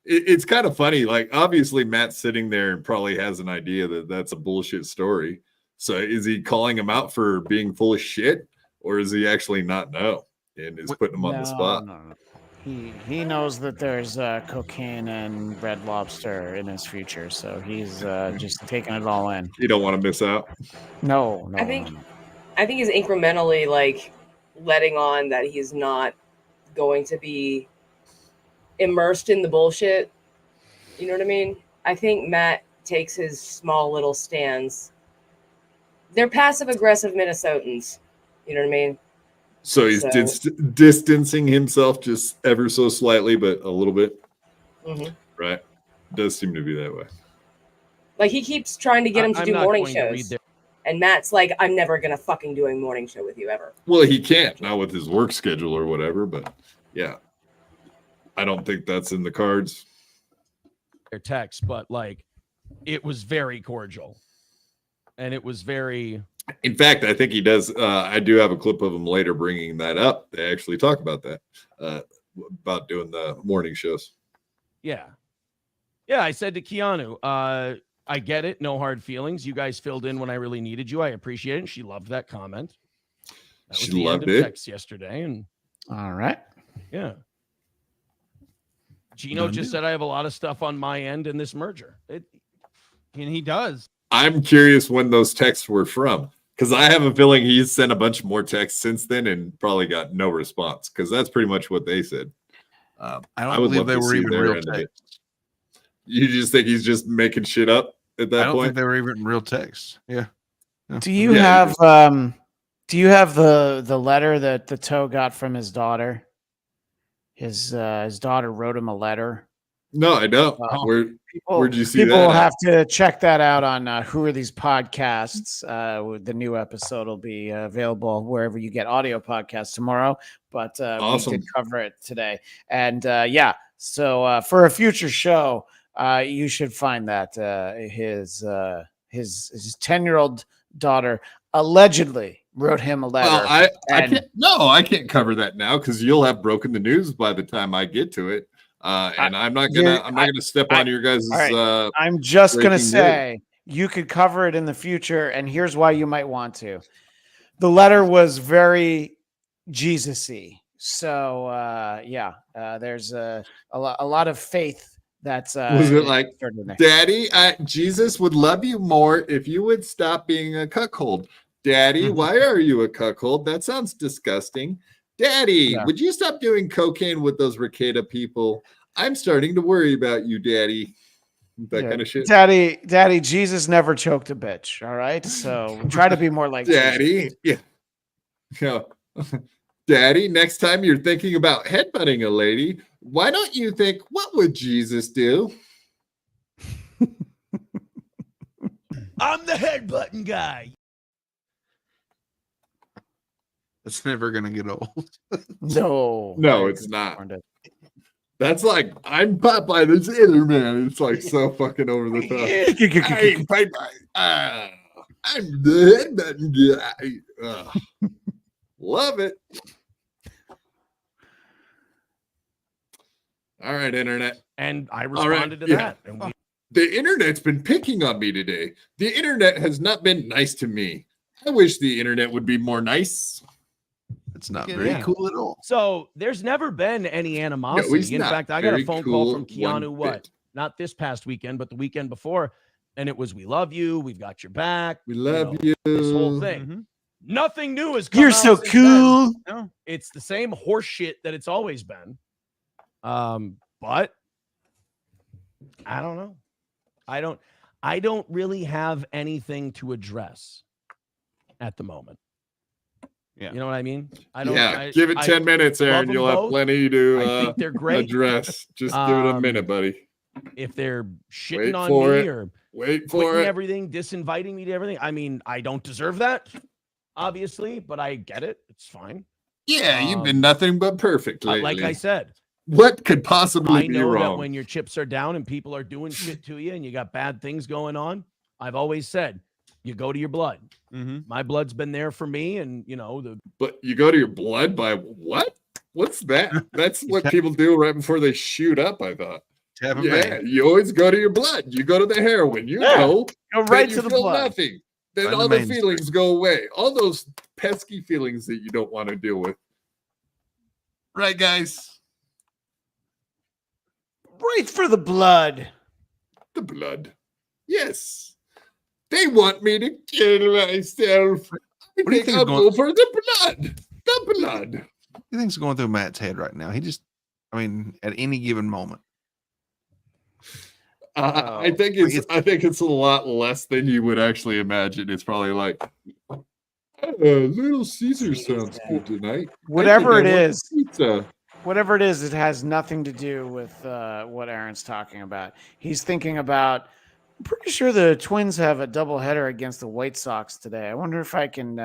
It's kind of funny. Like, obviously, Matt's sitting there and probably has an idea that that's a bullshit story. So is he calling him out for being full of shit, or is he actually not know and is putting him on the spot? No. He knows that there's cocaine and Red Lobster in his future, so he's just taking it all in. You don't want to miss out. No. I think he's incrementally like letting on that he's not going to be immersed in the bullshit. You know what I mean? I think Matt takes his small little stands. They're passive aggressive Minnesotans. You know what I mean? So he's distancing himself just ever so slightly, but a little bit. Mm-hmm. Right? Does seem to be that way. Like, he keeps trying to get him to do morning shows. And Matt's like, I'm never going to fucking do a morning show with you ever. Well, he can't, not with his work schedule or whatever, but yeah. I don't think that's in the cards. Their text, but like it was very cordial. And it was very. In fact, I think he does. I do have a clip of him later bringing that up. They actually talk about that, about doing the morning shows. Yeah. Yeah. I said to Keanu, I get it. No hard feelings. You guys filled in when I really needed you. I appreciate it. And she loved that comment. That was She the loved end of it. text yesterday. And all right. Yeah. Gino just said I have a lot of stuff on my end in this merger. And he does. I'm curious when those texts were from, because I have a feeling he's sent a bunch more texts since then and probably got no response, because that's pretty much what they said. I don't believe they were even real texts. You just think he's just making shit up at that I don't point? think they were even real texts. Yeah. Do you have the letter that the Toe got from his daughter? His daughter wrote him a letter. No, I don't. Where'd you see that? People will have to check that out on Who Are These Podcasts. The new episode will be available wherever you get audio podcasts tomorrow. But Awesome. We did cover it today. And so for a future show, you should find that his 10-year-old daughter allegedly wrote him a letter. Well, I can't cover that now because you'll have broken the news by the time I get to it. And I'm not gonna step on your guys'. Right. I'm just gonna say you could cover it in the future, and here's why you might want to. The letter was very Jesus-y, so there's a lot of faith. That's was it like, Daddy, Jesus would love you more if you would stop being a cuckold. Daddy, why are you a cuckold? That sounds disgusting. Daddy, would you stop doing cocaine with those Ricada people? I'm starting to worry about you, Daddy. That kind of shit. Daddy, Jesus never choked a bitch. All right, so try to be more like Daddy. Jesus. Yeah. Daddy, next time you're thinking about headbutting a lady, why don't you think, what would Jesus do? I'm the headbutting guy. It's never gonna get old. No, No, it's not. That's like, I'm Popeye the Sailor Man. It's like so fucking over the top. Hey, Popeye. I'm the head button guy. Love it. All right, internet. And I responded to that. And the internet's been picking on me today. The internet has not been nice to me. I wish the internet would be more nice. It's not very cool at all. So there's never been any animosity. In fact, I got a phone call from Keanu, not this past weekend, but the weekend before. And it was, we love you. We've got your back. We love you. This whole thing. Mm-hmm. Nothing new has come You're out so since cool. then. No, it's the same horse shit that it's always been. But I don't know. I don't really have anything to address at the moment. Yeah. You know what I mean? I don't. Yeah, give it 10 minutes, Aaron. You'll have plenty to I think they're great. address. Just give it a minute, buddy. If they're shitting Wait on for me it. or Wait for quitting it. everything, disinviting me to everything, I mean, I don't deserve that, obviously, but I get it. It's fine. Yeah, you've been nothing but perfect lately. Like I said, what could possibly I be know that wrong? when your chips are down and people are doing shit to you and you got bad things going on, I've always said, you go to your blood. Mm-hmm. My blood's been there for me, and you know But you go to your blood by what? What's that? That's what people do right before they shoot up, I thought. Yeah, you always go to your blood. You go to the heroin. You know, Go right then to you the feel blood. nothing. Then Find all the the main feelings go away. All those pesky feelings that you don't want to deal with. Right, guys? Right for the blood. The blood. Yes. They want me to kill myself. I do you think think I'll is going- go for the blood. The blood. What do you think's going through Matt's head right now? I mean, at any given moment. I think it's a lot less than you would actually imagine. It's probably like, Little Caesar sounds good tonight. Whatever it is, pizza. whatever it is, it has nothing to do with what Aaron's talking about. He's thinking about. I'm pretty sure the Twins have a doubleheader against the White Sox today. I wonder if I can,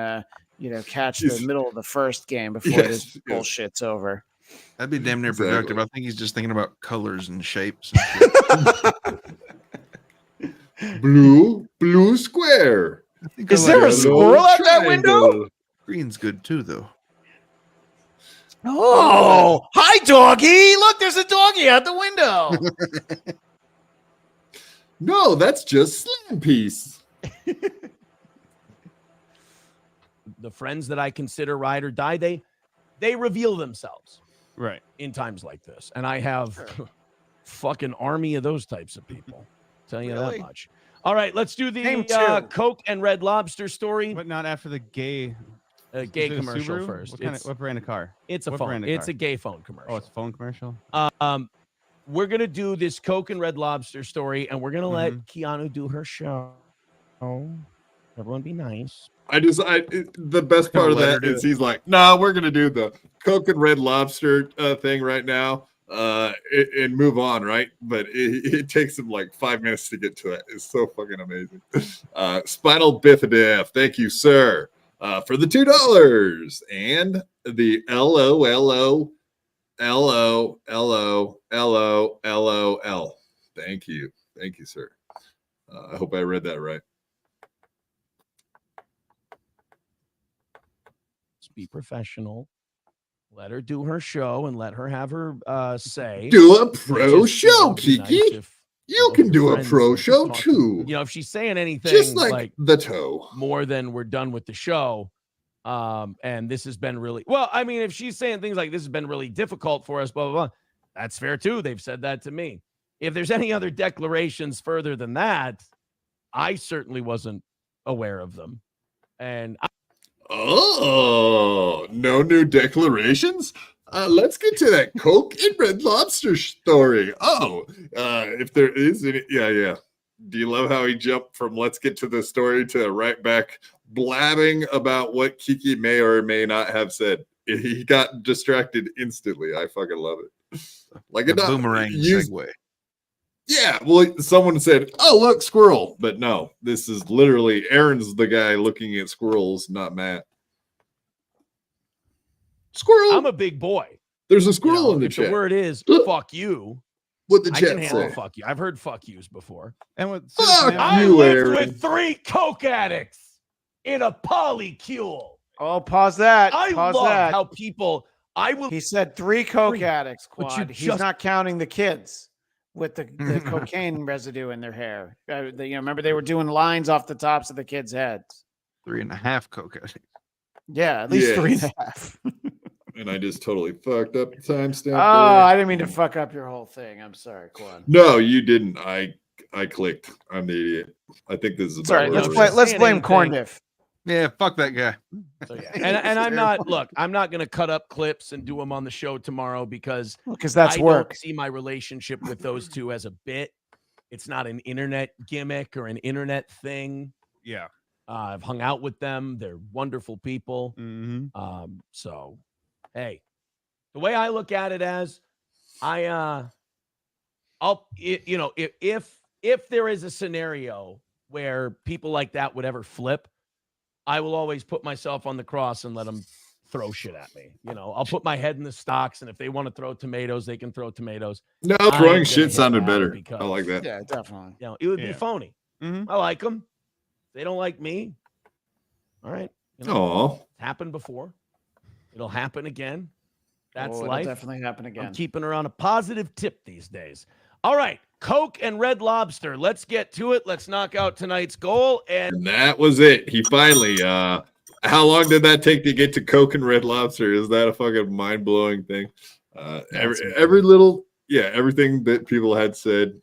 catch the middle of the first game before this bullshit's over. That'd be damn near Exactly. productive. I think he's just thinking about colors and shapes. And shit. Blue square. Is there a squirrel out that window? Green's good too, though. Oh, hi, doggy. Look, there's a doggy out the window. No, that's just slam piece. the friends that I consider ride or die, they reveal themselves right in times like this. And I have fucking army of those types of people. Tell you that much. All right, let's do the Coke and Red Lobster story. But not after the gay commercial Subaru? first. What brand of car? It's a What phone. brand of It's car? a gay phone commercial. Oh, it's a phone commercial? We're going to do this Coke and Red Lobster story, and we're going to let Keanu do her show. Everyone be nice. The best part of that is he's like, no, we're going to do the Coke and Red Lobster thing right now and move on, right? But it takes him like 5 minutes to get to it. It's so fucking amazing. Spinal Bifidif, thank you, sir, for the $2. And the LOLO. LOLOLOLOL. Thank you, sir. I hope I read that right. Let's be professional. Let her do her show and let her have her say. Do a pro show, it'd be nice Kiki. if You can do a pro show too. You know, if she's saying anything Just like the toe. more than we're done with the show, and this has been really well. I mean, if she's saying things like this has been really difficult for us, blah blah blah, that's fair too. They've said that to me. If there's any other declarations further than that, I certainly wasn't aware of them. And Oh, no new declarations? Let's get to that Coke and Red Lobster story. If there is any, yeah. Do you love how he jumped from let's get to the story to right back blabbing about what Kiki may or may not have said? He got distracted instantly. I fucking love it. Like a boomerang segue. Yeah, well, someone said, "Oh, look, squirrel," but no, this is literally Aaron's the guy looking at squirrels, not Matt. Squirrel. I'm a big boy. There's a squirrel in the if chat. the word is fuck you, What the I chat can handle say? fuck you. I've heard fuck yous before. And what? Fuck I you, lived Aaron. with 3 coke addicts in a polycule. Oh, pause that. I Pause love that. how people. He said 3 coke addicts, But Quad. you He's just- not counting the kids with the cocaine residue in their hair. Remember they were doing lines off the tops of the kids' heads. 3.5 coke. Yeah, at least Yes. 3.5. And I just totally fucked up the timestamp. Oh, there. I didn't mean to fuck up your whole thing. I'm sorry, Quad. No, you didn't. I clicked. I'm the idiot. I think this is. Sorry, about let's where blame anything. Corndiff. Yeah, fuck that guy. So, yeah. And I'm not. Look, I'm not going to cut up clips and do them on the show tomorrow because That's I work. don't see my relationship with those two as a bit. It's not an internet gimmick or an internet thing. Yeah. I've hung out with them. They're wonderful people. Mm-hmm. So, hey, the way I look at it as if there is a scenario where people like that would ever flip, I will always put myself on the cross and let them throw shit at me. I'll put my head in the stocks, and if they want to throw tomatoes, they can throw tomatoes. No, I throwing ain't shit gonna hit sounded back better. because, I like that. Yeah, definitely. it would be Yeah. phony. Mhm. I like them. They don't like me. All right. Aw. It's happened before. It'll happen again. That's It'll life. definitely happen again. I'm keeping her on a positive tip these days. All right. Coke and Red Lobster. Let's get to it. Let's knock out tonight's goal. And that was it. He finally. How long did that take to get to Coke and Red Lobster? Is that a fucking mind blowing thing? Every little, everything that people had said.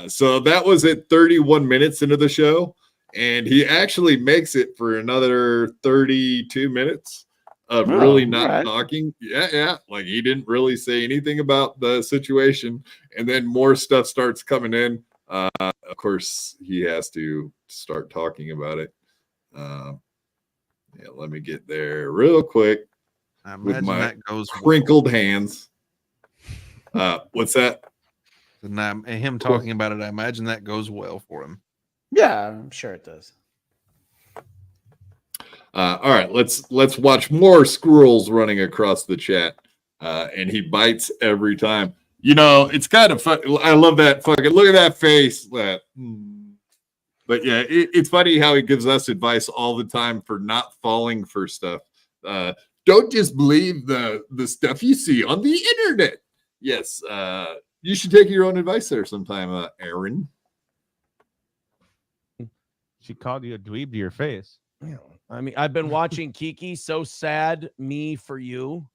So that was it. 31 minutes into the show, and he actually makes it for another 32 minutes of really not talking. Yeah. Like he didn't really say anything about the situation, and then more stuff starts coming in. Of course, he has to start talking about it. Let me get there real quick. I with imagine my that goes crinkled hands. What's that? And him talking about it, I imagine that goes well for him. Yeah, I'm sure it does. All right, let's watch more squirrels running across the chat. And he bites every time. It's kind of fun. I love that fucking look at that face. But yeah, it's funny how he gives us advice all the time for not falling for stuff. Don't just believe the stuff you see on the internet. Yes, you should take your own advice there sometime, Aaron. She called you a dweeb to your face. I mean, I've been watching Kiki. So sad. Me for you.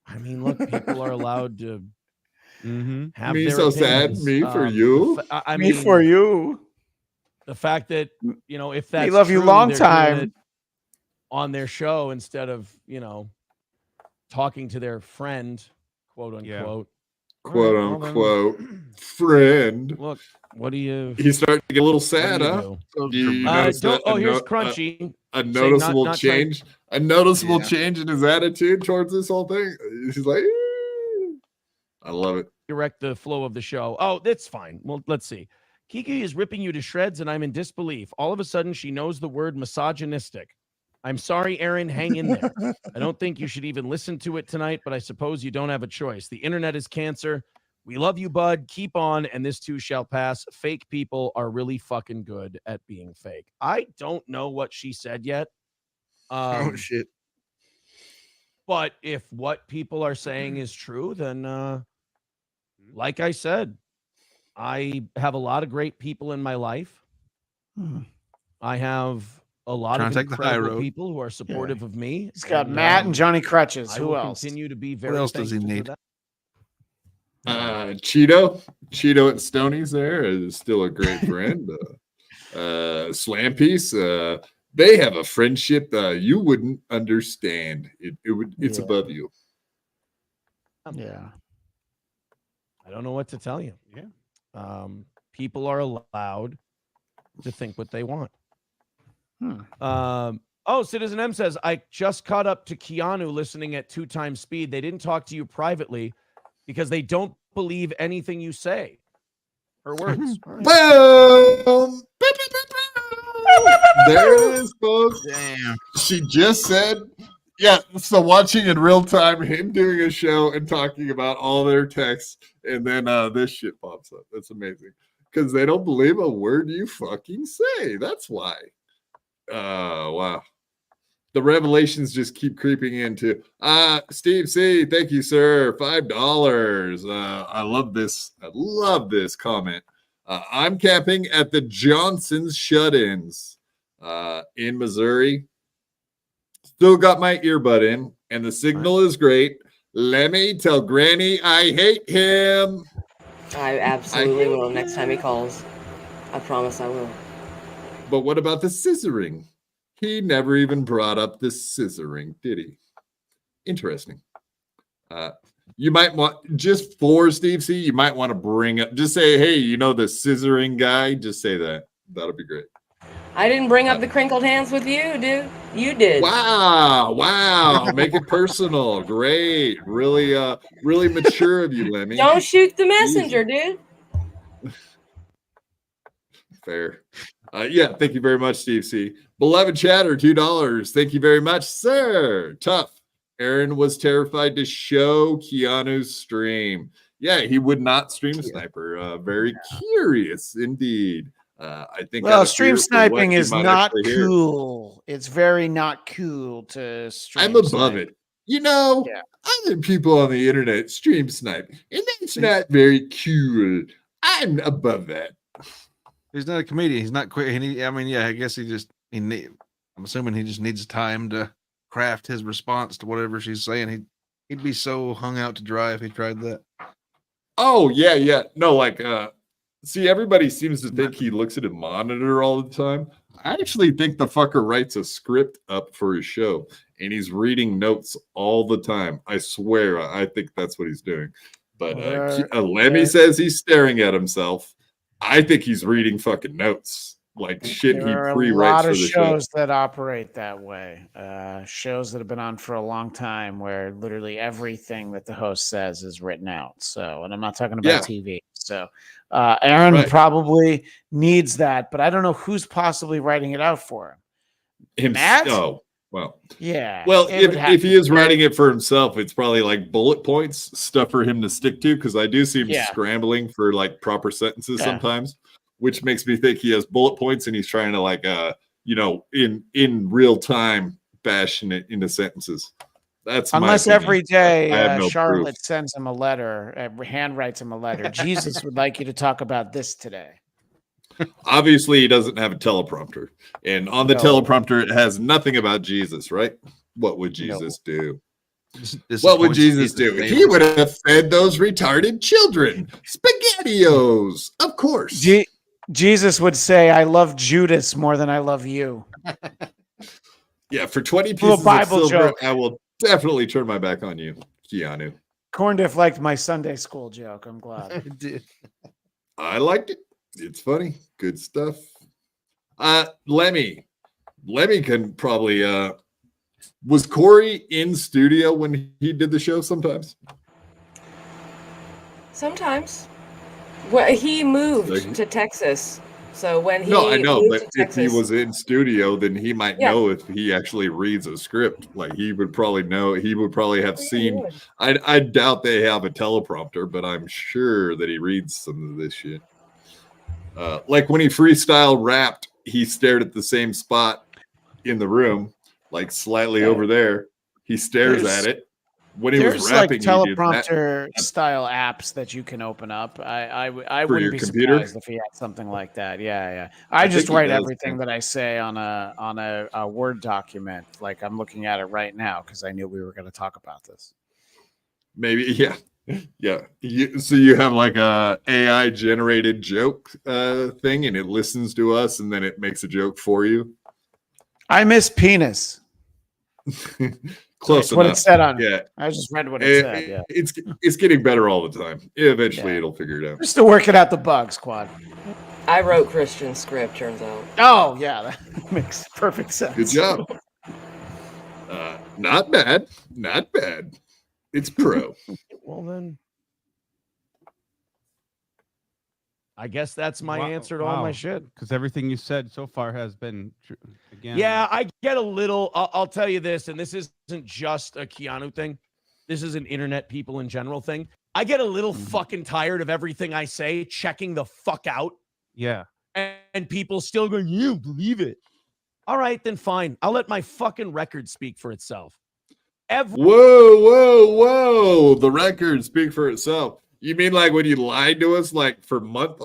I mean, look, people are allowed to have Me their so opinions. sad. Me for you. I Me mean, for you. the fact that if that's We love you true, long they're doing time. it on their show instead of talking to their friend, quote unquote. Quote All right, well, unquote friend. Look, what do you? He's starting to get a little what sad, do you huh? do? You notice that? Here's Crunchy. A saying noticeable not trying- change. A noticeable change in his attitude towards this whole thing. He's like, I love it. Direct the flow of the show. Oh, that's fine. Well, let's see. Kiki is ripping you to shreds, and I'm in disbelief. All of a sudden, she knows the word misogynistic. I'm sorry, Aaron. Hang in there. I don't think you should even listen to it tonight, but I suppose you don't have a choice. The internet is cancer. We love you, bud. Keep on, and this too shall pass. Fake people are really fucking good at being fake. I don't know what she said yet. Oh shit! But if what people are saying is true, then like I said, I have a lot of great people in my life. I have a lot Trying of to take the high incredible road. people who are supportive of me. He's got Matt and Johnny Crutches. I Who will else? continue to be very else does he thankful for need? that. Cheeto at Stoney's there is still a great friend. Slam Piece, they have a friendship you wouldn't understand. It's above you. Yeah. I don't know what to tell you. Yeah. People are allowed to think what they want. Citizen M says, I just caught up to Keanu listening at 2 times speed. They didn't talk to you privately because they don't believe anything you say. Her words. Boom! There it is, folks. Damn. She just said, Yeah, so watching in real time him doing a show and talking about all their texts, and then this shit pops up. That's amazing. Because they don't believe a word you fucking say. That's why. Wow. The revelations just keep creeping into. Steve C, thank you, sir. $5. I love this. I love this comment. I'm camping at the Johnson's Shut-ins in Missouri. Still got my earbud in, and the signal is great. Let me tell Granny I hate him. I absolutely will next time he calls. I promise I will. But what about the scissoring? He never even brought up the scissoring, did he? Interesting. You might want, just for Steve C, you might want to bring up, just say, hey, you know the scissoring guy? Just say that. That'll be great. I didn't bring up the crinkled hands with you, dude. You did. Wow. Make it personal. Great. Really, really mature of you, Lemmy. Don't shoot the messenger, dude. Fair. Yeah, thank you very much, Steve C. Beloved chatter, $2. Thank you very much, sir. Tough. Aaron was terrified to show Keanu's stream. Yeah, he would not stream Sniper. Very curious indeed. I think. Well, stream sniping is not cool. It's very not cool to stream. I'm above it. You know, other people on the internet stream snipe, and that's not very cool. I'm above that. He's not a comedian. He's not quick. I guess I'm assuming he just needs time to craft his response to whatever she's saying. He'd be so hung out to dry if he tried that. Oh, yeah. No, see, everybody seems to think he looks at a monitor all the time. I actually think the fucker writes a script up for his show, and he's reading notes all the time. I swear, I think that's what he's doing. But Lemmy says he's staring at himself. I think he's reading fucking notes, like shit he pre-writes for the show. There are a lot of shows that operate that way. Shows that have been on for a long time, where literally everything that the host says is written out. So, and I'm not talking about TV. So, Aaron probably needs that, but I don't know who's possibly writing it out for him. Matt? Oh, well, yeah. Well, if he is writing it for himself, it's probably like bullet points, stuff for him to stick to, because I do see him scrambling for like proper sentences sometimes, which makes me think he has bullet points and he's trying to in real time fashion it into sentences. That's unless every day Charlotte sends him a letter, handwrites him a letter. Jesus would like you to talk about this today. Obviously, he doesn't have a teleprompter, and on the teleprompter, it has nothing about Jesus, right? What would Jesus do? What would Jesus do? He would have fed those retarded children SpaghettiOs, of course. Jesus would say, "I love Judas more than I love you." Yeah, for 20 pieces of silver, I will definitely turn my back on you, Keanu. Corndiff liked my Sunday school joke. I'm glad. I liked it. It's funny. Good stuff. Lemmy can probably was Corey in studio when he did the show sometimes? Sometimes. Well, he moved to Texas. So when he I know, but if Texas, he was in studio, then he might know if he actually reads a script. Like he would probably know. He would probably have seen. I doubt they have a teleprompter, but I'm sure that he reads some of this shit. Like when he freestyle rapped, he stared at the same spot in the room, like slightly over there. He stares at it. When he was rapping, like teleprompter style apps that you can open up. I wouldn't be surprised if he had something like that. Yeah. I just write everything that I say on a Word document. Like I'm looking at it right now because I knew we were going to talk about this. Maybe, yeah. So you have like a AI generated joke thing, and it listens to us, and then it makes a joke for you. I miss penis. Close That's enough. what it said on it. Yeah, I just read what it said. Yeah, it's getting better all the time. Eventually, it'll figure it out. We're still working out the bugs, Quad. I wrote Christian's script. Turns out. Oh yeah, that makes perfect sense. Good job. Not bad. Not bad. It's pro. Well then, I guess that's my answer to all my shit. Because everything you said so far has been true. Again. Yeah, I get a little. I'll tell you this, and this isn't just a Keanu thing. This is an internet people in general thing. I get a little fucking tired of everything I say checking the fuck out. Yeah. And people still going, you don't believe it. All right, then fine. I'll let my fucking record speak for itself. Whoa. The record speak for itself. You mean like when you lied to us like for month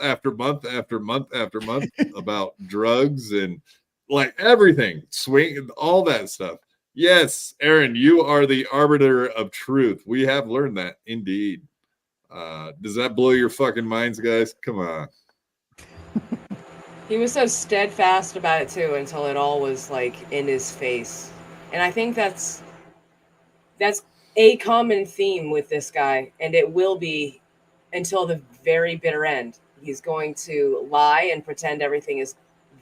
after month after month after month about drugs and like everything, swing, all that stuff. Yes, Aaron, you are the arbiter of truth. We have learned that indeed. Does that blow your fucking minds, guys? Come on. He was so steadfast about it too until it all was like in his face. And I think that's a common theme with this guy, and it will be until the very bitter end. He's going to lie and pretend everything is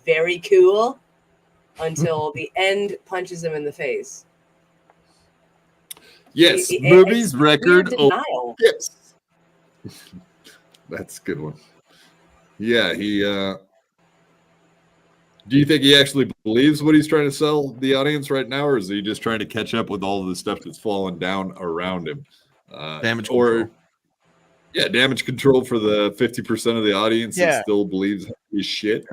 very cool until the end punches him in the face. Yes, movies, record. Oh, yes. That's a good one. Yeah, he do you think he actually believes what he's trying to sell the audience right now, or is he just trying to catch up with all of the stuff that's falling down around him? Damage control. Yeah, damage control for the 50% of the audience that still believes his shit.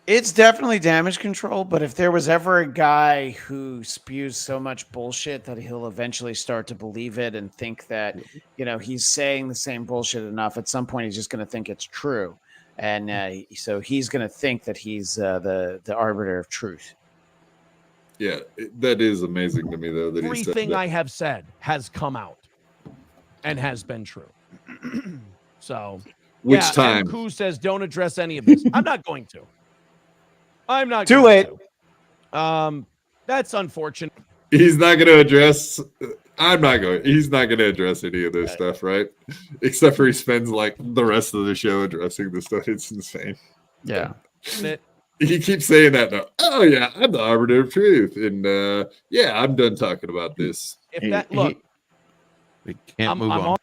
It's definitely damage control, but if there was ever a guy who spews so much bullshit that he'll eventually start to believe it and think that, he's saying the same bullshit enough, at some point he's just going to think it's true. And so he's going to think that he's the arbiter of truth. Yeah, that is amazing to me, though. That everything I have said has come out and has been true. So, which time? Who says don't address any of this? I'm not going to. I'm not too late. That's unfortunate. He's not going to address. He's not going to address any of this stuff, right? Except for he spends like the rest of the show addressing this stuff. It's insane. Yeah. He keeps saying that now. Oh yeah, I'm the arbiter of truth, and I'm done talking about this. If that look, we can't move on.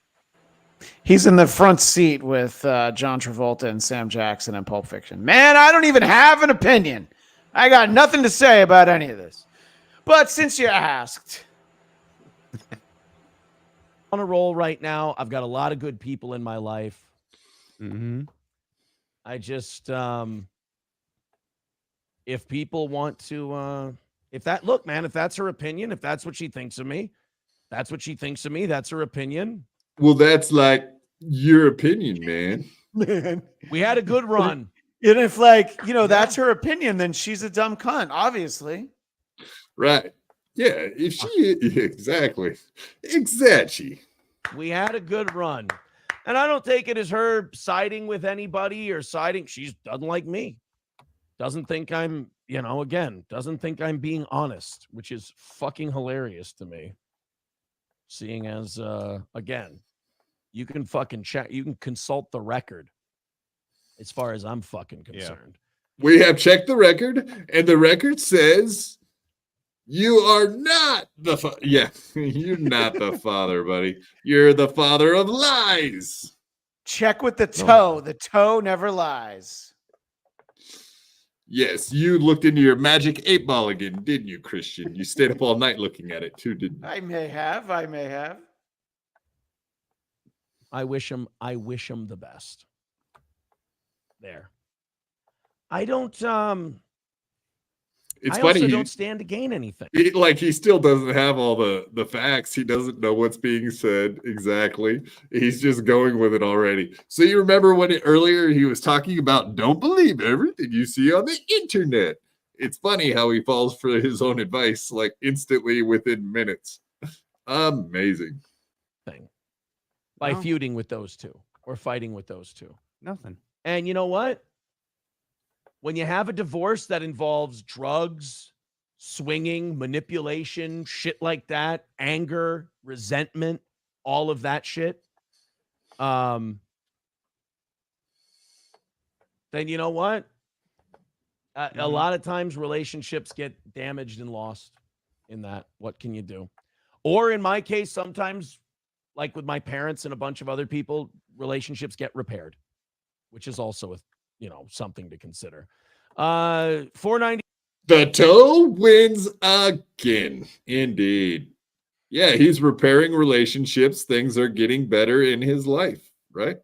He's in the front seat with John Travolta and Sam Jackson in Pulp Fiction. Man, I don't even have an opinion. I got nothing to say about any of this. But since you asked. On a roll right now. I've got a lot of good people in my life. I just if people want to if that's her opinion, if that's what she thinks of me, that's what she thinks of me, that's her opinion. Well, that's like your opinion, man. We had a good run. And if that's her opinion, then she's a dumb cunt, obviously. Right. Yeah, if she exactly. We had a good run. And I don't take it as her siding with anybody or siding. She doesn't like me. Doesn't think I'm, doesn't think I'm being honest, which is fucking hilarious to me. Seeing as, again, you can fucking check, you can consult the record as far as I'm fucking concerned. We have checked the record, and the record says you are not the you're not the father, buddy. You're the father of lies. Check with the toe. The toe never lies. Yes, you looked into your magic 8-ball again, didn't you, Christian? You stayed up all night looking at it too, didn't you? I may have. I wish him the best. There. I don't it's I funny. Also don't stand to gain anything. He still doesn't have all the facts. He doesn't know what's being said exactly. He's just going with it already. So you remember when earlier he was talking about don't believe everything you see on the internet. It's funny how he falls for his own advice like instantly within minutes. Amazing. By feuding with those two or fighting with those two. Nothing. And you know what? When you have a divorce that involves drugs, swinging, manipulation, shit like that, anger, resentment, all of that shit, then you know what? A lot of times relationships get damaged and lost in that. What can you do? Or in my case, sometimes, like with my parents and a bunch of other people, relationships get repaired. which is also something to consider. 490. The toe wins again. Indeed. Yeah, he's repairing relationships. Things are getting better in his life, right?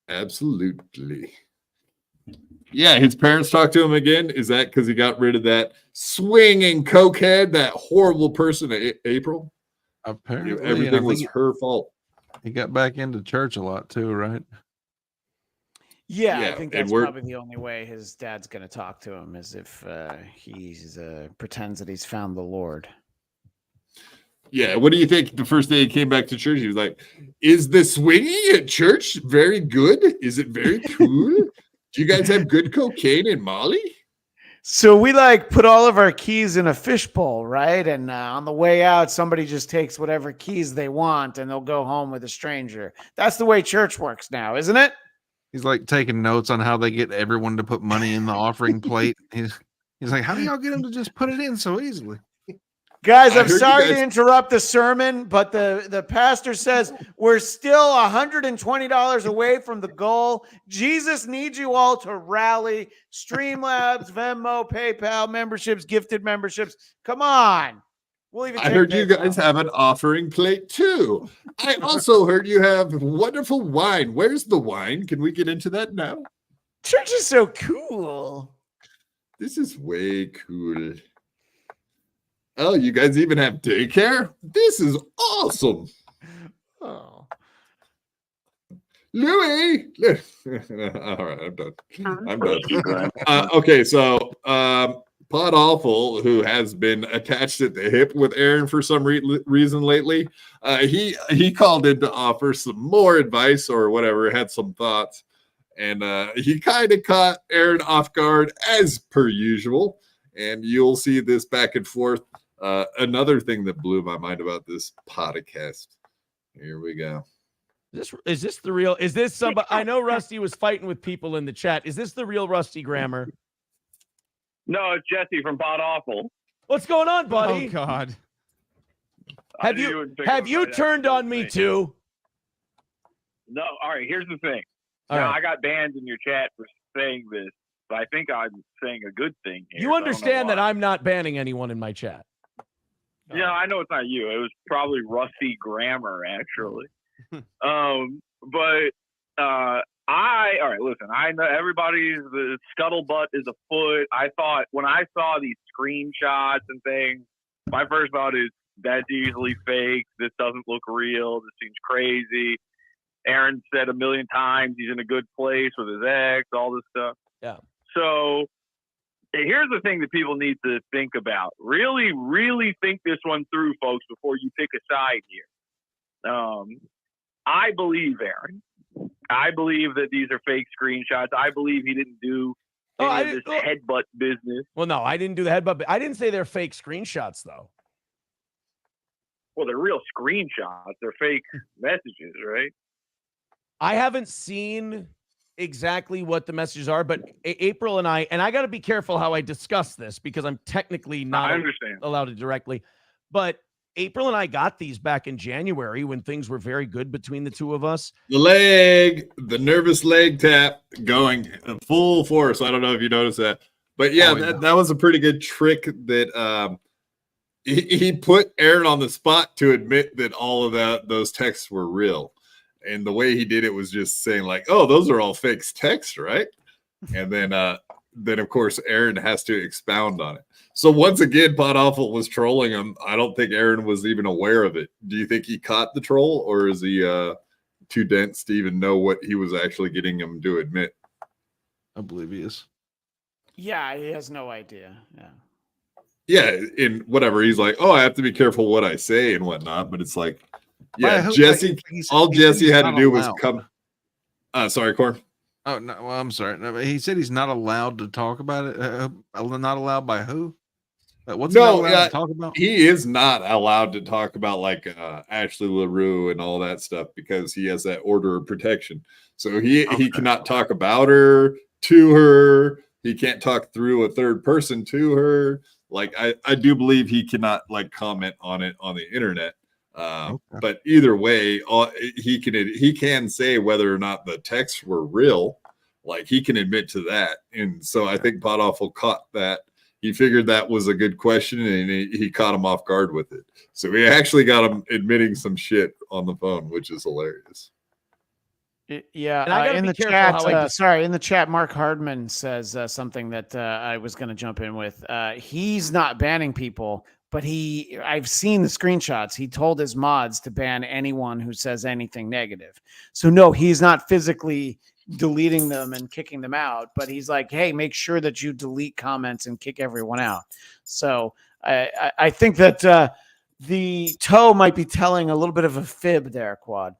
Absolutely. Yeah, his parents talked to him again. Is that because he got rid of that swinging cokehead, that horrible person, April? Apparently, everything was her fault. He got back into church a lot too, right? Yeah, I think that's probably the only way his dad's going to talk to him is if he pretends that he's found the Lord. Yeah, what do you think the first day he came back to church? He was like, is the swinging at church very good? Is it very cool? Do you guys have good cocaine and Molly? So we put all of our keys in a fishbowl, right? And on the way out, somebody just takes whatever keys they want and they'll go home with a stranger. That's the way church works now, isn't it? He's like taking notes on how they get everyone to put money in the offering plate. He's like, how do y'all get them to just put it in so easily? Guys, I'm sorry to interrupt the sermon, but the pastor says we're still $120 away from the goal. Jesus needs you all to rally. Streamlabs, Venmo, PayPal, memberships, gifted memberships. Come on. We'll even I heard you guys have an offering plate too. I also heard you have wonderful wine. Where's the wine? Can we get into that now? Church is so cool. This is way cool. Oh, you guys even have daycare? This is awesome. Oh. Louis. All right, I'm done. I'm done. Okay, so Pod Awful, who has been attached at the hip with Aaron for some reason lately, he called in to offer some more advice or whatever, had some thoughts, and he kind of caught Aaron off guard as per usual, and you'll see this back and forth. Another thing that blew my mind about this podcast. Here we go. Is this the real? Is this somebody? I know Rusty was fighting with people in the chat. Is this the real Rusty Grammer? No, it's Jesse from Pod Awful. What's going on, buddy? Oh God. Have you turned on me too? No. All right. Here's the thing. All now right. I got banned in your chat for saying this, but I think I'm saying a good thing here. You understand that I'm not banning anyone in my chat. Yeah, I know it's not you. It was probably Rusty Grammar, actually. All right, listen, I know the scuttlebutt is afoot. I thought when I saw these screenshots and things, my first thought is that's easily fake. This doesn't look real. This seems crazy. Aaron said a million times he's in a good place with his ex, all this stuff. Yeah. So here's the thing that people need to think about. Really, really think this one through, folks, before you pick a side here. I believe Aaron. I believe that these are fake screenshots. I believe he didn't do any of this headbutt business. Well, no, I didn't do the headbutt. I didn't say they're fake screenshots, though. Well, they're real screenshots. They're fake messages, right? I haven't seen exactly what the messages are, but April and I got to be careful how I discuss this because I'm technically not allowed to directly, but April and I got these back in January when things were very good between the two of us. The nervous leg tap going full force. I don't know if you noticed that, but yeah, that was a pretty good trick that he put Aaron on the spot to admit that all of those texts were real. And the way he did it was just saying like, oh, those are all fake texts, right? And then of course, Aaron has to expound on it. So once again, Pod Awful was trolling him. I don't think Aaron was even aware of it. Do you think he caught the troll, or is he too dense to even know what he was actually getting him to admit? Oblivious. Yeah, he has no idea. Yeah, in whatever. He's like, oh, I have to be careful what I say and whatnot. But it's like, yeah, Jesse, all Jesse had to do was come. Sorry, Corn. Oh, no, well, I'm sorry. No, but he said he's not allowed to talk about it. Not allowed by who? What's he not allowed to talk about? He is not allowed to talk about like Ashley LaRue and all that stuff because he has that order of protection. So he cannot talk about her, to her. He can't talk through a third person to her. Like I do believe he cannot like comment on it on the internet. But either way, he can say whether or not the texts were real, Like he can admit to that. And so I think Pot Awful caught that. He figured that was a good question, and he caught him off guard with it. So we actually got him admitting some shit on the phone, which is hilarious. Yeah, in the chat, in the chat, Mark Hardman says something that I was going to jump in with. He's not banning people, but I've seen the screenshots. He told his mods to ban anyone who says anything negative. So no, he's not physically deleting them and kicking them out, but he's like, hey, make sure that you delete comments and kick everyone out. So I think that the toe might be telling a little bit of a fib there, Quad.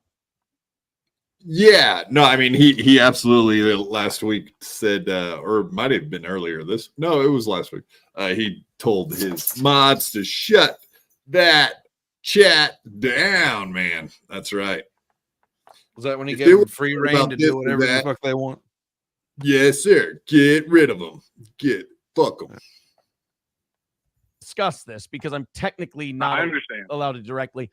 Yeah, no, I mean he absolutely last week said, or might have been earlier. It was last week. He told his mods to shut that chat down, man. That's right. Was that when he gave them free reign to do whatever the fuck they want? Yes, sir. Get rid of them. Fuck them. Discuss this because I'm technically not allowed to directly,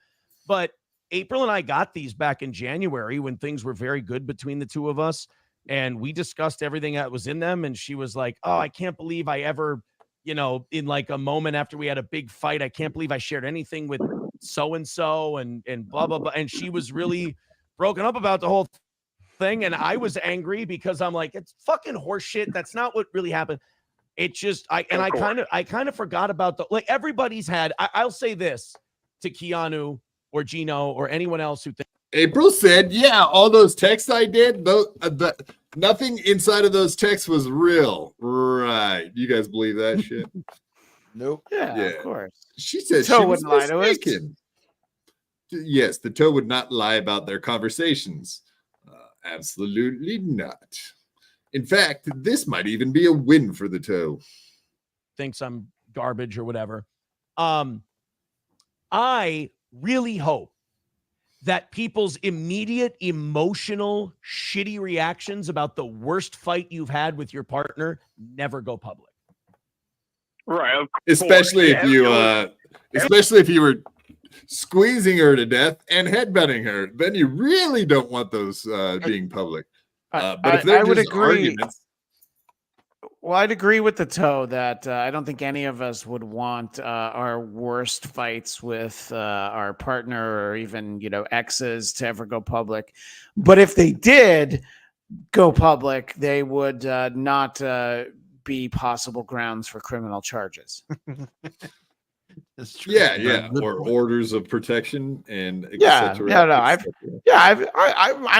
but April and I got these back in January when things were very good between the two of us, and we discussed everything that was in them. And she was like, "Oh, I can't believe I ever, in like a moment after we had a big fight, I can't believe I shared anything with so and so and blah blah blah." And she was really broken up about the whole thing, and I was angry because I'm like, it's fucking horseshit. That's not what really happened. It just I kind of forgot about everybody's had. I'll say this to Keanu or Gino or anyone else who thinks. April said, "Yeah, all those texts I did, nothing inside of those texts was real." Right? You guys believe that shit? Nope. Yeah, of course. She said she was mistaken. Yes, the toe would not lie about their conversations. Absolutely not. In fact, this might even be a win for the toe. Thinks I'm garbage or whatever. I really hope that people's immediate emotional shitty reactions about the worst fight you've had with your partner never go public. Right. Especially if you were squeezing her to death and headbutting her, then you really don't want those being public. But if they're just arguments, well, I'd agree with the toe that I don't think any of us would want our worst fights with our partner or even exes to ever go public. But if they did go public, they would not be possible grounds for criminal charges. Yeah, or orders of protection and I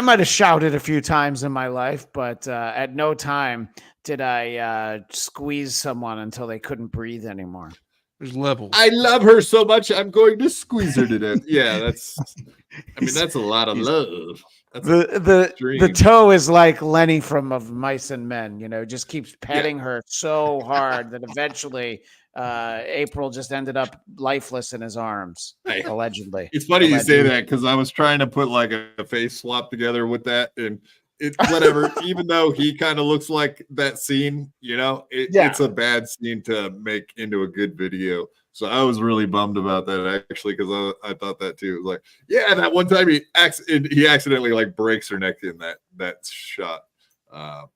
might have shouted a few times in my life, but at no time did I squeeze someone until they couldn't breathe anymore. There's levels. I love her so much, I'm going to squeeze her to death. Yeah, that's a lot of love. That's the toe is like Lenny from Of Mice and Men, just keeps petting her so hard that eventually April just ended up lifeless in his arms, allegedly. It's funny you say that because I was trying to put like a face swap together with that, and it's whatever. Even though he kind of looks like that scene, it's a bad scene to make into a good video. So I was really bummed about that actually because I thought that too. It was like, yeah, that one time he accidentally like breaks her neck in that shot. I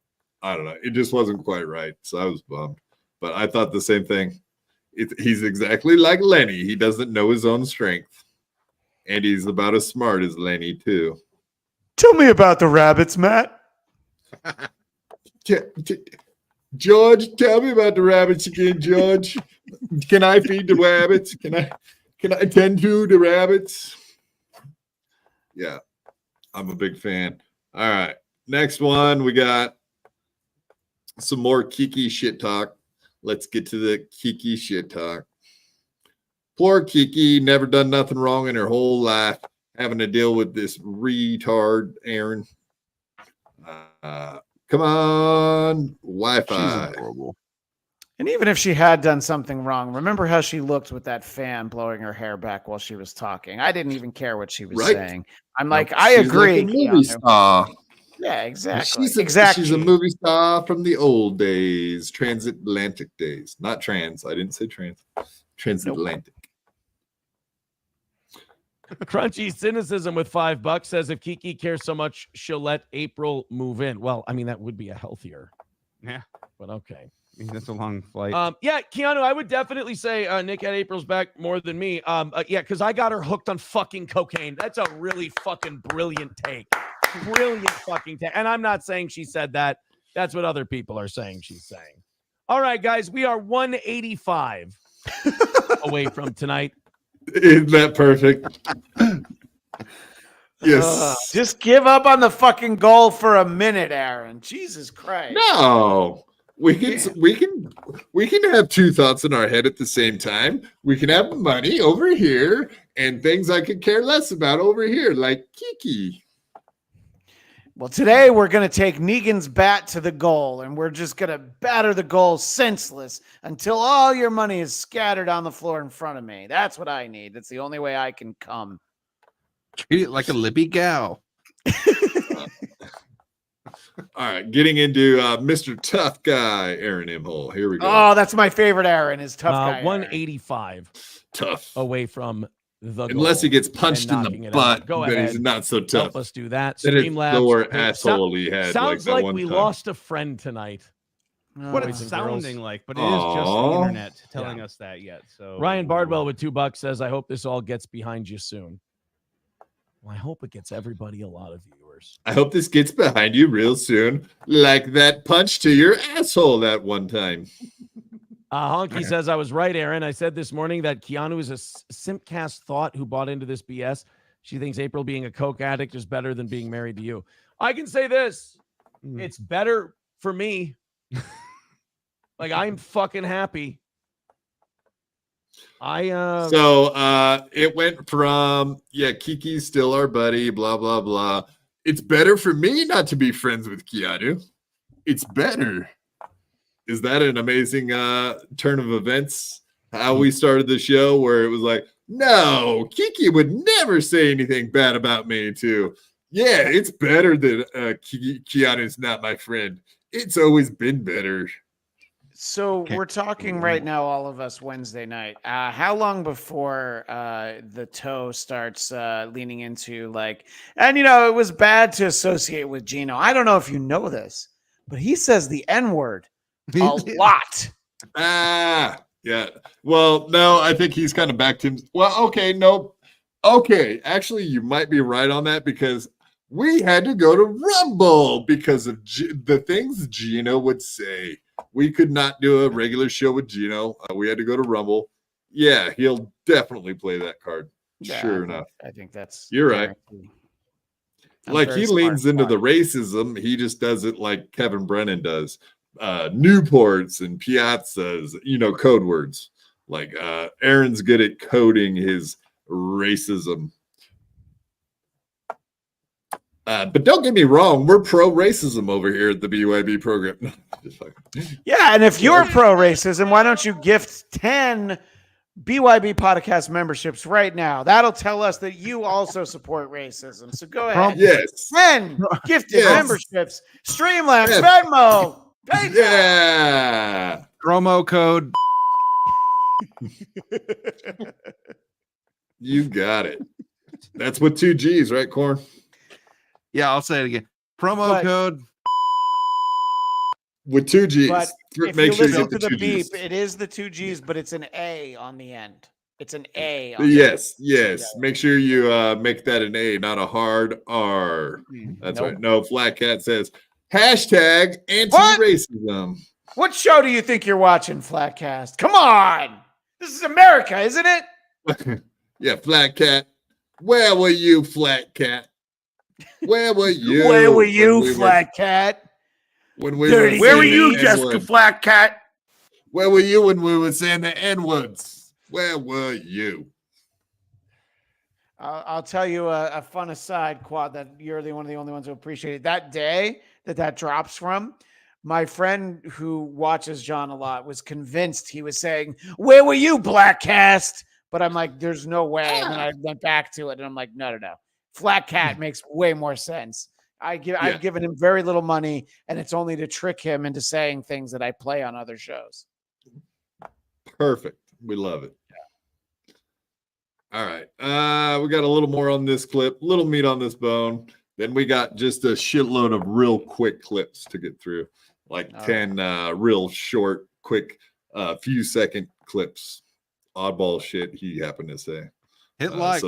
don't know. It just wasn't quite right, so I was bummed. But I thought the same thing. He's exactly like Lenny. He doesn't know his own strength. And he's about as smart as Lenny, too. Tell me about the rabbits, Matt. George, tell me about the rabbits again, George. Can I feed the rabbits? Can I attend to the rabbits? Yeah, I'm a big fan. All right. Next one, we got some more Kiki shit talk. Let's get to the Kiki shit talk. Poor Kiki, never done nothing wrong in her whole life, having to deal with this retard, Aaron. Come on, Wi-Fi. She's horrible. And even if she had done something wrong, remember how she looked with that fan blowing her hair back while she was talking. I didn't even care what she was saying. I'm like, I agree. Like a movie star. Yeah, exactly. She's a movie star from the old days, transatlantic days. Not trans. I didn't say trans. Transatlantic. Crunchy Cynicism with $5 says if Kiki cares so much, she'll let April move in. Well, I mean, that would be a healthier. Yeah. But okay. I mean, that's a long flight. Yeah, Keanu, I would definitely say Nick had April's back more than me. Yeah, because I got her hooked on fucking cocaine. That's a really fucking brilliant take. Brilliant fucking take. And I'm not saying she said that. That's what other people are saying she's saying. All right, guys, we are 185 away from tonight. Isn't that perfect? Yes. Just give up on the fucking goal for a minute, Aaron. Jesus Christ. No. We can have two thoughts in our head at the same time. We can have money over here and things I could care less about over here, like Kiki. Well, today we're going to take Negan's bat to the goal, and we're just going to batter the goal senseless until all your money is scattered on the floor in front of me. That's what I need. That's the only way I can come. Treat it like a Libby gal. All right, getting into Mr. Tough Guy, Aaron Imhole. Here we go. Oh, that's my favorite Aaron, is Tough Guy. 185 tough away from the unless he gets punched in the butt, Go then ahead. he's not so tough. Help us do that. That is Streamlabs. lower asshole he had. Sounds that like one we time. lost a friend tonight. What it's sounding like, but it is just the internet telling us that yet. So Ryan Bardwell with $2 says, I hope this all gets behind you soon. Well, I hope it gets everybody a lot of viewers. I hope this gets behind you real soon, like that punch to your asshole that one time. Honky says, I was right, Aaron. I said this morning that Keanu is a simpcast thought who bought into this BS. She thinks April being a coke addict is better than being married to you. I can say this. It's better for me. Like, I'm fucking happy. So it went from Kiki's still our buddy, blah blah blah. It's better for me not to be friends with Keanu. It's better. Is that an amazing turn of events? How we started the show where it was like, no, Kiki would never say anything bad about me too. Yeah, it's better that Keanu's not my friend. It's always been better. So we're talking right now, all of us, Wednesday night. How long before the toe starts leaning into like, and it was bad to associate with Gino. I don't know if you know this, but he says the N-word a lot. Yeah. Well, no, I think he's kind of back to him. Well, okay, no. Okay, actually, you might be right on that because we had to go to Rumble because of the things Gino would say. We could not do a regular show with Gino. We had to go to Rumble. Yeah, he'll definitely play that card. Yeah, sure enough. I think that's you're right. Like he leans into smart. the racism. He just does it like Kevin Brennan does. Newports and piazzas, code words. Like Aaron's good at coding his racism. But don't get me wrong, we're pro-racism over here at the BYB program. Yeah, and if you're pro-racism, why don't you gift 10 BYB podcast memberships right now? That'll tell us that you also support racism. So go ahead. Yes. 10 gifted memberships. Streamlabs, Venmo. PayPal. Yeah. Promo code. You got it. That's with 2 G's, right, Corn? Yeah, I'll say it again. Promo code with 2 G's. But if Make you sure listen you get to the the 2 beep, G's. it is the 2 G's, but it's an A on the end. It's an A. Yes. Make sure you make that an A, not a hard R. That's right. No, Flat Cat says hashtag anti-racism. What show do you think you're watching, Flatcast? Come on. This is America, isn't it? Yeah, Flat Cat. Where were you, Flat Cat? Where were you? Where were you, Flat Cat? When we Where were you, Jessica Flat Cat? Where were you when we were saying the N-words? Where were you? I'll tell you a fun aside, Quad, that you're one of the only ones who appreciate it. That day that drops from, my friend who watches John a lot was convinced he was saying, where were you, Blackcast? But I'm like, there's no way. And then I went back to it, and I'm like, no. Flat Cat makes way more sense. I've given him very little money, and it's only to trick him into saying things that I play on other shows. Perfect. We love it. All right. We got a little more on this clip, little meat on this bone. Then we got just a shitload of real quick clips to get through, like 10 real short, quick, few second clips. Oddball shit, he happened to say. Hit like.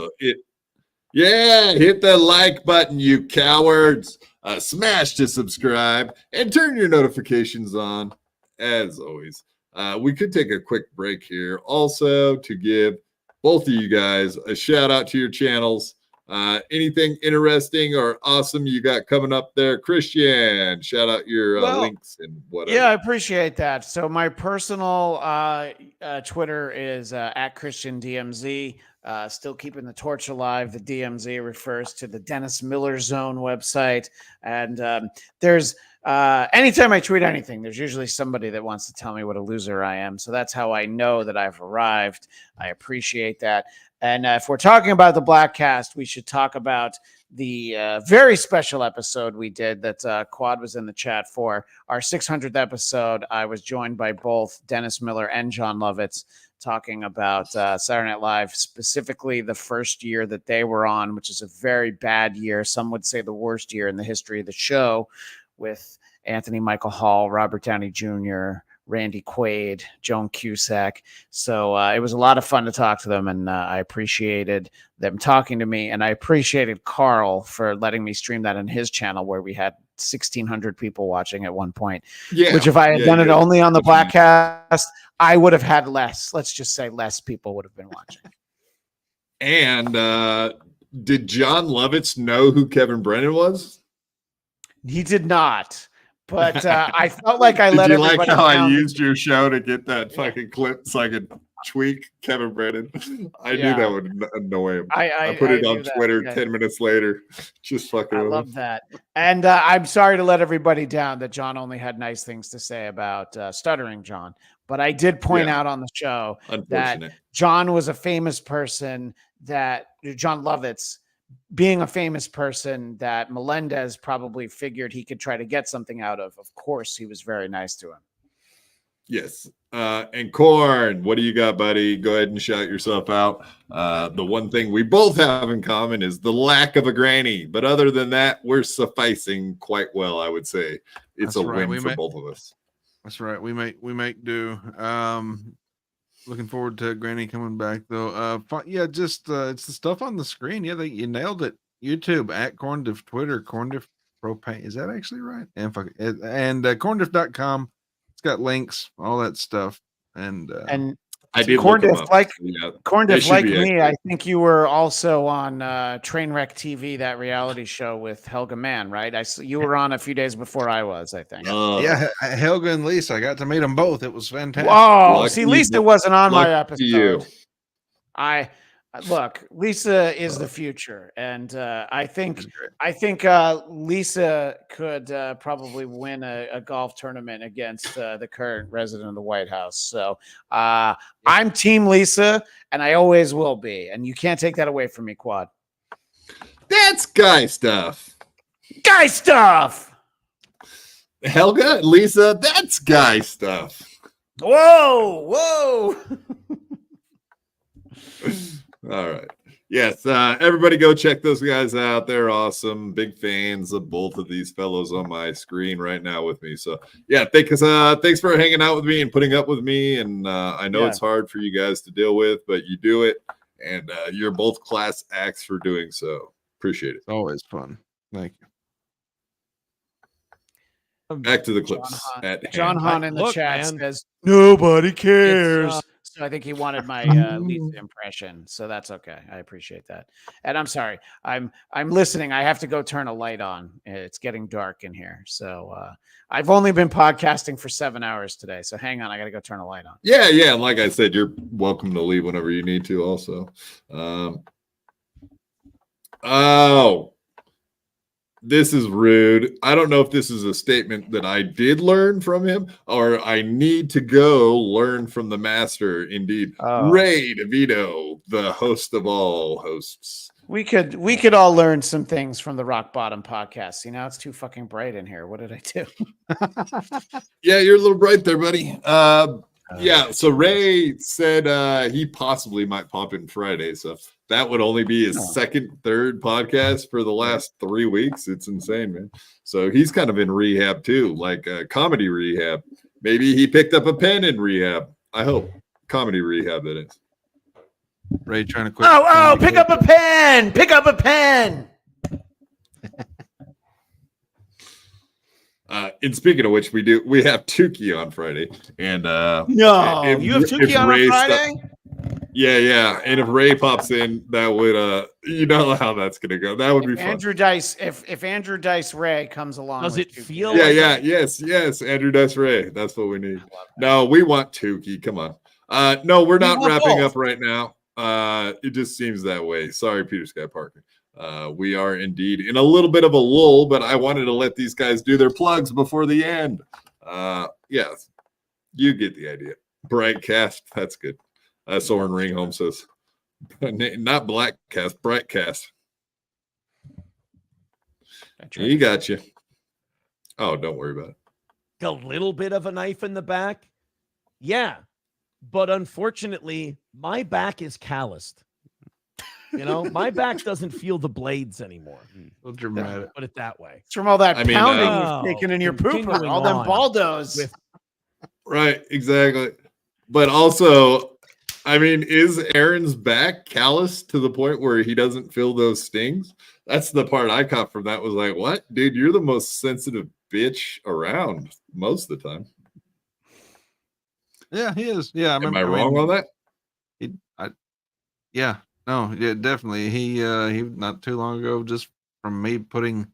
Hit the like button, you cowards. Smash to subscribe and turn your notifications on. As always, we could take a quick break here also to give both of you guys a shout out to your channels. Anything interesting or awesome you got coming up there, Christian? Shout out your links and whatever. Yeah, I appreciate that. So my personal Twitter is at Christian DMZ. Still keeping the torch alive. The DMZ refers to the Dennis Miller Zone website, and there's anytime I tweet anything, there's usually somebody that wants to tell me what a loser I am. So that's how I know that I've arrived. I appreciate that. And if we're talking about the Blackcast, we should talk about the very special episode we did that Quad was in the chat for. Our 600th episode, I was joined by both Dennis Miller and John Lovitz talking about Saturday Night Live, specifically the first year that they were on, which is a very bad year. Some would say the worst year in the history of the show, with Anthony Michael Hall, Robert Downey Jr., Randy Quaid, Joan Cusack. So it was a lot of fun to talk to them, and I appreciated them talking to me, and I appreciated Carl for letting me stream that on his channel, where we had 1,600 people watching at one point. Yeah, which if I had done it only on the Blackcast, I would have had less. Let's just say less people would have been watching. And did John Lovitz know who Kevin Brennan was? He did not. But I felt like I let everybody like how down. I used your show to get that fucking clip so I could tweak Kevin Brennan? I knew that would annoy him. I put it on Twitter 10 minutes later. Just fucking. I love that. And I'm sorry to let everybody down that John only had nice things to say about Stuttering John. But I did point out on the show that John was a famous person, that John Lovitz, being a famous person that Melendez probably figured he could try to get something out of. Of course, he was very nice to him. Yes. And Corn, what do you got, buddy? Go ahead and shout yourself out. The one thing we both have in common is the lack of a granny. But other than that, we're sufficing quite well, I would say. It's a win for both of us. That's right. We make do. Looking forward to Granny coming back, though. Just it's the stuff on the screen. Yeah, you nailed it. YouTube at Corndiff, Twitter Corndiff Propane. Is that actually right? And corndiff.com. It's got links, all that stuff. And I did Corndiff, Corndiff, like me. I think you were also on Trainwreck TV, that reality show with Helga Mann, right? You were on a few days before I was, I think. Yeah, Helga and Lisa. I got to meet them both. It was fantastic. Whoa! See, Lisa wasn't on my episode. Look, Lisa is the future, and I think Lisa could probably win a golf tournament against the current resident of the White House. So I'm Team Lisa, and I always will be, and you can't take that away from me, Quad. That's guy stuff. Guy stuff. Helga, Lisa, that's guy stuff. Whoa. All right. Yes. Everybody go check those guys out. They're awesome. Big fans of both of these fellows on my screen right now with me. So yeah, thanks for hanging out with me and putting up with me. And I know it's hard for you guys to deal with, but you do it. And you're both class acts for doing so. Appreciate it. Always fun. Thank you. Back to the clips. John Hahn in the chat says nobody cares. So I think he wanted my Lisa impression, so that's okay. I appreciate that. And I'm sorry, I'm listening. I have to go turn a light on. It's getting dark in here, so I've only been podcasting for 7 hours today. So hang on, I got to go turn a light on. Yeah. And like I said, you're welcome to leave whenever you need to. Also, this is rude. I don't know if this is a statement that I did learn from him or I need to go learn from the master. Indeed. Ray DeVito, the host of all hosts. We could all learn some things from the Rock Bottom podcast. You know, it's too fucking bright in here. What did I do? Yeah, you're a little bright there, buddy. Yeah, so Ray said he possibly might pop in Friday. So that would only be his second, third podcast for the last 3 weeks. It's insane, man. So he's kind of in rehab too, like comedy rehab. Maybe he picked up a pen in rehab. I hope comedy rehab, that is. Ray trying to quit. Oh, pick up a pen. Pick up a pen. And speaking of which, we have Tukey on Friday, and no, you have Tukey on Friday. Yeah. And if Ray pops in, that would you know how that's gonna go. That would be fun. Andrew Dice, if Andrew Dice Ray comes along, does it feel? Yes, Andrew Dice Ray. That's what we need. No, we want Tukey. Come on. No, we're not wrapping up right now. It just seems that way. Sorry, Peter Sky Parker. We are indeed in a little bit of a lull, but I wanted to let these guys do their plugs before the end. Yes, you get the idea. Brightcast, that's good. Soren Ringholm says, not Blackcast, Brightcast. He got you. Oh, don't worry about it. A little bit of a knife in the back. Yeah. But unfortunately, my back is calloused. You know, my back doesn't feel the blades anymore. So dramatic. Put it that way. It's from all that pounding you've taken in your pooper, all them baldos. Right, exactly. But also, I mean, is Aaron's back callous to the point where he doesn't feel those stings? That's the part I caught from that. Was like, what, dude? You're the most sensitive bitch around most of the time. Yeah, he is. Yeah, am I wrong on that? Yeah, no, yeah, definitely. He not too long ago, just from me putting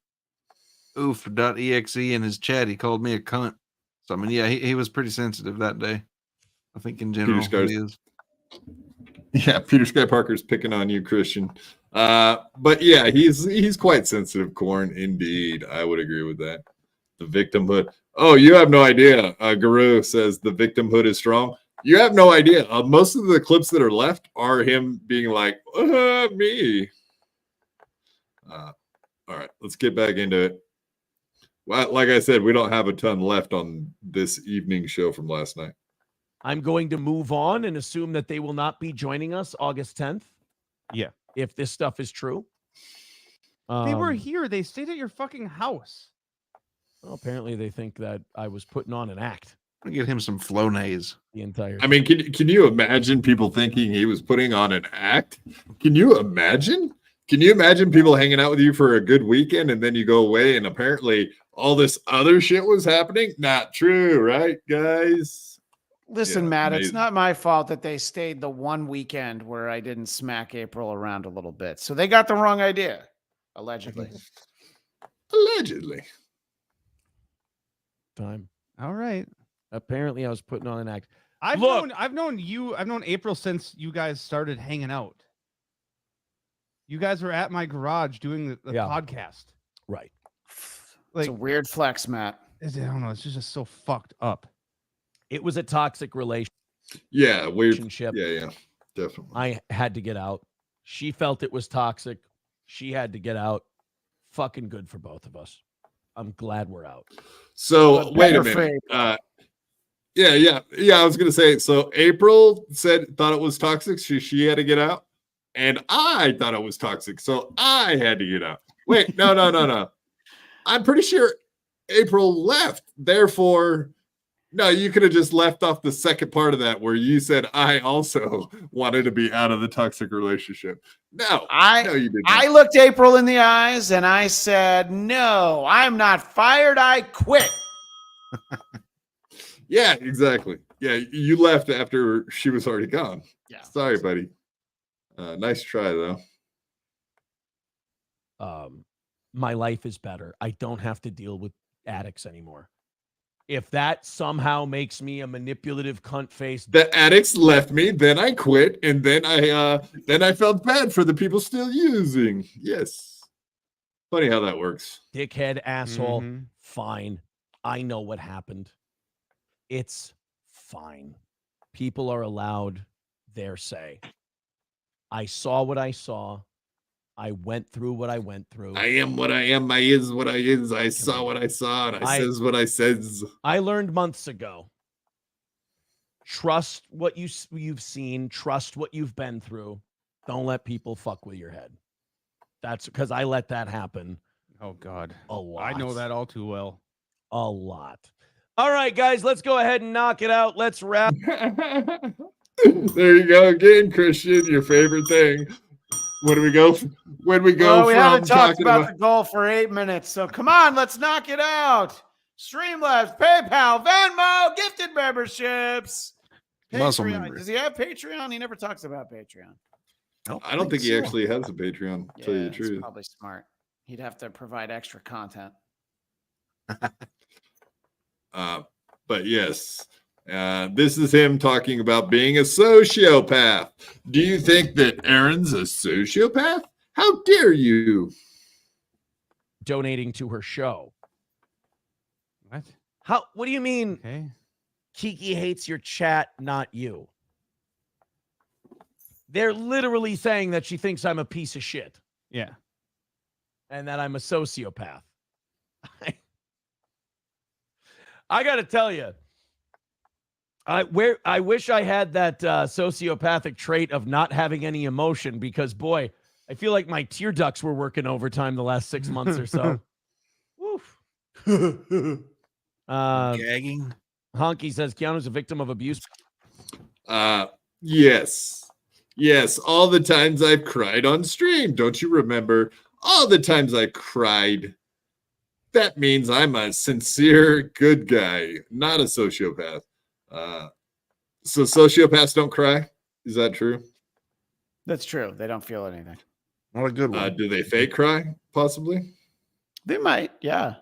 oof.exe in his chat, he called me a cunt. So I mean, yeah, he was pretty sensitive that day. I think in general he is. Yeah, Peter Sky Parker's picking on you, Christian. But yeah, he's quite sensitive, Corn. Indeed, I would agree with that. The victimhood. Oh, you have no idea. Guru says the victimhood is strong. You have no idea. Most of the clips that are left are him being like, me. All right, let's get back into it. Well, like I said, we don't have a ton left on this evening show from last night. I'm going to move on and assume that they will not be joining us August 10th. Yeah. If this stuff is true. They were here. They stayed at your fucking house. Well, apparently they think that I was putting on an act. I'll get him some Flonase. The entire. I mean, can you imagine people thinking he was putting on an act? Can you imagine? Can you imagine people hanging out with you for a good weekend and then you go away and apparently all this other shit was happening? Not true, right, guys? Listen, Matt, amazing. It's not my fault that they stayed the one weekend where I didn't smack April around a little bit. So they got the wrong idea, allegedly. Allegedly. Time. All right. Apparently I was putting on an act. I've known April since you guys started hanging out. You guys were at my garage doing the podcast. Right. Like, it's a weird flex, Matt. I don't know. It's just so fucked up. It was a toxic relationship. Yeah, relationship. Yeah, definitely. I had to get out. She felt it was toxic. She had to get out. Fucking good for both of us. I'm glad we're out. So wait a minute. Yeah. I was gonna say. So April thought it was toxic. She had to get out, and I thought it was toxic. So I had to get out. Wait, no. I'm pretty sure April left. Therefore, no, you could have just left off the second part of that where you said I also wanted to be out of the toxic relationship. No, you didn't. I looked April in the eyes and I said, no, I'm not fired. I quit. Yeah, exactly. Yeah, you left after she was already gone. Yeah. Sorry, buddy. Nice try, though. My life is better. I don't have to deal with addicts anymore. If that somehow makes me a manipulative cunt face, the addicts left me, then I quit, and then I felt bad for the people still using. Yes. Funny how that works. Dickhead, asshole. Fine. I know what happened. It's fine. People are allowed their say. I saw what I saw. I went through what I went through. I am what I am. I is what I is. I saw what I saw, and I says what I says. I learned months ago. Trust what you've seen. Trust what you've been through. Don't let people fuck with your head. That's because I let that happen. Oh, God. A lot. I know that all too well. A lot. All right, guys, let's go ahead and knock it out. Let's wrap. There you go again, Christian. Your favorite thing. When we go Well, we haven't talked talking about the goal for 8 minutes, so come on, let's knock it out. Streamlabs, PayPal, Venmo, gifted memberships. Muscle Patreon. memory. Does he have Patreon? He never talks about Patreon. I don't think he actually has a Patreon, to tell you the It's truth. probably smart. He'd have to provide extra content. But yes, this is him talking about being a sociopath. Do you think that Aaron's a sociopath? How dare you? Donating to her show. What? What do you mean? Okay. Kiki hates your chat, not you. They're literally saying that she thinks I'm a piece of shit. Yeah. And that I'm a sociopath. I got to tell you, I wish I had that sociopathic trait of not having any emotion, because boy, I feel like my tear ducts were working overtime the last 6 months or so. Woof. Gagging. Honky says Keanu's a victim of abuse. Yes. Yes, all the times I've cried on stream. Don't you remember? All the times I cried. That means I'm a sincere, good guy, not a sociopath. So sociopaths don't cry? Is that true? That's true. They don't feel anything. Not a good one. Do they fake cry, possibly? They might, yeah.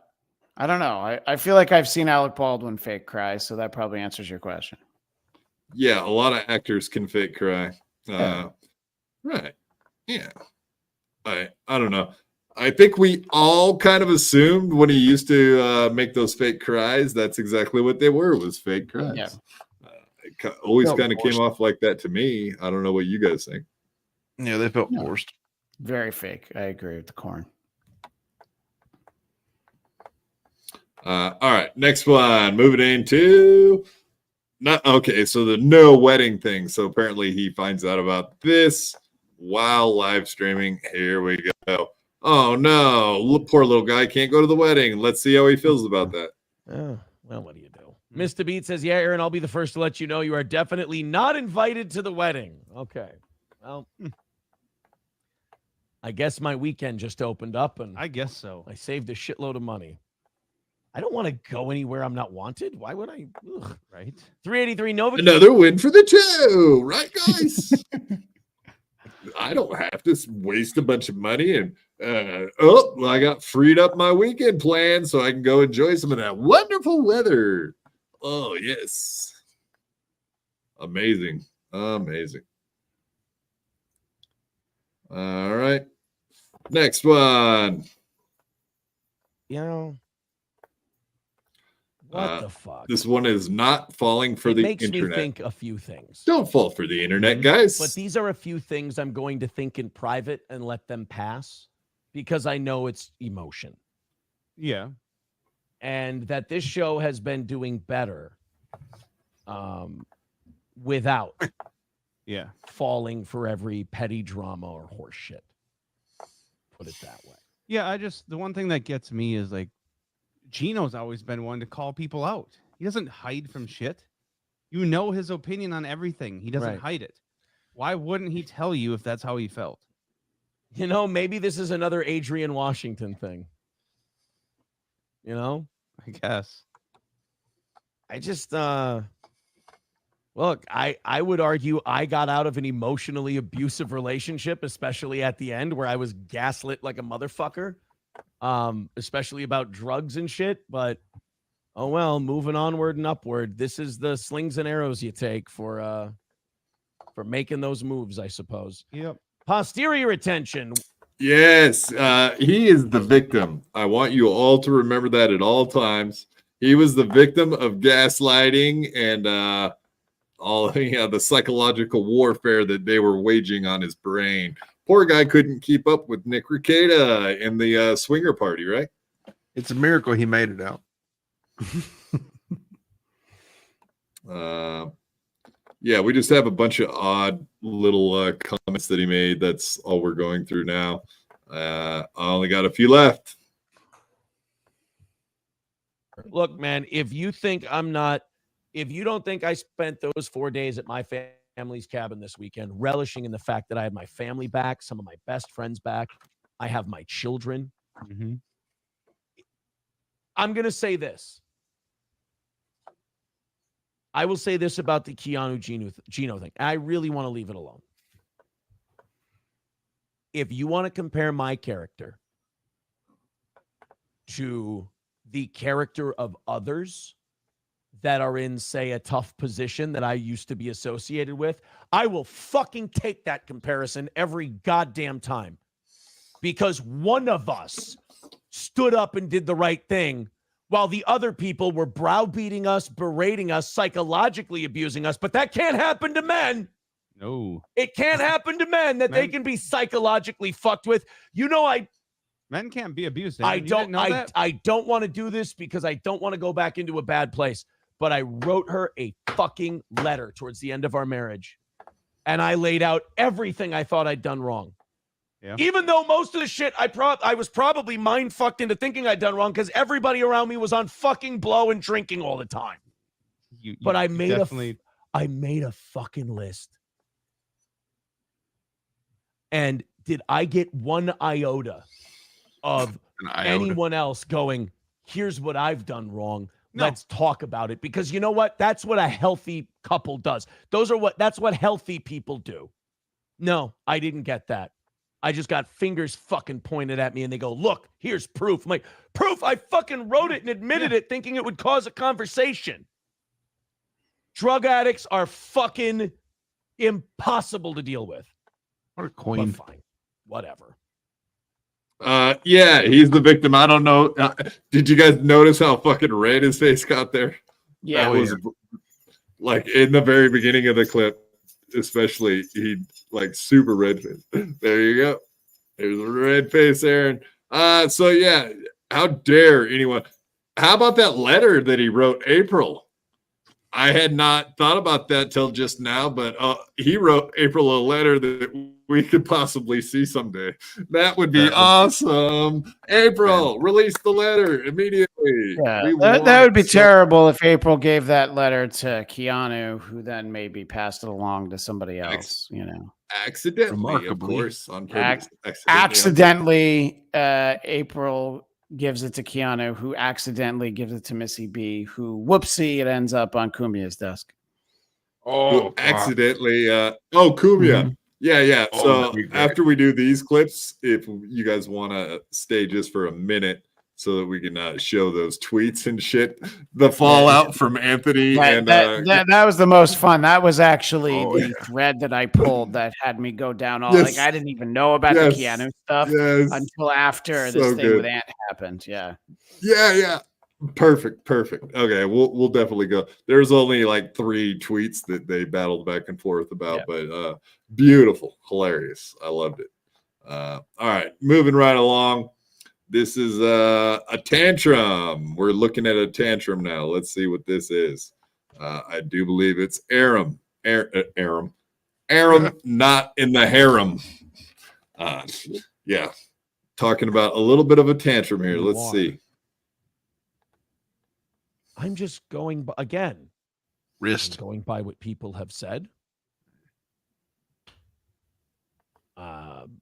I don't know. I feel like I've seen Alec Baldwin fake cry, so that probably answers your question. Yeah, a lot of actors can fake cry. Yeah. Right. Yeah. I don't know. I think we all kind of assumed when he used to make those fake cries, that's exactly what they were, was fake cries. Yeah. It always Felt kind of came forced. off like that to me. I don't know what you guys think. Yeah, they felt forced. Very fake. I agree with the corn. All right, next one. Moving into so the no wedding thing. So apparently he finds out about this while live streaming. Here we go. Oh no, poor little guy can't go to the wedding. Let's see how he feels about that. Oh, well, what do you do? Mr. Beat says, yeah, Aaron, I'll be the first to let you know you are definitely not invited to the wedding. Okay. Well, I guess my weekend just opened up, and I guess so. I saved a shitload of money. I don't want to go anywhere I'm not wanted. Why would I? Ugh. Right. 383 Nova. Another win for the two, right, guys? I don't have to waste a bunch of money and I got freed up my weekend plan so I can go enjoy some of that wonderful weather. Oh, yes. Amazing. Amazing. All right. Next one. You know, what the fuck? This one is not falling for the makes internet. me think a few things. Don't fall for the internet, guys. But these are a few things I'm going to think in private and let them pass because I know it's emotion. Yeah. And that this show has been doing better without falling for every petty drama or horse shit. Put it that way. Yeah, the one thing that gets me is like Gino's always been one to call people out. He doesn't hide from shit. You know his opinion on everything. He doesn't hide it. Why wouldn't he tell you if that's how he felt? You know, maybe this is another Adrian Washington thing. You know? I guess. I just look, I would argue I got out of an emotionally abusive relationship, especially at the end where I was gaslit like a motherfucker. Especially about drugs and shit, but oh well, moving onward and upward. This is the slings and arrows you take for making those moves, I suppose. Yep. Posterior attention. Yes, he is the victim. I want you all to remember that at all times. He was the victim of gaslighting and all the psychological warfare that they were waging on his brain. Poor guy couldn't keep up with Nick Rekieta in the swinger party, right? It's a miracle he made it out. Yeah, we just have a bunch of odd little comments that he made. That's all we're going through now. I only got a few left. Look, man, if you don't think I spent those 4 days at my family's cabin this weekend, relishing in the fact that I had my family back, some of my best friends back, I have my children. Mm-hmm. I'm going to say this. I will say this about the Keanu Gino thing. I really want to leave it alone. If you want to compare my character to the character of others that are in, say, a tough position that I used to be associated with, I will fucking take that comparison every goddamn time. Because one of us stood up and did the right thing while the other people were browbeating us, berating us, psychologically abusing us. But that can't happen to men. No. It can't happen to men that they can be psychologically fucked with. Men can't be abused. I don't want to do this because I don't want to go back into a bad place. But I wrote her a fucking letter towards the end of our marriage. And I laid out everything I thought I'd done wrong. Yeah. Even though most of the shit I was probably mind fucked into thinking I'd done wrong because everybody around me was on fucking blow and drinking all the time. But I made a fucking list. And did I get one iota of anyone else going, here's what I've done wrong? No. Let's talk about it. Because you know what? That's what a healthy couple does. That's what healthy people do. No, I didn't get that. I just got fingers fucking pointed at me and they go, look, here's proof. I'm like, proof? I fucking wrote it and admitted it thinking it would cause a conversation. Drug addicts are fucking impossible to deal with. What a queen. But fine. Whatever. Yeah, he's the victim. I don't know. Did you guys notice how fucking red his face got there? Yeah. That was like in the very beginning of the clip, especially, he like super red face. There you go. There's a red face, Aaron. So yeah, how dare anyone? How about that letter that he wrote April? I had not thought about that till just now, but he wrote April a letter that we could possibly see someday. That would be awesome. April, release the letter immediately. Yeah, that would be terrible if April gave that letter to Keanu, who then maybe passed it along to somebody else, Accidentally, of course. On purpose. Accidentally, April gives it to Keanu, who accidentally gives it to Missy B, who, whoopsie, it ends up on Kumia's desk. Oh, accidentally. Kumia. Mm-hmm. Yeah. So after we do these clips, if you guys want to stay just for a minute so that we can show those tweets and shit, the fallout from Anthony. That was the most fun. That was actually the thread that I pulled that had me go down all like I didn't even know about the Keanu stuff until after this thing with Ant happened. Yeah. Perfect. Okay, we'll definitely go. There's only like 3 tweets that they battled back and forth about, but beautiful, hilarious. I loved it. All right, moving right along. This is a tantrum. We're looking at a tantrum now. Let's see what this is. I do believe it's Aram, not in the harem. Yeah, talking about a little bit of a tantrum here. Let's see. I'm just going by, again. Wrist. I'm going by what people have said. I'm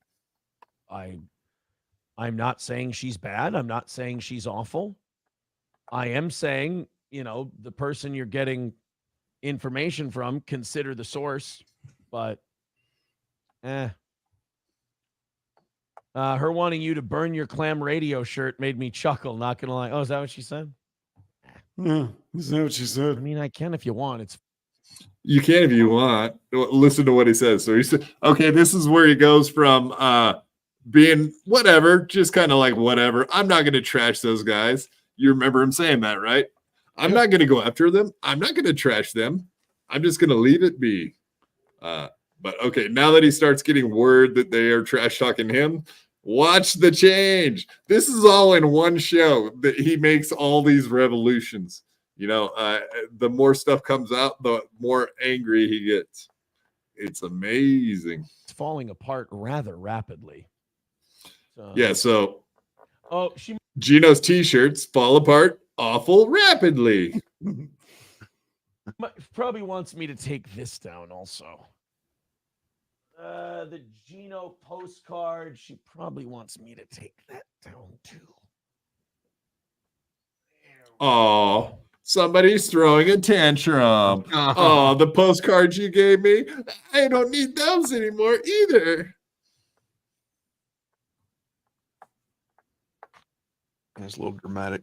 not saying she's bad. I'm not saying she's awful. I am saying, the person you're getting information from, consider the source. But, her wanting you to burn your Clam Radio shirt made me chuckle. Not gonna lie. Oh, is that what she said? Yeah, is that what she said? I mean, I can if you want. You can if you want. Listen to what he says. So he said, okay, this is where he goes from being whatever, just kind of like whatever. I'm not going to trash those guys. You remember him saying that, right? I'm not going to go after them. I'm not going to trash them. I'm just going to leave it be. But okay, now that he starts getting word that they are trash talking him, watch the change. This is all in one show that he makes all these revolutions. The more stuff comes out, the more angry he gets. It's amazing. It's falling apart rather rapidly. So she Gino's t-shirts fall apart awful rapidly. probably wants me to take this down also. The Gino postcard, she probably wants me to take that down too. Oh, somebody's throwing a tantrum. Oh, the postcards you gave me, I don't need those anymore either. That's a little dramatic.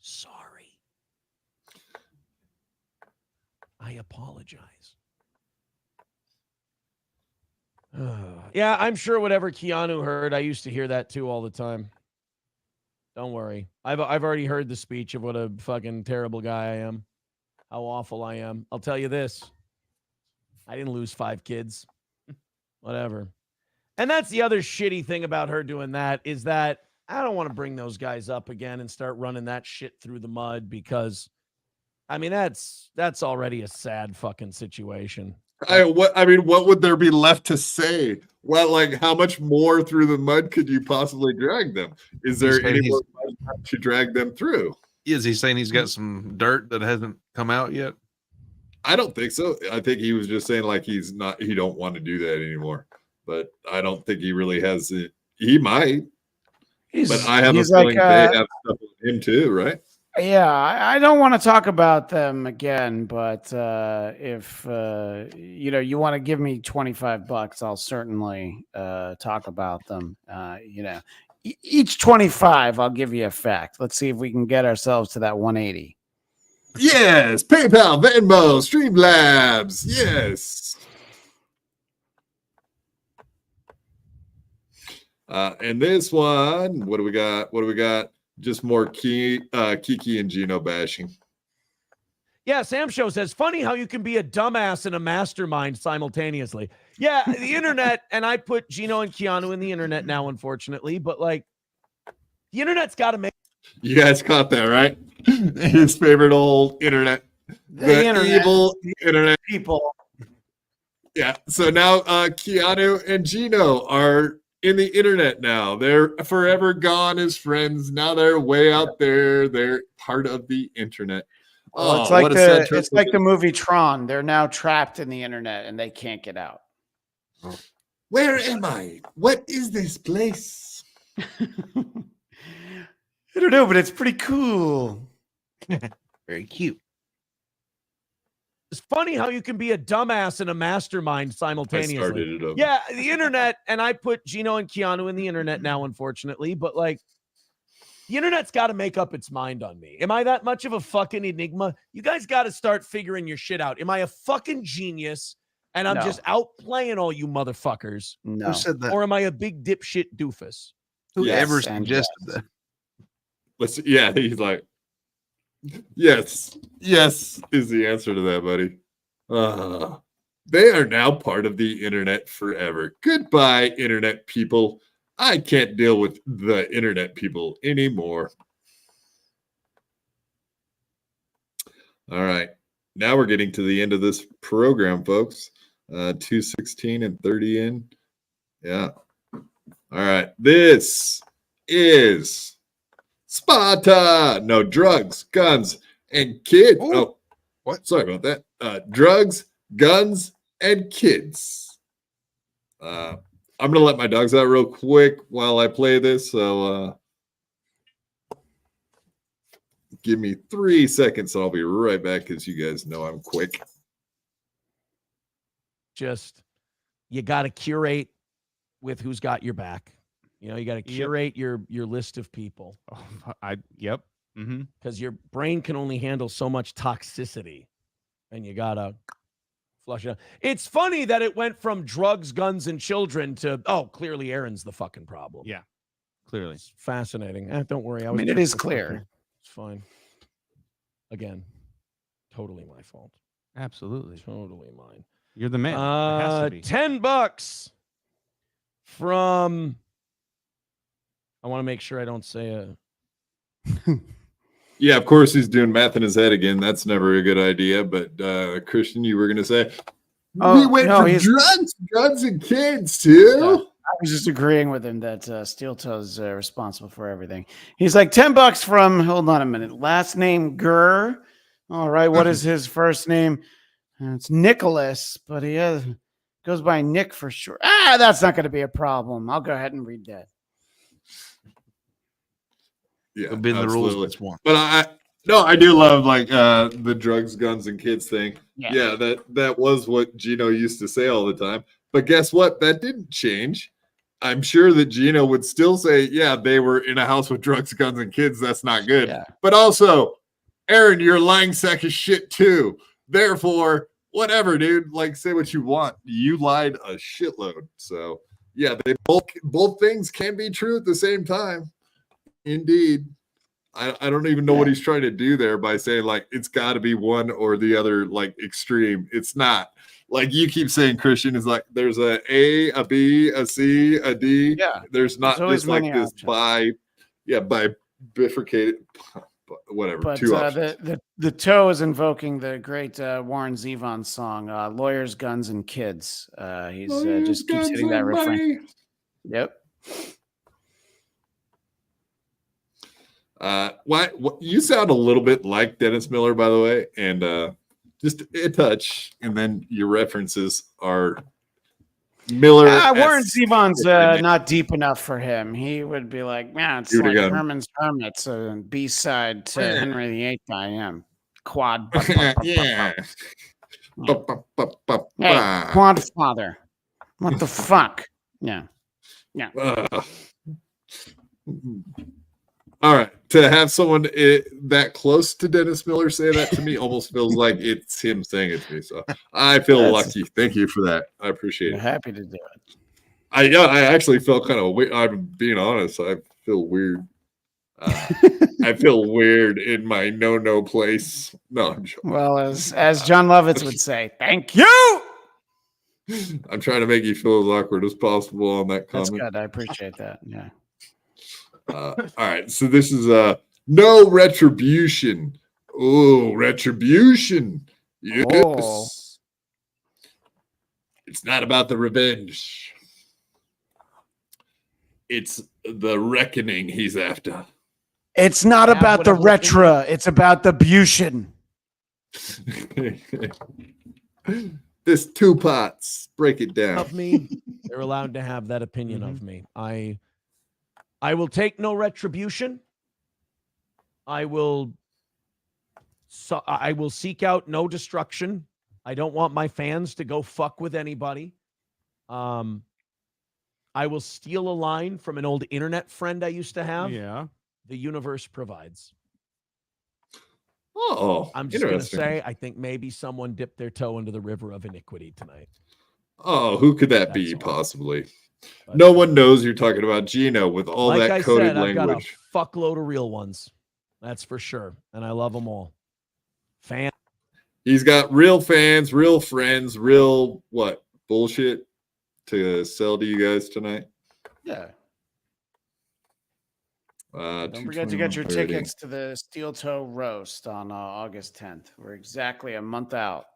Sorry. I apologize. Yeah, I'm sure whatever Keanu heard, I used to hear that too all the time. Don't worry. I've already heard the speech of what a fucking terrible guy I am. How awful I am. I'll tell you this. I didn't lose 5 kids. Whatever. And that's the other shitty thing about her doing that is that I don't want to bring those guys up again and start running that shit through the mud because, I mean, that's already a sad fucking situation. What would there be left to say? Well, like, how much more through the mud could you possibly drag them? Is there any more mud to drag them through? Is he saying he's got some dirt that hasn't come out yet? I don't think so. I think he was just saying like he don't want to do that anymore. But I don't think he really has it. He might. But I have a feeling they have stuff with him too, right? Yeah, I don't want to talk about them again, but if you want to give me $25, I'll certainly talk about them. Each 25, I'll give you a fact. Let's see if we can get ourselves to that 180. Yes, PayPal, Venmo, Streamlabs. Yes. And this one, what do we got? Just more Kiki and Gino bashing. Yeah, Sam Show says, funny how you can be a dumbass and a mastermind simultaneously. Yeah, the internet, and I put Gino and Keanu in the internet now, unfortunately, but like, the internet's got to make. You guys caught that, right? His favorite old internet. The internet. Evil internet people. Yeah, so now Keanu and Gino are in the internet now. They're forever gone as friends. Now they're way out there. They're part of the internet. Well, it's like the movie Tron. They're now trapped in the internet and they can't get out. Where am I? What is this place? I don't know, but it's pretty cool. Very cute. It's funny how you can be a dumbass and a mastermind simultaneously. I started it up. Yeah, the internet, and I put Gino and Keanu in the internet now, unfortunately, but like, the internet's got to make up its mind on me. Am I that much of a fucking enigma? You guys got to start figuring your shit out. Am I a fucking genius and I'm just outplaying all you motherfuckers? No. Who said that? Or am I a big dipshit doofus? Whoever suggested that? He's like, yes is the answer to that, buddy. They are now part of the internet forever. Goodbye, internet people. I can't deal with the internet people anymore. All right. Now we're getting to the end of this program, folks. 2:16 and 30 in. Yeah. All right. This is Sparta. No drugs, guns, and kids. Ooh. Oh, what? Sorry about that. Drugs, guns, and kids. I'm gonna let my dogs out real quick while I play this. So give me 3 seconds, and I'll be right back because you guys know I'm quick. Just, you got to curate with who's got your back. You know, you got to curate your list of people. Yep. Because your brain can only handle so much toxicity, and you gotta flush it out. It's funny that it went from drugs, guns, and children to clearly Aaron's the fucking problem. Yeah, clearly. It's fascinating. Don't worry. I mean, it is clear. It's fine. Again, totally my fault. Absolutely, totally mine. You're the man. It has to be. $10 from. I want to make sure I don't say a. Yeah, of course he's doing math in his head again. That's never a good idea. But Christian, you were going to say we went for drugs, and kids too. Yeah. I was just agreeing with him that Steel Toe's responsible for everything. He's like $10 from. Hold on a minute. Last name Gurr. All right. What is his first name? It's Nicholas, but he goes by Nick for sure. That's not going to be a problem. I'll go ahead and read that. Yeah, been the rules this one. But I do love like the drugs, guns, and kids thing. Yeah, that was what Gino used to say all the time. But guess what? That didn't change. I'm sure that Gino would still say, yeah, they were in a house with drugs, guns, and kids. That's not good. Yeah. But also, Aaron, you're a lying sack of shit too. Therefore, whatever, dude. Like, say what you want. You lied a shitload. So yeah, they both things can be true at the same time. Indeed. I don't even know what he's trying to do there by saying like it's got to be one or the other, like extreme. It's not. Like you keep saying, Christian, is like there's a B, a C, a D. Yeah. There's not this like this bifurcated whatever. But two options. the toe is invoking the great Warren Zevon song, Lawyers, Guns, and Kids. He's just keeps hitting that refrain. Yep. What you sound a little bit like Dennis Miller, by the way, and just a touch, and then your references are Miller. Warren Zevon's not deep enough for him. He would be like, man, it's like Herman's Hermits, B-side to Henry VIII. I am quad. Yeah. Hey, quad father. What the fuck? Yeah. All right. To have someone that close to Dennis Miller say that to me almost feels like it's him saying it to me. So I feel lucky. Thank you for that. I appreciate it. Happy to do it. I actually felt kind of weird. I'm being honest. I feel weird. I feel weird in my no place. No, I'm joking. Well, as John Lovitz would say, thank you. I'm trying to make you feel as awkward as possible on that comment. That's good. I appreciate that. Yeah. All right, so this is no retribution. Oh, retribution. Yes. Oh. It's not about the revenge. It's the reckoning he's after. It's not about the retro. It's about the bution. There's two parts. Break it down. Of me, they're allowed to have that opinion of me. I will take no retribution. I will seek out no destruction. I don't want my fans to go fuck with anybody. I will steal a line from an old internet friend I used to have. Yeah. The universe provides. Oh, I'm just going to say, I think maybe someone dipped their toe into the river of iniquity tonight. Oh, who could that be possibly? But no one knows you're talking about Gino with all like that coded I've got language. A fuckload of real ones. That's for sure. And I love them all. He's got real fans, real friends, real bullshit to sell to you guys tonight. Yeah. Don't forget to get your tickets to the Steel Toe Roast on August 10th. We're exactly a month out.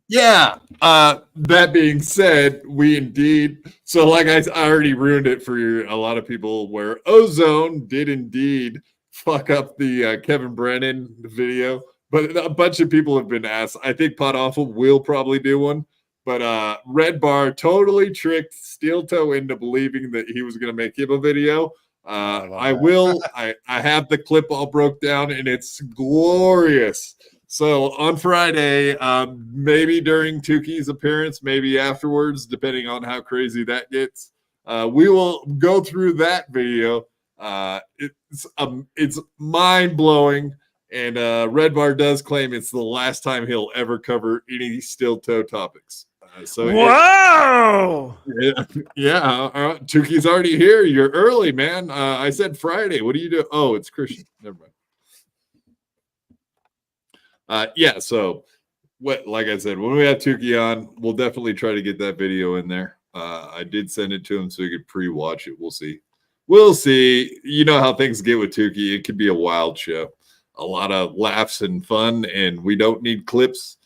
Yeah. That being said, we indeed. So, like I already ruined it for a lot of people. Where Ozone did indeed fuck up the Kevin Brennan video, but a bunch of people have been asked. I think Pot Awful will probably do one, but Red Bar totally tricked Steel Toe into believing that he was going to make him a video. I will. I have the clip all broke down, and it's glorious. So on Friday, maybe during Tuki's appearance, maybe afterwards, depending on how crazy that gets, we will go through that video. It's mind blowing, and Red Bar does claim it's the last time he'll ever cover any Steel Toe topics. Wow! Yeah. Tuki's already here. You're early, man. I said Friday. What do you do? Oh, it's Christian. Never mind. Yeah, so like I said, when we have Tuki on, we'll definitely try to get that video in there. I did send it to him so he could pre-watch it. We'll see. You know how things get with Tuki. It could be a wild show. a lot of laughs and fun, and we don't need clips.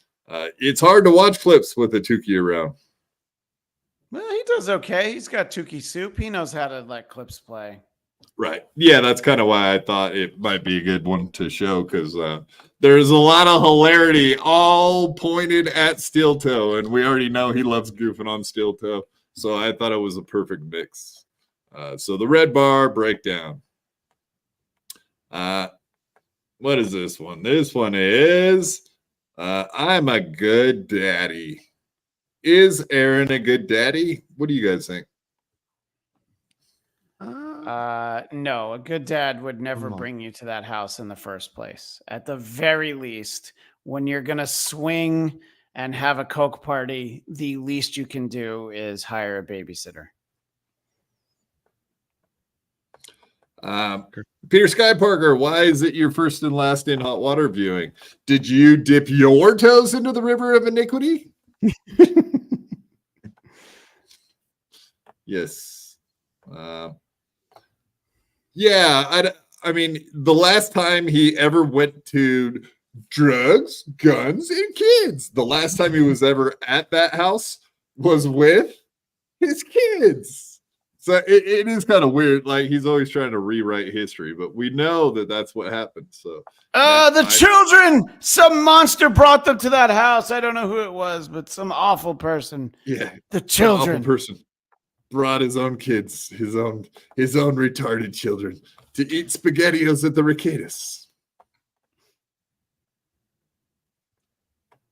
It's hard to watch clips with a Tukey around. Well, he does okay. He's got Tukey soup. He knows how to let clips play. Right. Yeah, that's kind of why I thought it might be a good one to show, because there's a lot of hilarity all pointed at Steel Toe, and we already know he loves goofing on Steel Toe. So I thought it was a perfect mix. So the red bar breakdown. What is this one? This one is I'm a good daddy. Is Aaron a good daddy? What do you guys think? No, a good dad would never bring you to that house in the first place. At the very least, when you're going to swing and have a Coke party, the least you can do is hire a babysitter. Peter Sky Parker, why is it your first and last in hot water viewing? Did you dip your toes into the river of iniquity? Yes. Yeah, I mean, the last time he ever went to drugs, guns, and kids, the last time he was ever at that house was with his kids. So it is kind of weird. Like, he's always trying to rewrite history, but we know that that's what happened. So children, some monster brought them to that house. I don't know who it was, but some awful person. Yeah, the children. Awful person brought his own kids, his own retarded children, to eat SpaghettiOs at the Ricatus.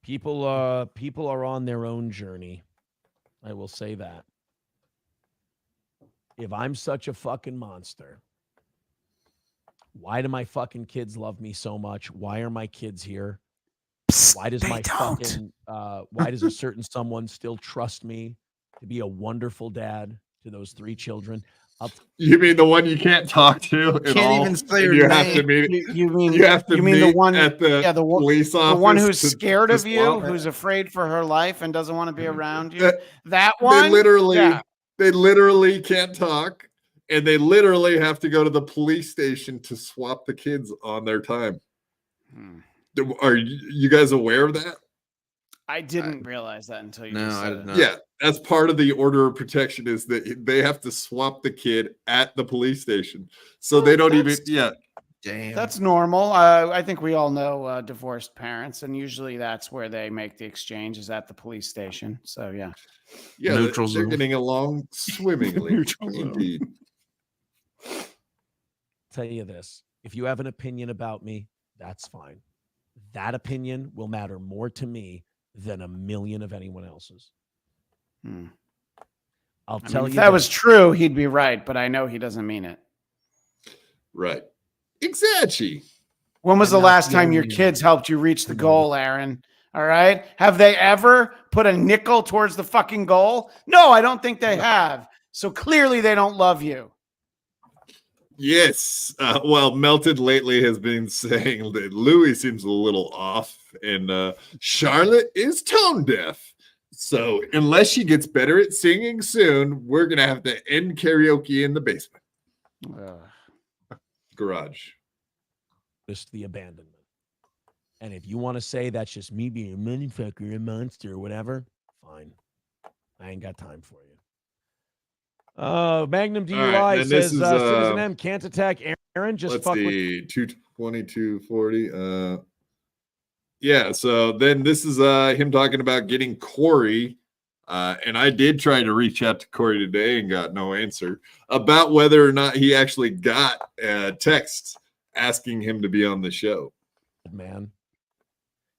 People are on their own journey. I will say that. If I'm such a fucking monster, why do my fucking kids love me so much? Why are my kids here? Why does why does a certain someone still trust me to be a wonderful dad to those 3 children? You mean the one you can't talk to at can't all? even say your You name. have to meet. You mean the one at the police office? The one who's to- scared to of you, swap her? who's afraid for her life and doesn't want to be around you. That one. They literally can't talk, and they literally have to go to the police station to swap the kids on their time. Are you guys aware of that? I didn't realize that until you No, just I said did it. not. Yeah, that's part of the order of protection, is that they have to swap the kid at the police station. So they don't even. Yeah. Damn. That's normal. I think we all know divorced parents, and usually that's where they make the exchange, is at the police station. So yeah. Yeah, Neutral they're zone. getting along swimmingly. Indeed. Tell you this. If you have an opinion about me, that's fine. That opinion will matter more to me than a million of anyone else's. I'll tell you if that was true, he'd be right, but I know he doesn't mean it. Right. Exactly. When was the I'm not last the time your only kids one. helped you reach the goal, Aaron? All right. Have they ever put a nickel towards the fucking goal? No, I don't think they have. So clearly they don't love you. Yes. Well, Melted lately has been saying that Louis seems a little off, and Charlotte is tone deaf. So unless she gets better at singing soon, we're going to have to end karaoke in the basement. Garage. Just the abandonment. And if you want to say that's just me being a motherfucker, a monster, or whatever, fine. I ain't got time for you. Magnum DUI right, and this says is, Citizen M can't attack Aaron. Just Let's fuck see, 22240. Yeah, so then this is him talking about getting Corey. And I did try to reach out to Corey today and got no answer about whether or not he actually got a text asking him to be on the show. Man.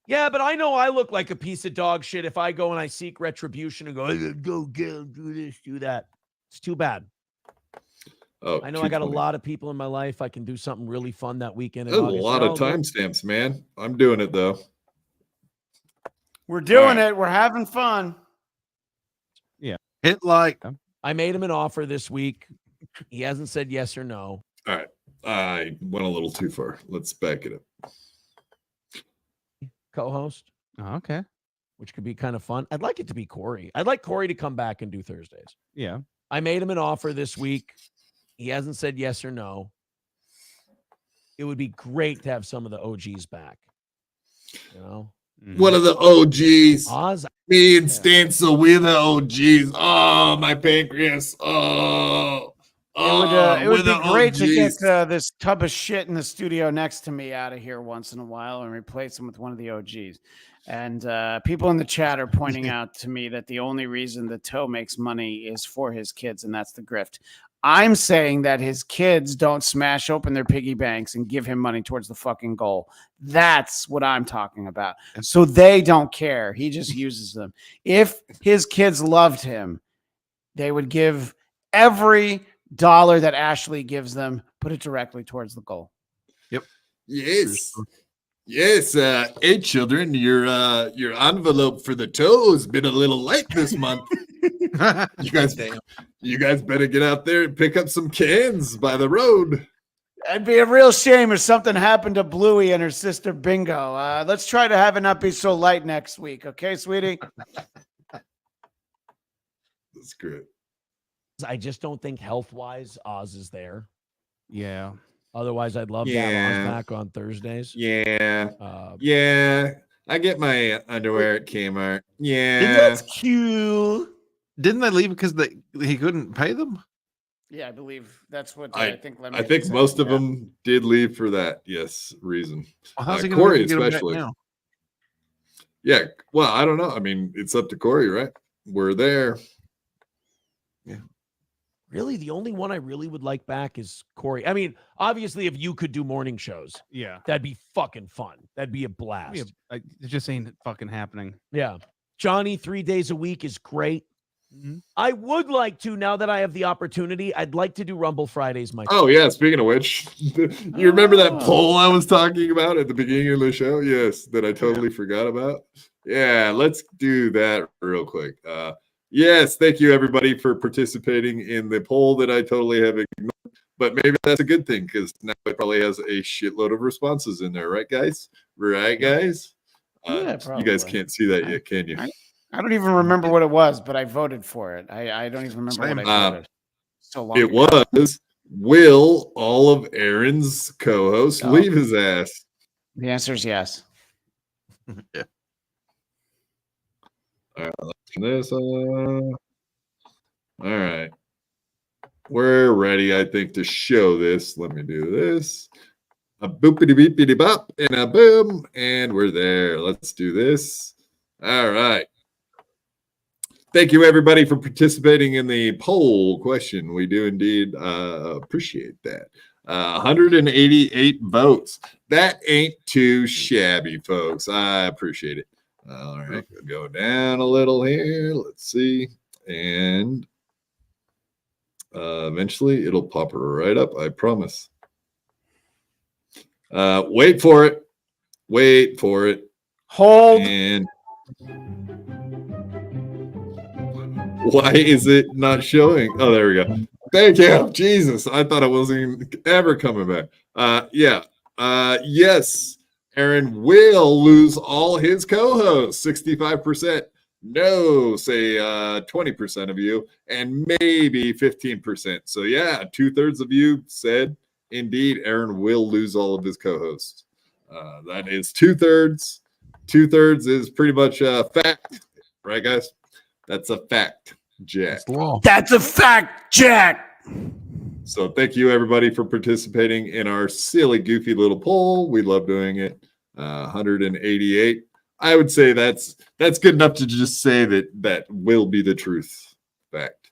Yeah, but I know I look like a piece of dog shit if I go and I seek retribution and go do this, do that. It's too bad. Oh, I know I got a lot of people in my life. I can do something really fun that weekend. There's a lot of timestamps, man. I'm doing it though. We're doing it. We're having fun. Yeah. Hit like. I made him an offer this week. He hasn't said yes or no. All right. I went a little too far. Let's back it up. Co-host. Oh, okay. Which could be kind of fun. I'd like it to be Corey. I'd like Corey to come back and do Thursdays. Yeah. I made him an offer this week. He hasn't said yes or no. it would be great to have some of the OGs back. You know, one of the OGs. Oz, me and Stancil, we're the OGs. Oh, my pancreas. Oh. It would be great to OGs. get this tub of shit in the studio next to me out of here once in a while and replace him with one of the OGs. And people in the chat are pointing out to me that the only reason the Toe makes money is for his kids, and that's the grift. I'm saying that his kids don't smash open their piggy banks and give him money towards the fucking goal. That's what I'm talking about. So they don't care. He just uses them. If his kids loved him, they would give every dollar that Ashley gives them, put it directly towards the goal. Yep. Yes. Yes. Hey, children, your envelope for the Toe has been a little light this month. You guys better get out there and pick up some cans by the road. It'd be a real shame if something happened to Bluey and her sister Bingo. Let's try to have it not be so light next week. Okay, sweetie? That's great. I just don't think health-wise Oz is there. Yeah. Otherwise, I'd love to have Oz back on Thursdays. Yeah. Yeah. I get my underwear at Kmart. Yeah. That's cute. Didn't they leave because he couldn't pay them? Yeah, I believe that's what I think. I think most of them did leave for that. Yes, reason. Well, how's he gonna Corey get 'em back especially. now? Yeah. Well, I don't know. I mean, it's up to Corey, right? We're there. Yeah. Really, the only one I really would like back is Corey. I mean, obviously, if you could do morning shows, that'd be fucking fun. That'd be a blast. It just ain't fucking happening. Yeah. Johnny 3 days a week is great. I would like to, now that I have the opportunity, I'd like to do Rumble Fridays myself. Oh, yeah. Speaking of which, you remember that poll I was talking about at the beginning of the show? Yes, that I totally forgot about. Yeah, let's do that real quick. Yes, thank you, everybody, for participating in the poll that I totally have ignored. But maybe that's a good thing because now it probably has a shitload of responses in there. Right, guys? Right, guys? Yeah, you guys can't see that yet, can you? I don't even remember what it was, but I voted for it. I don't even remember what I voted. So long It ago. was, will all of Aaron's co-hosts leave his ass? The answer is yes. Yeah. All right, let's turn this on. All right. We're ready, I think, to show this. Let me do this. A boopity beepity bop and a boom. And we're there. Let's do this. All right. Thank you, everybody, for participating in the poll question. We do indeed appreciate that. 188 votes. That ain't too shabby, folks. I appreciate it. All right, we'll go down a little here. Let's see. And eventually it'll pop right up, I promise. Wait for it. Wait for it. Hold. And why is it not showing? Oh, there we go. Thank you. Jesus, I thought it wasn't ever coming back. Yes, Aaron will lose all his co-hosts, 65%. No, say 20% of you, and maybe 15%. So yeah, 2/3 of you said indeed Aaron will lose all of his co-hosts. That is 2/3. 2/3 is pretty much a fact, right, guys? That's a fact, Jack. That's a fact, Jack. So thank you, everybody, for participating in our silly, goofy little poll. We love doing it. 188. I would say that's good enough to just say that will be the truth. Fact.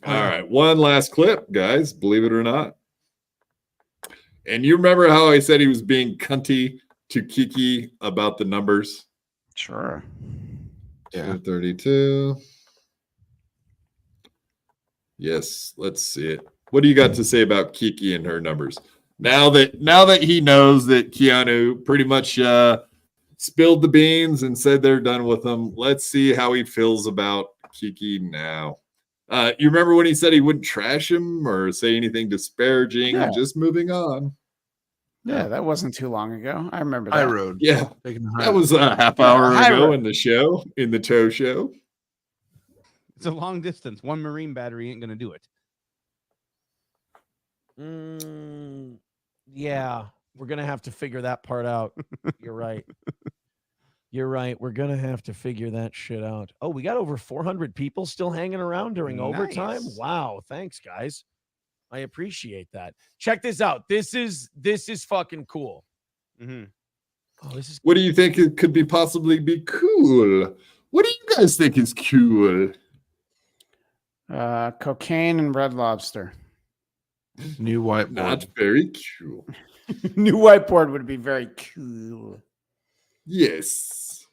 All right, one last clip, guys. Believe it or not. And you remember how I said he was being cunty to Kiki about the numbers? Sure. Yeah. 32. Yes, let's see it. What do you got to say about Kiki and her numbers? Now that he knows that Keanu pretty much spilled the beans and said they're done with him, let's see how he feels about Kiki now. You remember when he said he wouldn't trash him or say anything disparaging, just moving on. Yeah, that wasn't too long ago. I remember that. High road. Yeah, that was a half hour ago in the show, in the Toe Show. It's a long distance. One Marine battery ain't going to do it. Yeah, we're gonna have to figure that part out. You're right. You're right. We're gonna have to figure that shit out. Oh, we got over 400 people still hanging around during overtime. Wow, thanks, guys. I appreciate that. Check this out. This is fucking cool. Mm-hmm. Oh, this is. What do you think it could be possibly be cool? What do you guys think is cool? Cocaine and Red Lobster. New whiteboard. Not very cool. New whiteboard would be very cool. Yes.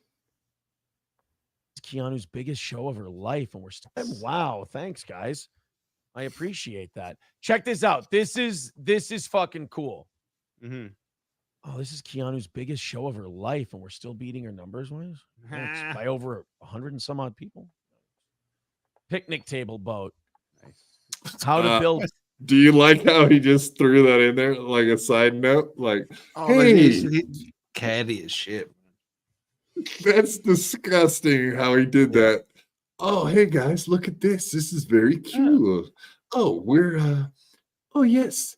It's Keanu's biggest show of her life, and we're still. Wow, thanks, guys. I appreciate that. Check this out. This is fucking cool. Mm-hmm. Oh, this is Keanu's biggest show of her life, and we're still beating her numbers wise by over 100 and some odd people. Picnic table boat. How to build. Do you like how he just threw that in there like a side note? Like, hey, catty as shit. That's disgusting how he did that. Oh, hey guys, look at this. This is very cool. Oh, we're oh yes,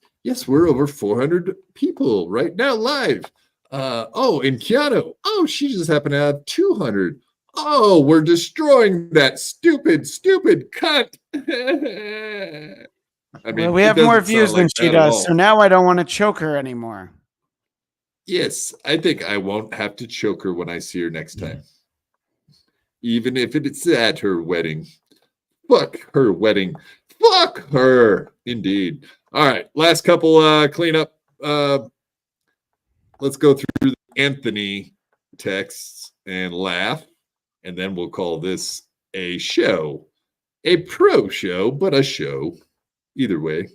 we're over 400 people right now live. Oh, and Keanu. Oh, she just happened to have 200. Oh, we're destroying that stupid cunt. I mean, well, we have more views than she does, so now I don't want to choke her anymore. Yes, I think I won't have to choke her when I see her next time. Even if it's at her wedding. Fuck her wedding. Fuck her. Indeed. All right, last couple cleanup. Let's go through the Anthony texts and laugh, and then we'll call this a show. A pro show, but a show. Either way.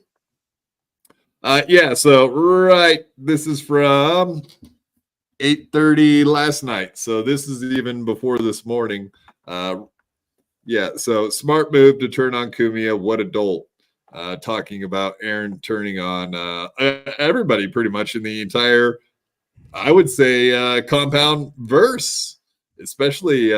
Yeah, so right, this is from 8:30 last night. So this is even before this morning. Yeah, so smart move to turn on Kumiya. What adult? Talking about Aaron turning on everybody pretty much in the entire, I would say, compound verse, especially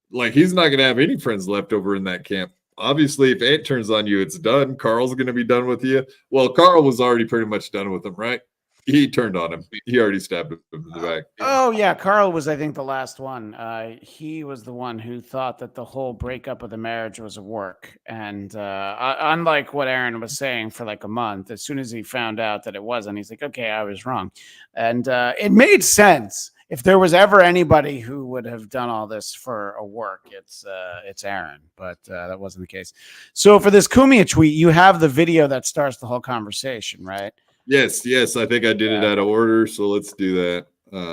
like he's not going to have any friends left over in that camp. Obviously, if Ant turns on you, it's done. Carl's going to be done with you. Well, Carl was already pretty much done with him, right? He turned on him. He already stabbed him in the back. Oh, yeah. Carl was, I think, the last one. He was the one who thought that the whole breakup of the marriage was a work. And unlike what Aaron was saying for like a month, as soon as he found out that it wasn't, he's like, okay, I was wrong. And it made sense. If there was ever anybody who would have done all this for a work, it's Aaron, but that wasn't the case. So for this Kumiya tweet, you have the video that starts the whole conversation, right? Yes. I think I did it out of order, so let's do that.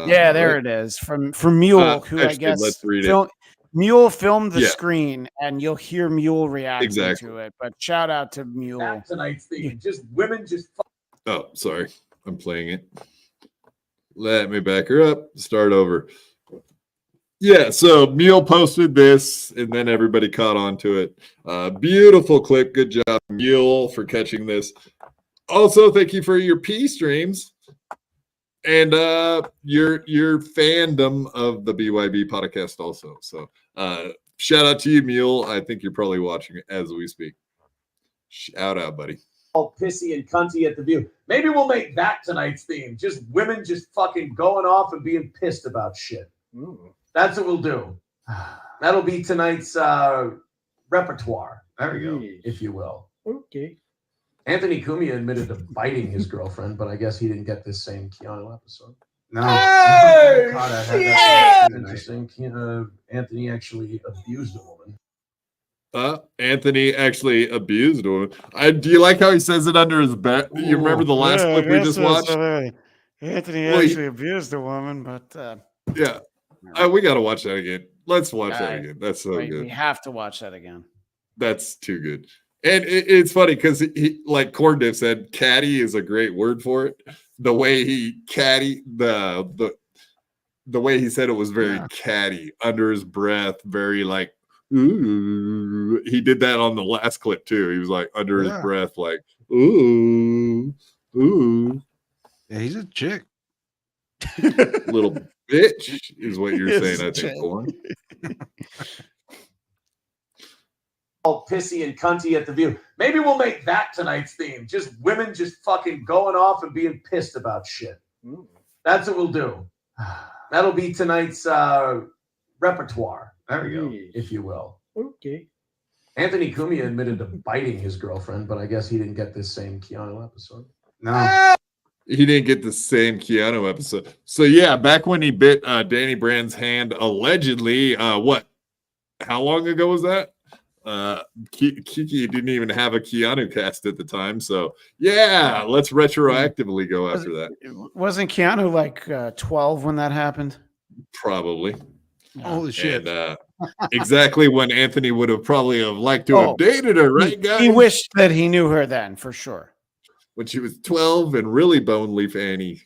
Yeah, there it is from Mule, who actually, I guess let's read it. Mule filmed the screen, and you'll hear Mule reacting to it. But shout out to Mule. Not tonight's theme. Just women, just. Oh, sorry, I'm playing it. Let me back her up. Start over. Yeah, so Mule posted this, and then everybody caught on to it. Beautiful clip. Good job, Mule, for catching this. Also, thank you for your P streams and your fandom of the BYB podcast also. So shout out to you, Mule. I think you're probably watching it as we speak. Shout out, buddy. All pissy and cunty at the View. Maybe we'll make that tonight's theme. Just women just fucking going off and being pissed about shit. That's what we'll do. That'll be tonight's repertoire. There we go, if you will. Okay. Anthony Kumiya admitted to biting his girlfriend, but I guess he didn't get this same Keanu episode. No. God, I had that interesting. Anthony actually abused a woman. Anthony actually abused a woman. Do you like how he says it under his breath? You remember the last clip we just watched? Anthony actually abused a woman, but yeah, we got to watch that again. Let's watch that again. That's so good. We have to watch that again. That's too good. And it's funny because he, like Corndiff said, catty is a great word for it. The way he catty, the way he said it was very catty under his breath, very like, ooh. He did that on the last clip too. He was like under his breath, like, ooh. Yeah, he's a chick. Little bitch is what you're saying, I think, Corn. all pissy and cunty at the View. Maybe we'll make that tonight's theme. Just women just fucking going off and being pissed about shit. That's what we'll do. That'll be tonight's repertoire. There we go, if you will. Okay. Anthony Cumia admitted to biting his girlfriend, but I guess he didn't get this same Keanu episode. No. He didn't get the same Keanu episode. So yeah, back when he bit Danny Brand's hand, allegedly, what? How long ago was that? Kiki didn't even have a Keanu cast at the time, so yeah, let's retroactively go after that. Wasn't Keanu like 12 when that happened? Probably. Holy shit! And, exactly when Anthony would have probably liked to have dated her, right, guys? He wished that he knew her then, for sure. When she was 12 and really bone leaf Annie.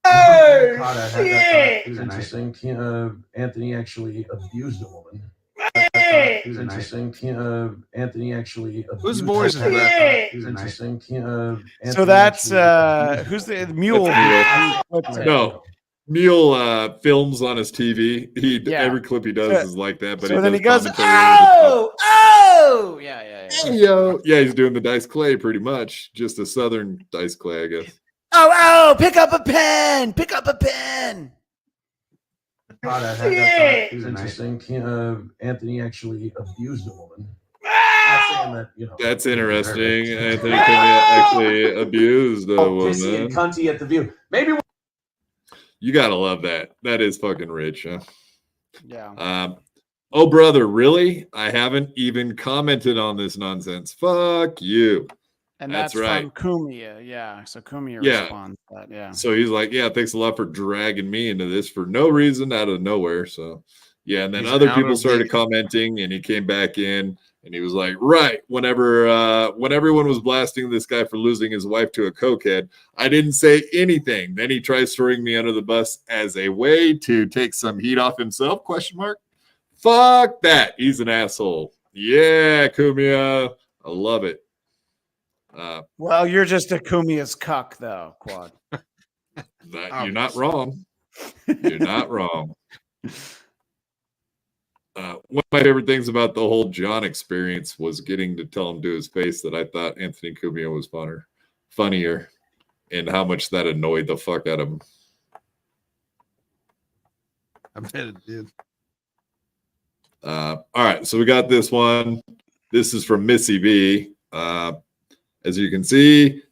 Oh, God, shit! It was interesting. Anthony actually abused a woman. It was interesting. Anthony actually abused whose voice is that? It was interesting. So that's who's the Mule? No. Neil films on his TV. Every clip he does is like that. But so then he does goes, oh, yeah. Hey, yo. Yeah, he's doing the Dice Clay pretty much. Just a Southern Dice Clay, I guess. Oh, pick up a pen. Pick up a pen. It was interesting. Anthony actually abused a woman. That's interesting. Anthony actually abused a woman. Pissy and cunty at the View. Maybe you gotta love that. That is fucking rich, huh? Yeah. Oh, brother, really? I haven't even commented on this nonsense. Fuck you. And that's right. From Cumia, yeah. So Cumia responds to that, yeah. So he's like, yeah, thanks a lot for dragging me into this for no reason out of nowhere. So, yeah, and then other people started commenting, and he came back in, and he was like, right, whenever when everyone was blasting this guy for losing his wife to a cokehead, I didn't say anything. Then he tries throwing me under the bus as a way to take some heat off himself, ? Fuck that. He's an asshole. Yeah, Cumia. I love it. Well, you're just a Cumia's cuck, though, Quad. You're not wrong. You're not wrong. One of my favorite things about the whole John experience was getting to tell him to his face that I thought Anthony Cumia was funnier, and how much that annoyed the fuck out of him. I bet it did. All right, so we got this one. This is from Missy B. As you can see,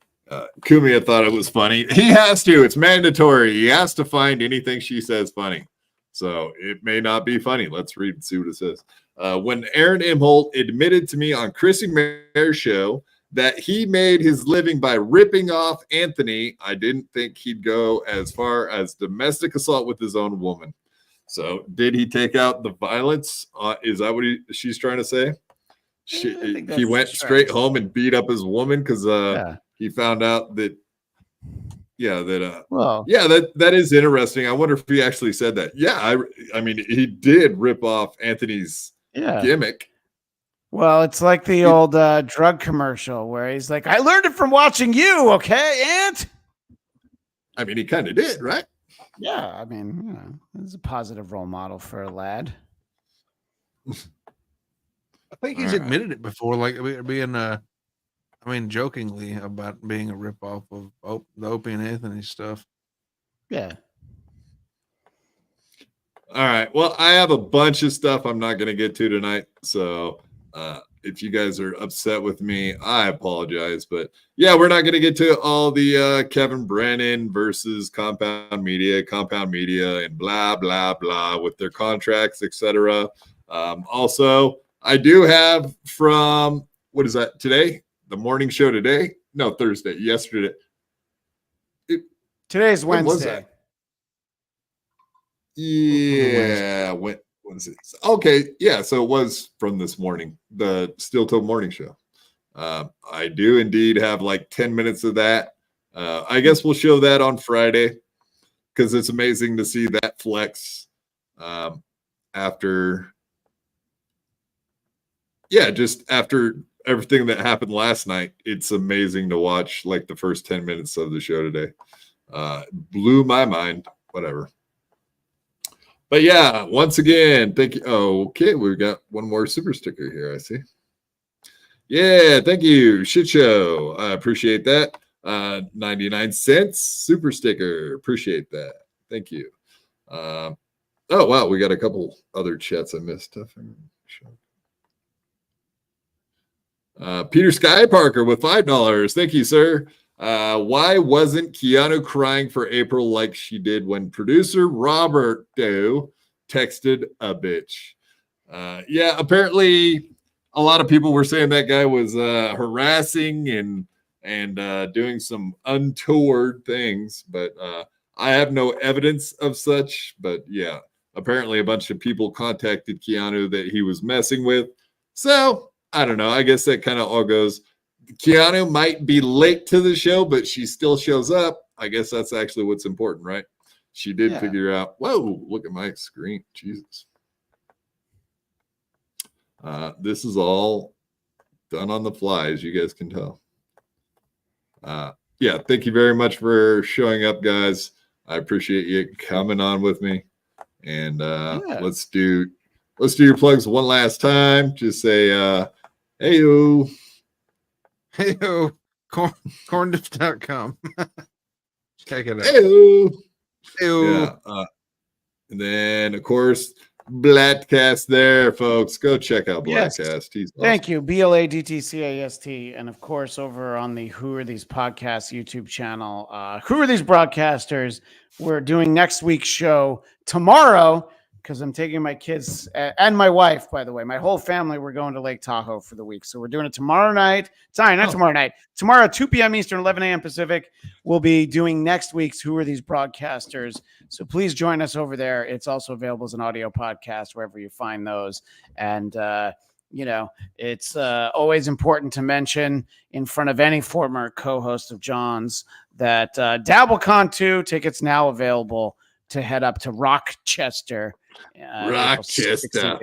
Cumia thought it was funny. He has to. It's mandatory. He has to find anything she says funny. So it may not be funny. Let's read and see what it says. When Aaron Imholt admitted to me on Chrissy Mayr's show that he made his living by ripping off Anthony, I didn't think he'd go as far as domestic assault with his own woman. So did he take out the violence? Is that what she's trying to say? He went straight home and beat up his woman because he found out that that is interesting. I wonder if he actually said that. Yeah, I mean he did rip off Anthony's gimmick. Well, it's like the old drug commercial where he's like, I learned it from watching you, okay, Ant? I mean, he kind of did, right? Yeah, I mean, it's a positive role model for a lad. I think he's admitted it before, like being, jokingly about being a ripoff of the Opie and Anthony stuff. Yeah. All right. Well, I have a bunch of stuff I'm not going to get to tonight. So if you guys are upset with me, I apologize. But yeah, we're not going to get to all the Kevin Brennan versus Compound Media, and blah, blah, blah with their contracts, etc. Also, I do have from, what is that, today? The morning show today? No, Thursday, yesterday. Today's Wednesday. Yeah, when was it? Okay, yeah, so it was from this morning, the Steel Toe Mourning Show. I do indeed have like 10 minutes of that. I guess we'll show that on Friday because it's amazing to see that flex after everything that happened last night. It's amazing to watch like the first 10 minutes of the show today. Blew my mind, whatever. But yeah, once again, thank you. Oh, okay, we've got one more super sticker here, I see. Yeah, thank you, Shit Show. I appreciate that. 99 cents super sticker. Appreciate that. Thank you. Oh, wow, we got a couple other chats I missed. Peter Sky Parker with $5. Thank you, sir. Why wasn't Keanu crying for April like she did when producer Robert texted a bitch? Yeah, apparently a lot of people were saying that guy was harassing and doing some untoward things, but I have no evidence of such. But yeah, apparently a bunch of people contacted Keanu that he was messing with. So I don't know. I guess that kind of all goes. Keanu might be late to the show, but she still shows up. I guess that's actually what's important, right? She did figure out, whoa, look at my screen. Jesus. This is all done on the fly, as you guys can tell. Yeah, thank you very much for showing up, guys. I appreciate you coming on with me. And let's do your plugs one last time. Just say, hey-o. Hey-o. Corndiff.com. Check it out. Hey-o. Hey-o. Yeah, and then, of course, Blattcast there, folks. Go check out Blattcast. He's awesome. Thank you. BLADTCAST. And of course, over on the Who Are These Podcasts YouTube channel, Who Are These Broadcasters? We're doing next week's show tomorrow because I'm taking my kids and my wife, by the way, my whole family. We're going to Lake Tahoe for the week. So we're doing it tomorrow night. Sorry, not tomorrow night. Tomorrow, 2 p.m. Eastern, 11 a.m. Pacific. We'll be doing next week's Who Are These Broadcasters? So please join us over there. It's also available as an audio podcast wherever you find those. And, you know, it's always important to mention in front of any former co-host of John's that DabbleCon 2 tickets now available to head up to Rochester. Rochester.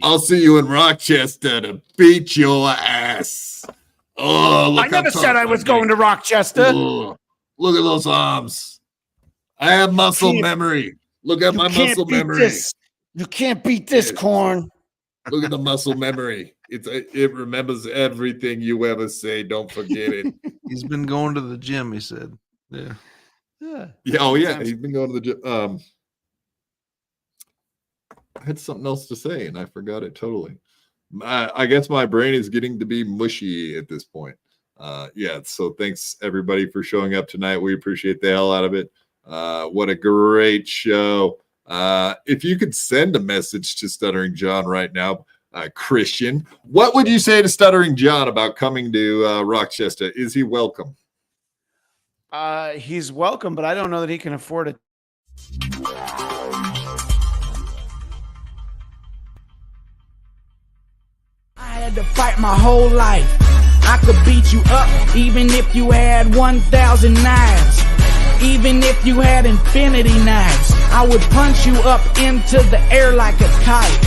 I'll see you in Rochester to beat your ass. Oh, look! I never said I was going to Rochester. Oh, look at those arms. I have muscle memory. Look at my muscle memory. You can't beat this, Corn. Look at the muscle memory. It remembers everything you ever say. Don't forget it. He's been going to the gym, he said. Yeah. Yeah. Oh, yeah. He's been going to the gym. I had something else to say, and I forgot it totally. I guess my brain is getting to be mushy at this point. Yeah. So thanks, everybody, for showing up tonight. We appreciate the hell out of it. What a great show. If you could send a message to Stuttering John right now, Christian, what would you say to Stuttering John about coming to Rochester? Is he welcome? He's welcome, but I don't know that he can afford it. I had to fight my whole life. I could beat you up even if you had 1,000 knives. Even if you had infinity knives, I would punch you up into the air like a kite.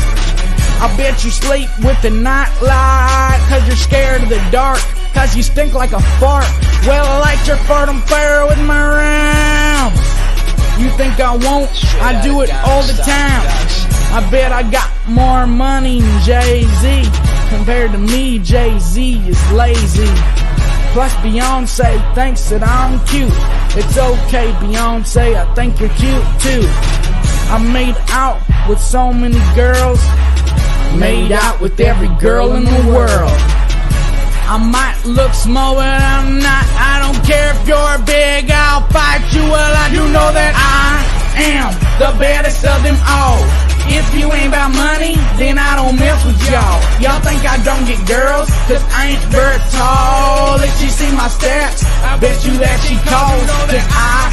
I bet you sleep with the night light, cause you're scared of the dark, cause you stink like a fart. Well, I light your fart on fire with my rhymes. You think I won't? I do it all the time. I bet I got more money than Jay-Z. Compared to me, Jay-Z is lazy. Plus Beyonce thinks that I'm cute. It's okay, Beyonce, I think you're cute too. I made out with so many girls. Made out with every girl in the world. I might look small, but I'm not. I don't care if you're big, I'll fight you. Well, I do know that I am the baddest of them all. If you ain't about money, then I don't mess with y'all. Y'all think I don't get girls, cause I ain't very tall. If she see my stats, I bet you that she calls. Cause I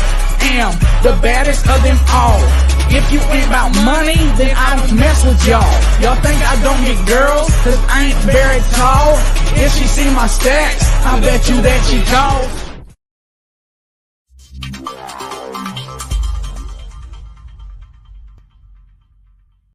am the baddest of them all. If you ain't about money, then I don't mess with y'all. Y'all think I don't get girls, cause I ain't very tall. If she see my stats, I bet you that she calls.